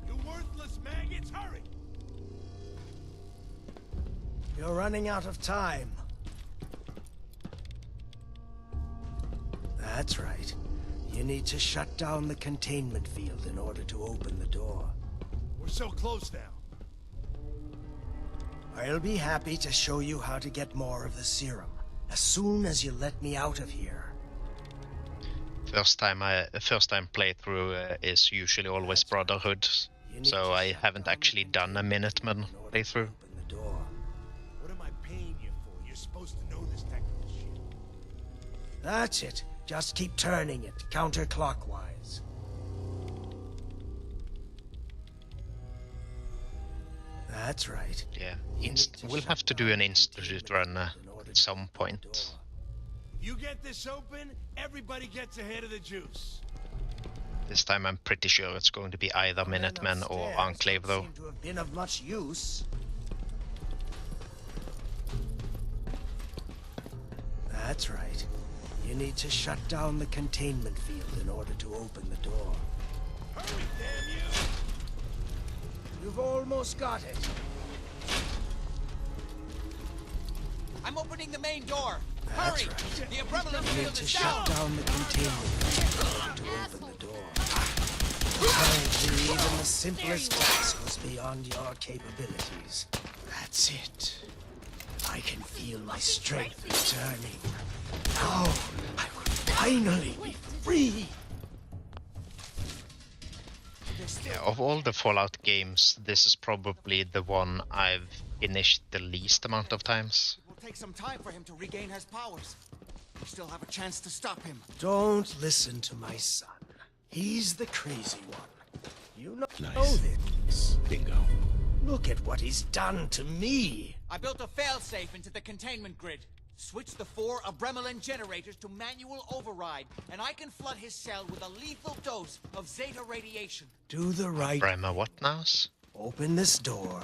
You worthless maggots, hurry! You're running out of time. That's right. You need to shut down the containment field in order to open the door. We're so close now. I'll be happy to show you how to get more of the serum as soon as you let me out of here. First time playthrough is usually always Brotherhood, so I haven't actually done a Minutemen playthrough. What am I paying you for? You're supposed to know this technical shit. That's it. Just keep turning it counterclockwise. That's right. Yeah, we'll have to do an institute run at some point. If you get this open, everybody gets a head of the juice. This time I'm pretty sure it's going to be either Minutemen or Enclave though. Seem to have been of much use. That's right. You need to shut down the containment field in order to open the door. Hurry, damn you! You've almost got it. I'm opening the main door. That's Hurry! right. The Abremlin You need field to is shut down. down the containment field to open the door. Apparently, even the simplest task was beyond your capabilities. That's it. I can feel my strength returning. Now, I will finally be free. Yeah, of all the Fallout games, this is probably the one I've finished the least amount of times. It will take some time for him to regain his powers. We still have a chance to stop him. Don't listen to my son. He's the crazy one. You know Nice. this. Bingo. Look at what he's done to me. I built a failsafe into the containment grid. Switch the 4 Abremlin generators to manual override, and I can flood his cell with a lethal dose of Zeta radiation. Do the right. Brema what nows? Open this door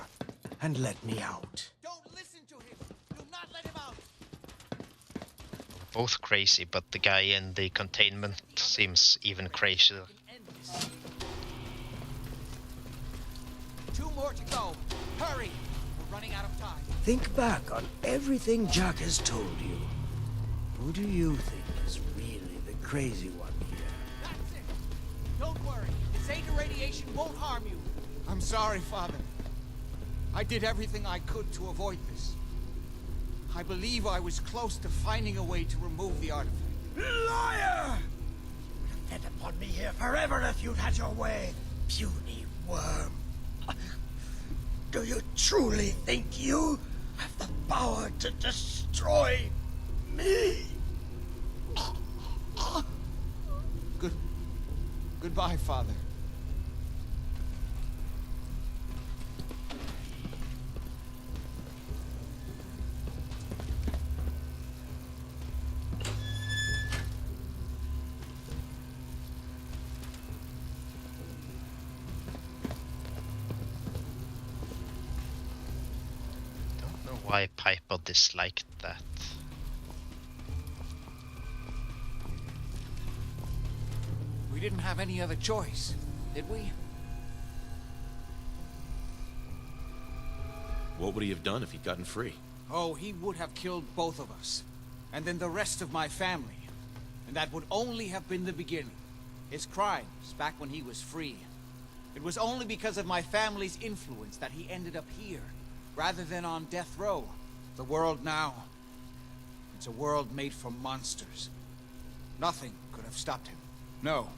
and let me out. Don't listen to him. Do not let him out. Both crazy, but the guy in the containment seems even crazier. Two more to go. Hurry. We're running out of time. Think back on everything Jack has told you. Who do you think is really the crazy one here? That's it. Don't worry. The Zeta radiation won't harm you. I'm sorry, Father. I did everything I could to avoid this. I believe I was close to finding a way to remove the artifact. Liar! You would have fed upon me here forever if you'd had your way, puny worm. Do you truly think you have the power to destroy me? Goodbye, Father. Don't know why Piper disliked that. We didn't have any other choice, did we? What would he have done if he'd gotten free? Oh, he would have killed both of us. And then the rest of my family. And that would only have been the beginning. His crimes, back when he was free. It was only because of my family's influence that he ended up here, rather than on death row. The world now, it's a world made for monsters. Nothing could have stopped him. No,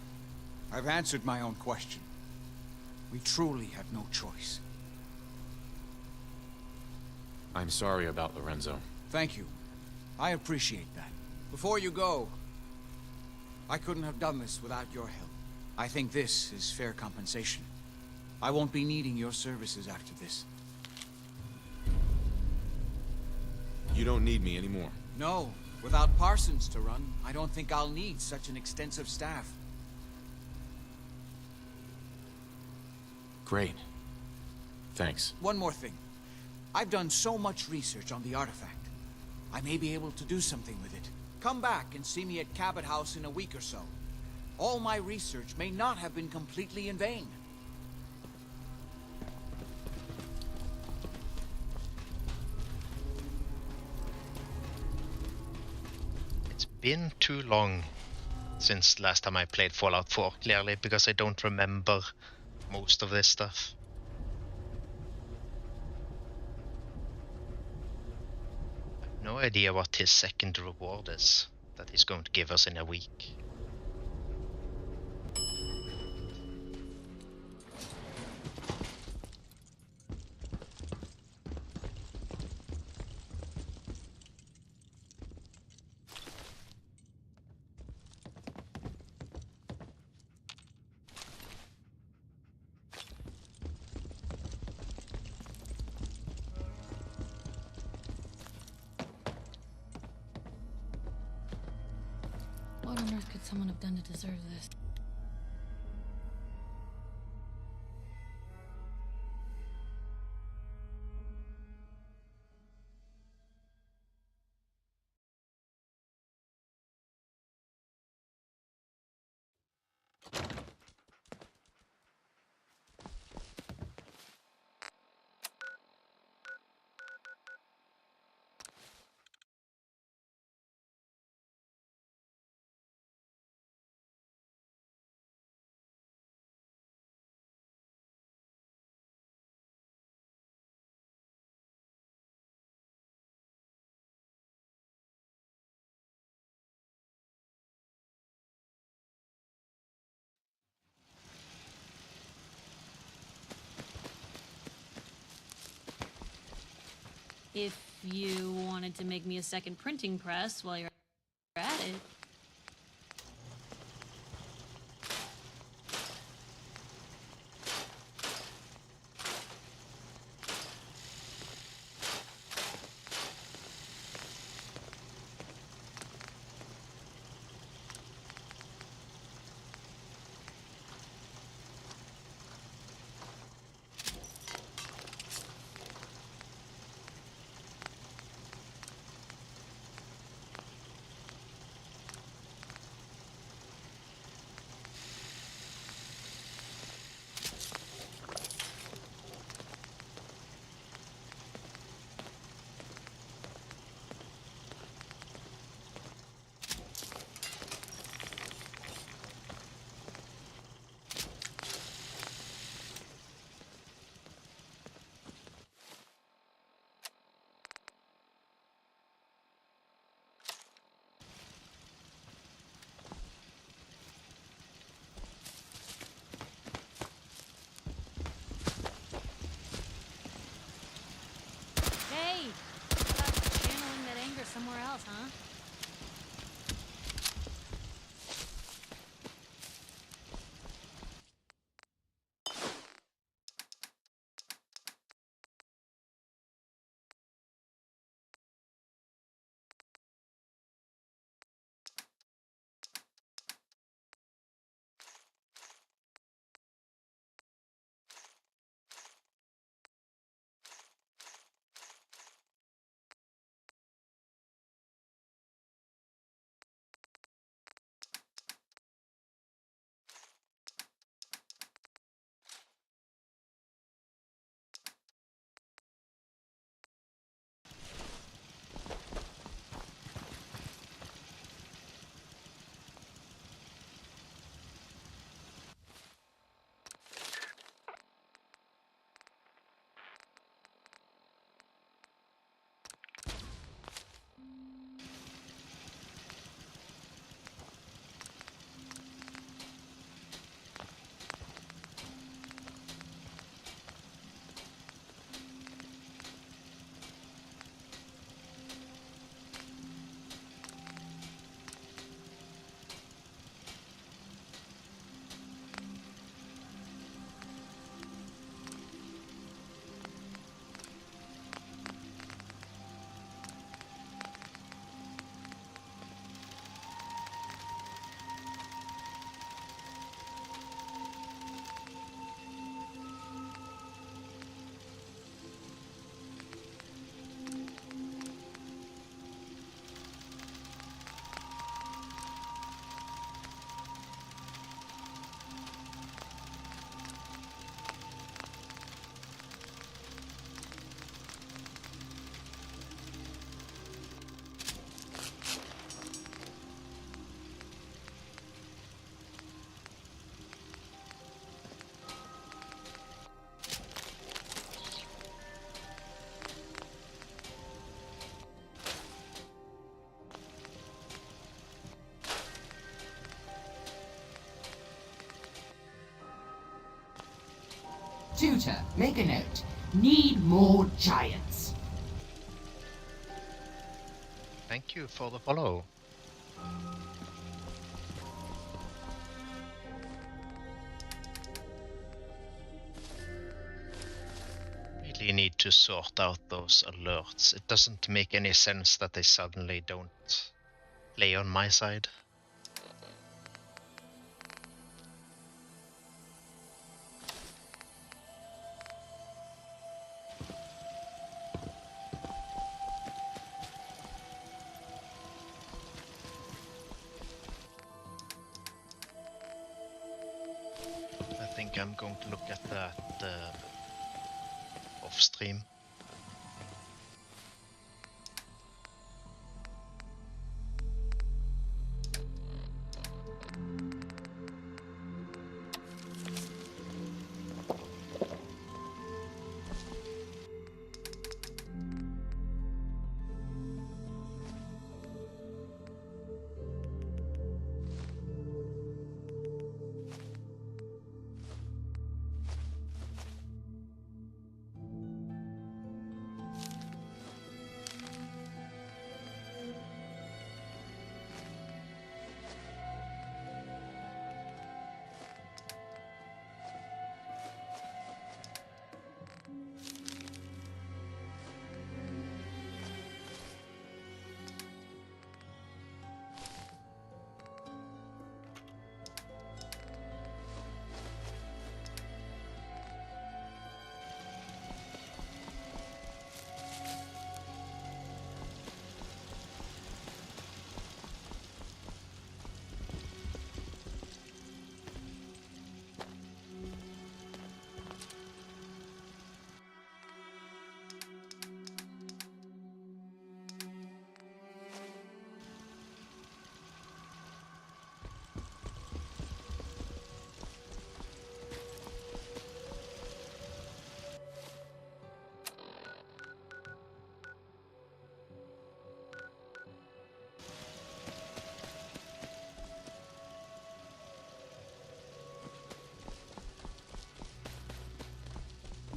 I've answered my own question. We truly had no choice. I'm sorry about Lorenzo. Thank you. I appreciate that. Before you go, I couldn't have done this without your help. I think this is fair compensation. I won't be needing your services after this. You don't need me anymore. No, without Parsons to run, I don't think I'll need such an extensive staff. Great. Thanks. One more thing. I've done so much research on the artifact. I may be able to do something with it. Come back and see me at Cabot House in a week or so. All my research may not have been completely in vain. It's been too long since last time I played Fallout 4, clearly, because I don't remember most of this stuff. I have no idea what his second reward is that he's going to give us in a week. What on earth could someone have done to deserve this? If you wanted to make me a second printing press while you're at it. Tutor, make a note. Need more giants. Thank you for the follow. Really need to sort out those alerts. It doesn't make any sense that they suddenly don't play on my side. I think I'm going to look at that off stream.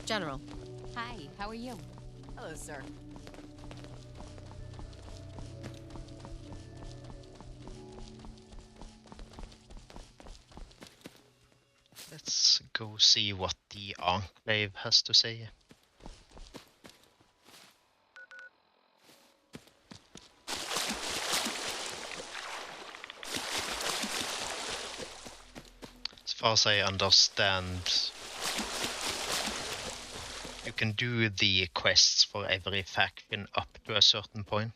General. Hi, how are you? Hello, sir. Let's go see what the Enclave has to say. As far as I understand, you can do the quests for every faction up to a certain point.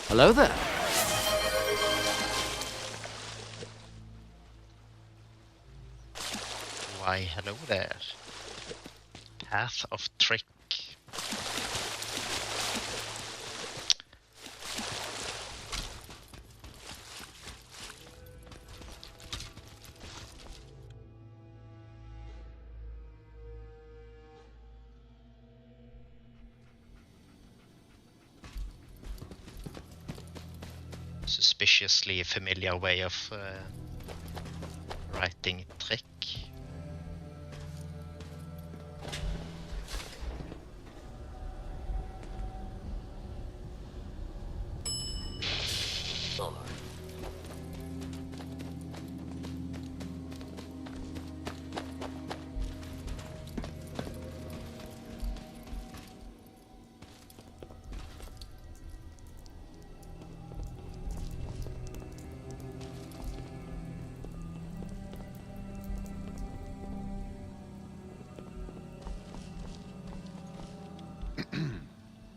Hello there. Why, hello there. Path of Trick. Suspiciously familiar way of writing trick.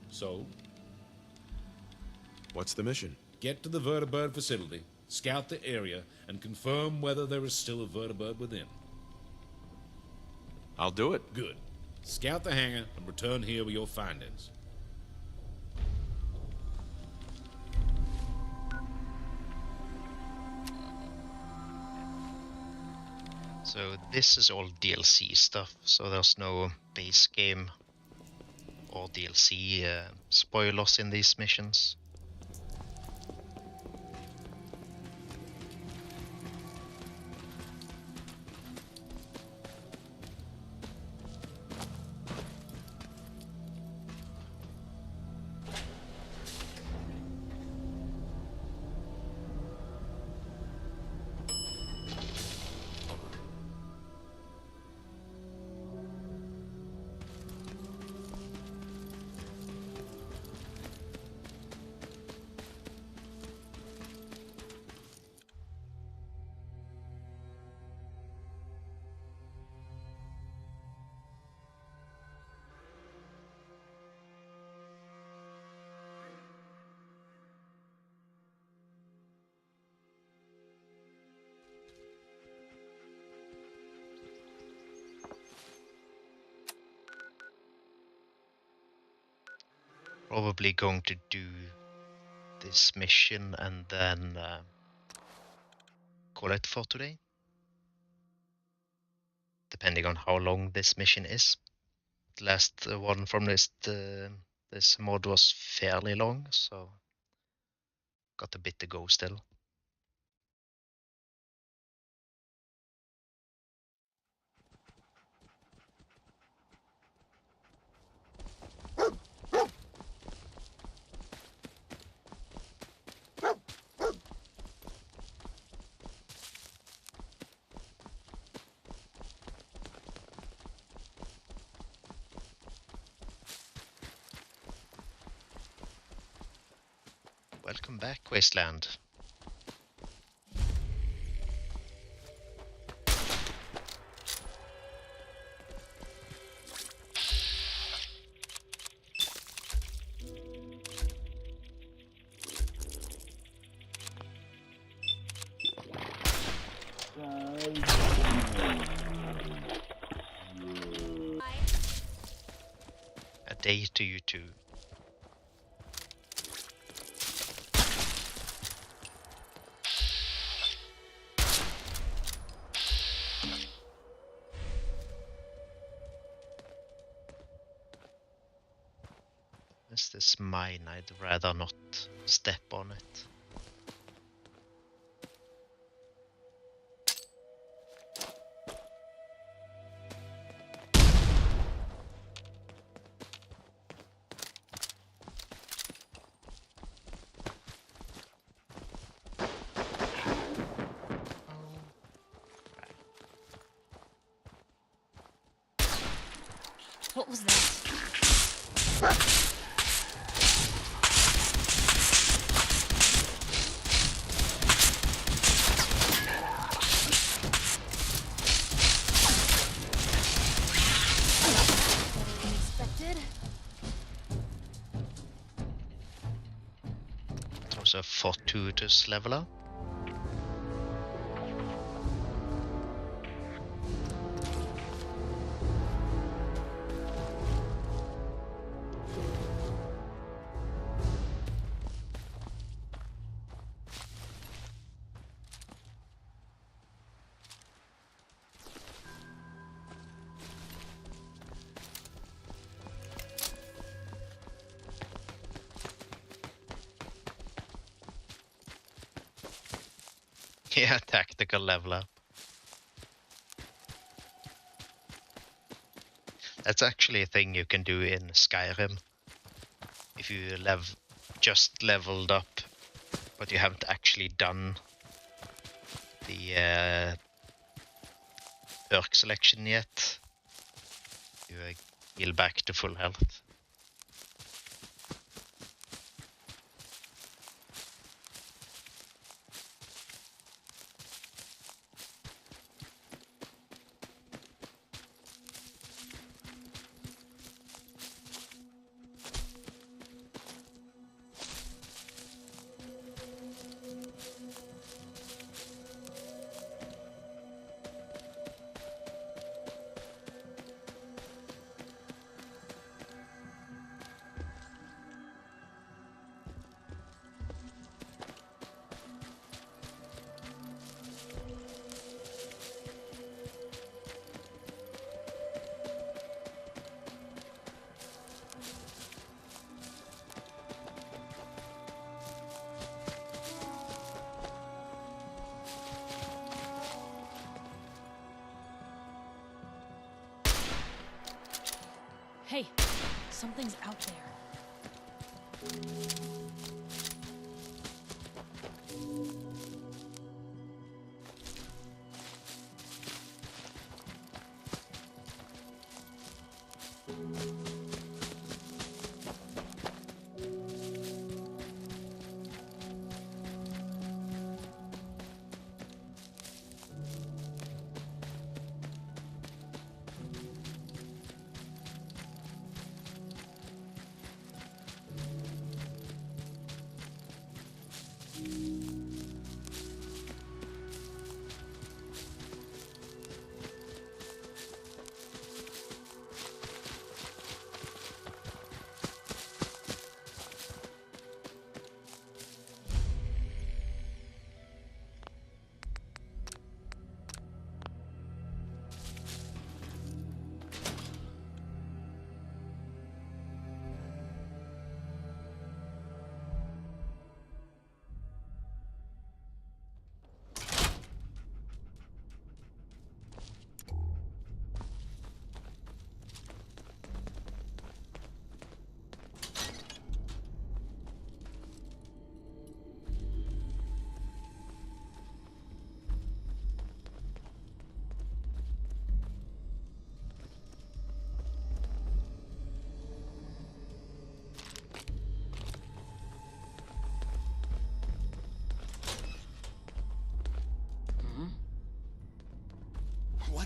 So? What's the mission? Get to the vertibird facility, scout the area, and confirm whether there is still a vertibird within. I'll do it. Good. Scout the hangar and return here with your findings. So this is all DLC stuff, so there's no base game or DLC spoilers in these missions. probably going to do this mission and then call it for today. Depending on how long this mission is. The last one from this mod was fairly long, so got a bit to go still. Welcome back, Wasteland. A day to you too. Is this mine? I'd rather not step on it. What was that? Unexpected. It was a fortuitous leveler. Yeah, tactical leveler. That's actually a thing you can do in Skyrim. If you just leveled up, but you haven't actually done the perk selection yet, you heal back to full health. Hey, something's out there.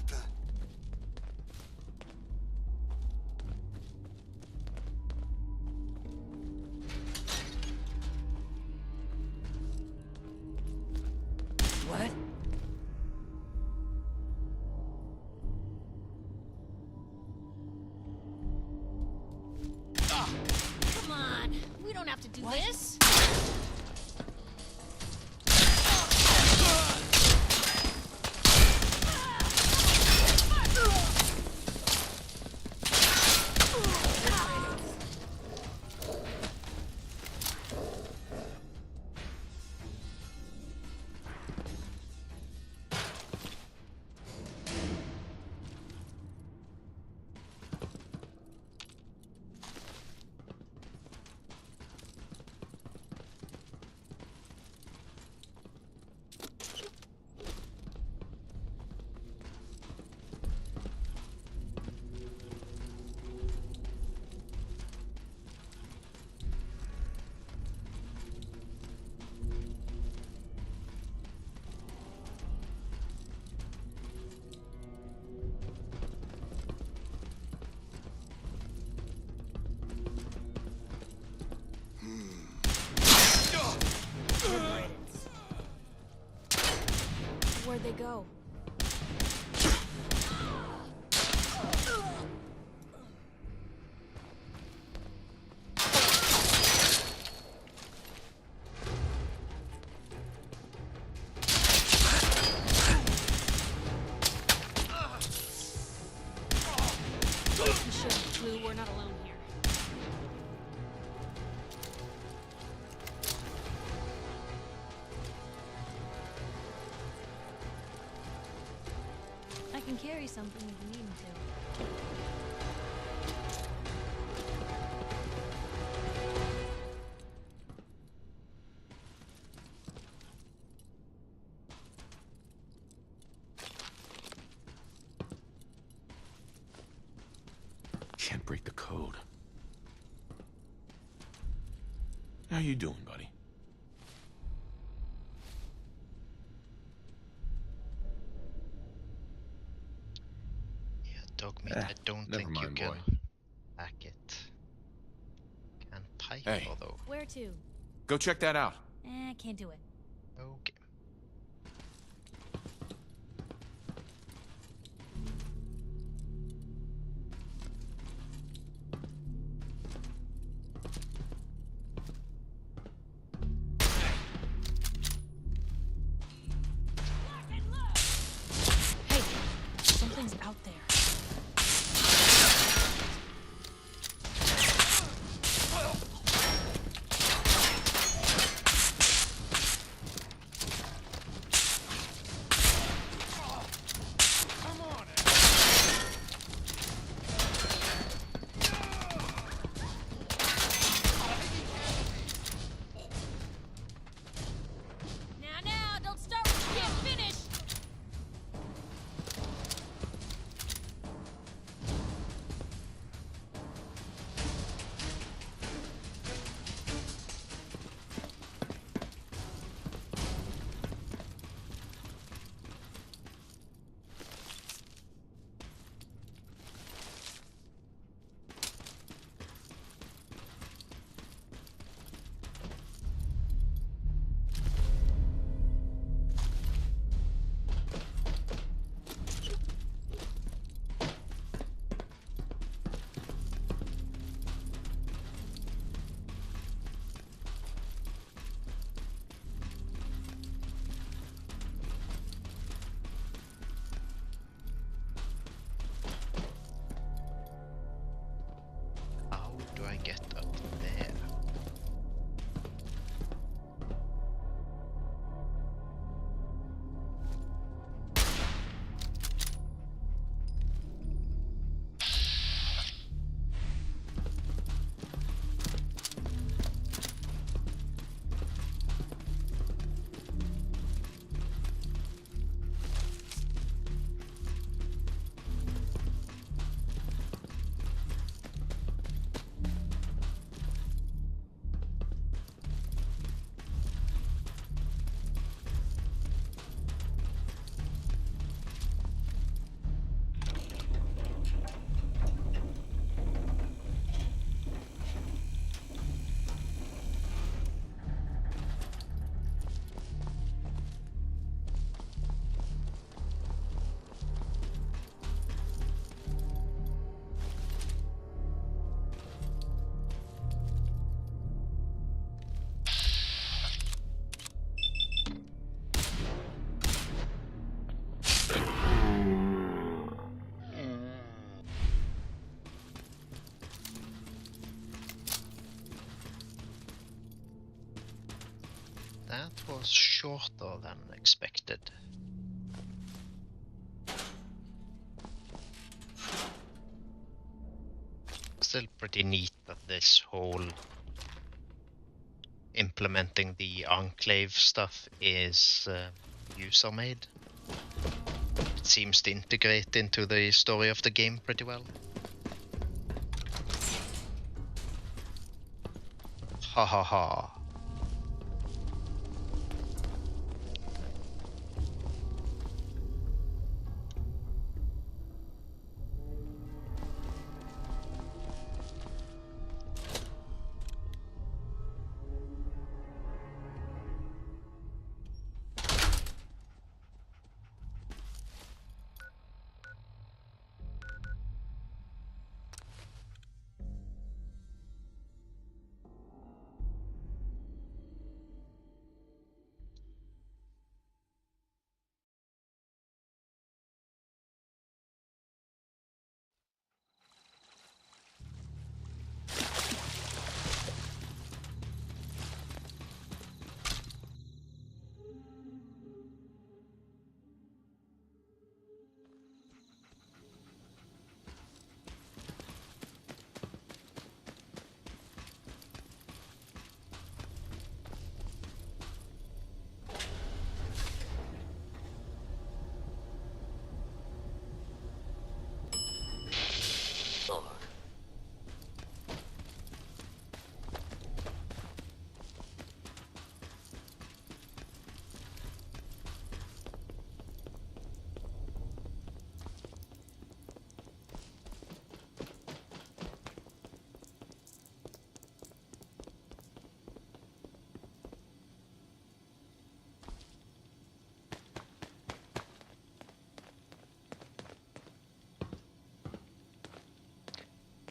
What the? What? Come on, we don't have to do this. Where'd they go? Blue, we're not alone here. I can carry something if you need me to. Can't break the code. How you doing, buddy? Yeah, dog meat. I don't think you mind, can boy. hack it. Can pipe Hey. though. Where to? Go check that out. I can't do it. Okay. Hey, something's out there. Now, don't start when you can't finish! How do I get up there? was shorter than expected. Still pretty neat that this whole implementing the Enclave stuff is user-made. It seems to integrate into the story of the game pretty well. Ha ha ha.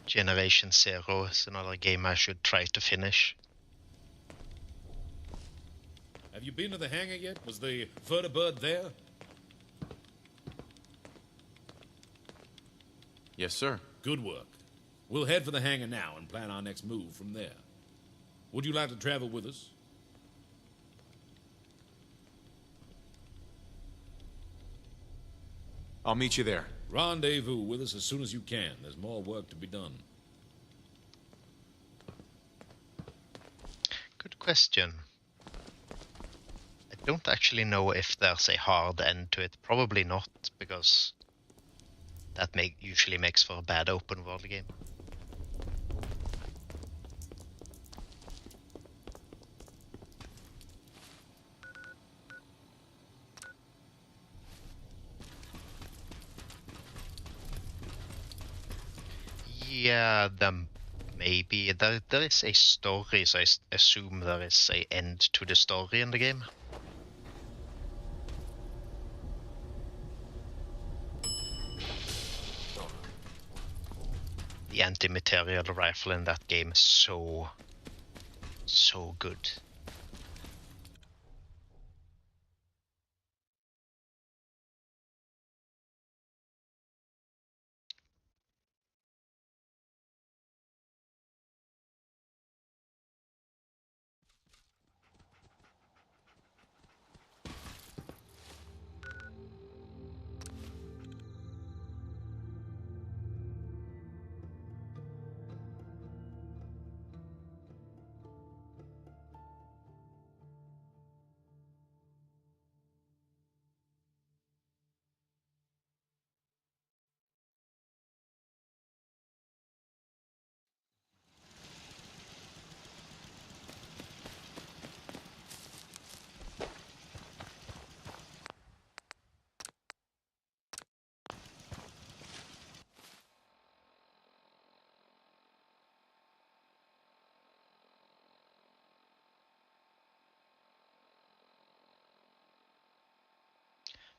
Generation Zero is another game I should try to finish. Have you been to the hangar yet? Was the vertibird there? Yes, sir. Good work. We'll head for the hangar now and plan our next move from there. Would you like to travel with us? I'll meet you there. Rendezvous with us as soon as you can. There's more work to be done. Good question. I don't actually know if there's a hard end to it. Probably not, because that usually makes for a bad open world game. Yeah, maybe there is a story, so I assume there is a end to the story in the game. The anti-material rifle in that game is so good.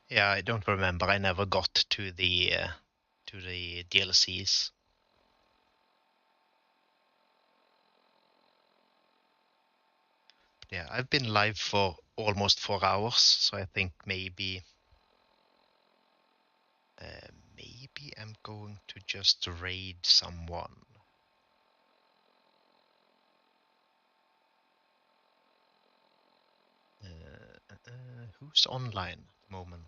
Yeah, I don't remember. I never got to the DLCs. Yeah, I've been live for almost 4 hours, so I think maybe I'm going to just raid someone. Who's online at the moment?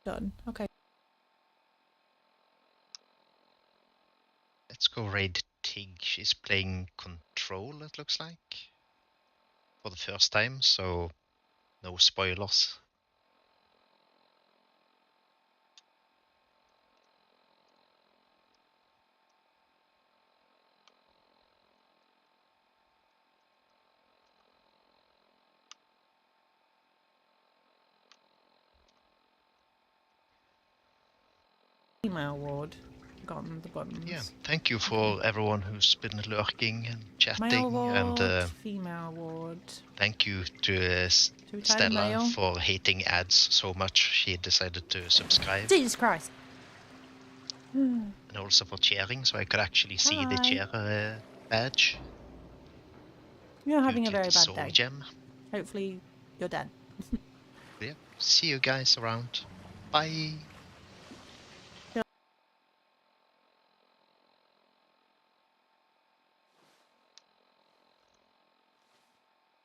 Done. Okay. Let's go raid Tig. She's playing Control, it looks like. For the first time, so no spoilers. Email ward. Gotten the buttons. Yeah, thank you for everyone who's been lurking and chatting, Male ward, and female ward. thank you to Stella male. for hating ads so much she decided to subscribe. Jesus Christ. And also for cheering, so I could actually see the chair badge. You're having a very bad Soul day. Gem. Hopefully you're dead. Yeah, see you guys around. Bye.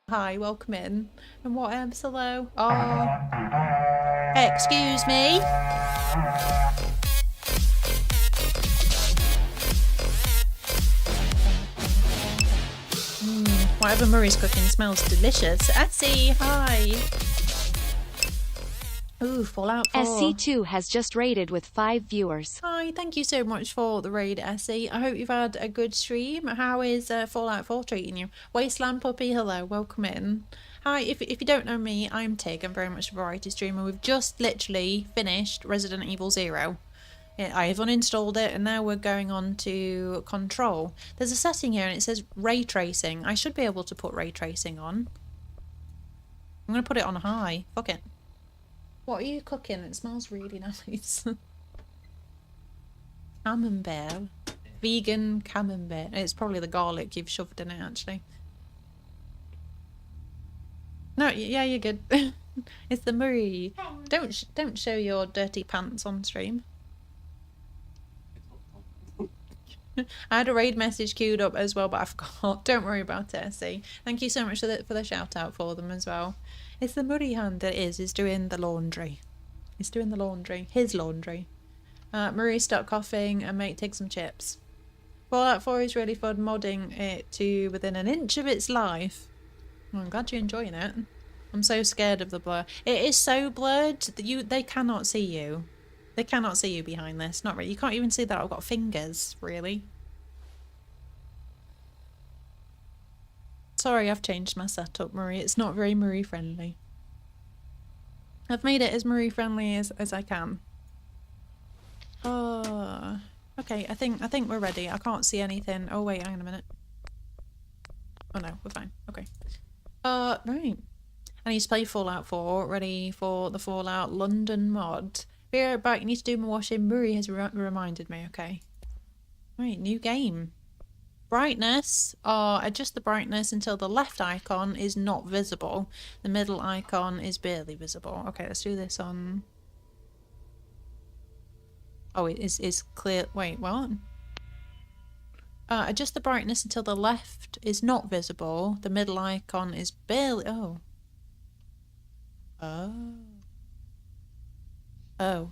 Hi, welcome in. And what else? Hello? Oh. Excuse me? Whatever Murray's cooking smells delicious. Essie, hi. Ooh, Fallout 4. SC2 has just raided with 5 viewers. Hi, thank you so much for the raid, Essie. I hope you've had a good stream. How is Fallout 4 treating you? Wasteland Puppy, hello, welcome in. Hi, if you don't know me, I'm Tig. I'm very much a variety streamer. We've just literally finished Resident Evil 0. I have uninstalled it and now we're going on to Control. There's a setting here and it says ray tracing. I should be able to put ray tracing on. I'm going to put it on high. Fuck it. What are you cooking? It smells really nice. Camembert. Vegan camembert. It's probably the garlic you've shoved in it, actually. No, yeah, you're good. It's the Murray. Don't show your dirty pants on stream. I had a raid message queued up as well, but I forgot. Don't worry about it, see. Thank you so much for the shout out for them as well. It's the Murray hand that is doing the laundry. He's doing the laundry. His laundry. Murray, stop coughing and make Tig some chips. Fallout 4 is really fun, modding it to within an inch of its life. Oh, I'm glad you're enjoying it. I'm so scared of the blur. It is so blurred that they cannot see you. They cannot see you behind this. Not really. You can't even see that I've got fingers, really. Sorry, I've changed my setup, Murray. It's not very Murray friendly. I've made it as Murray friendly as I can. Oh, okay. I think we're ready. I can't see anything. Oh wait, hang on a minute. Oh no, we're fine. Okay. Right. I need to play Fallout 4. Ready for the Fallout London mod. Be right back. You need to do my washing. Murray has reminded me. Okay. Right, new game. Brightness, adjust the brightness until the left icon is not visible. The middle icon is barely visible. Okay, let's do this on... Oh, it is clear. Wait, what? Adjust the brightness until the left is not visible. The middle icon is barely... Oh. Oh. Oh.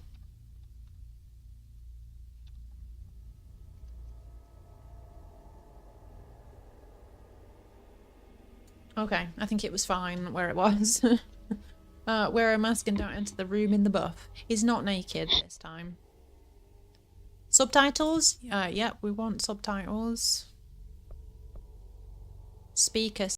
Okay, I think it was fine where it was. Wear a mask and don't enter the room in the buff. He's not naked this time. Subtitles? Yeah, we want subtitles. Speaker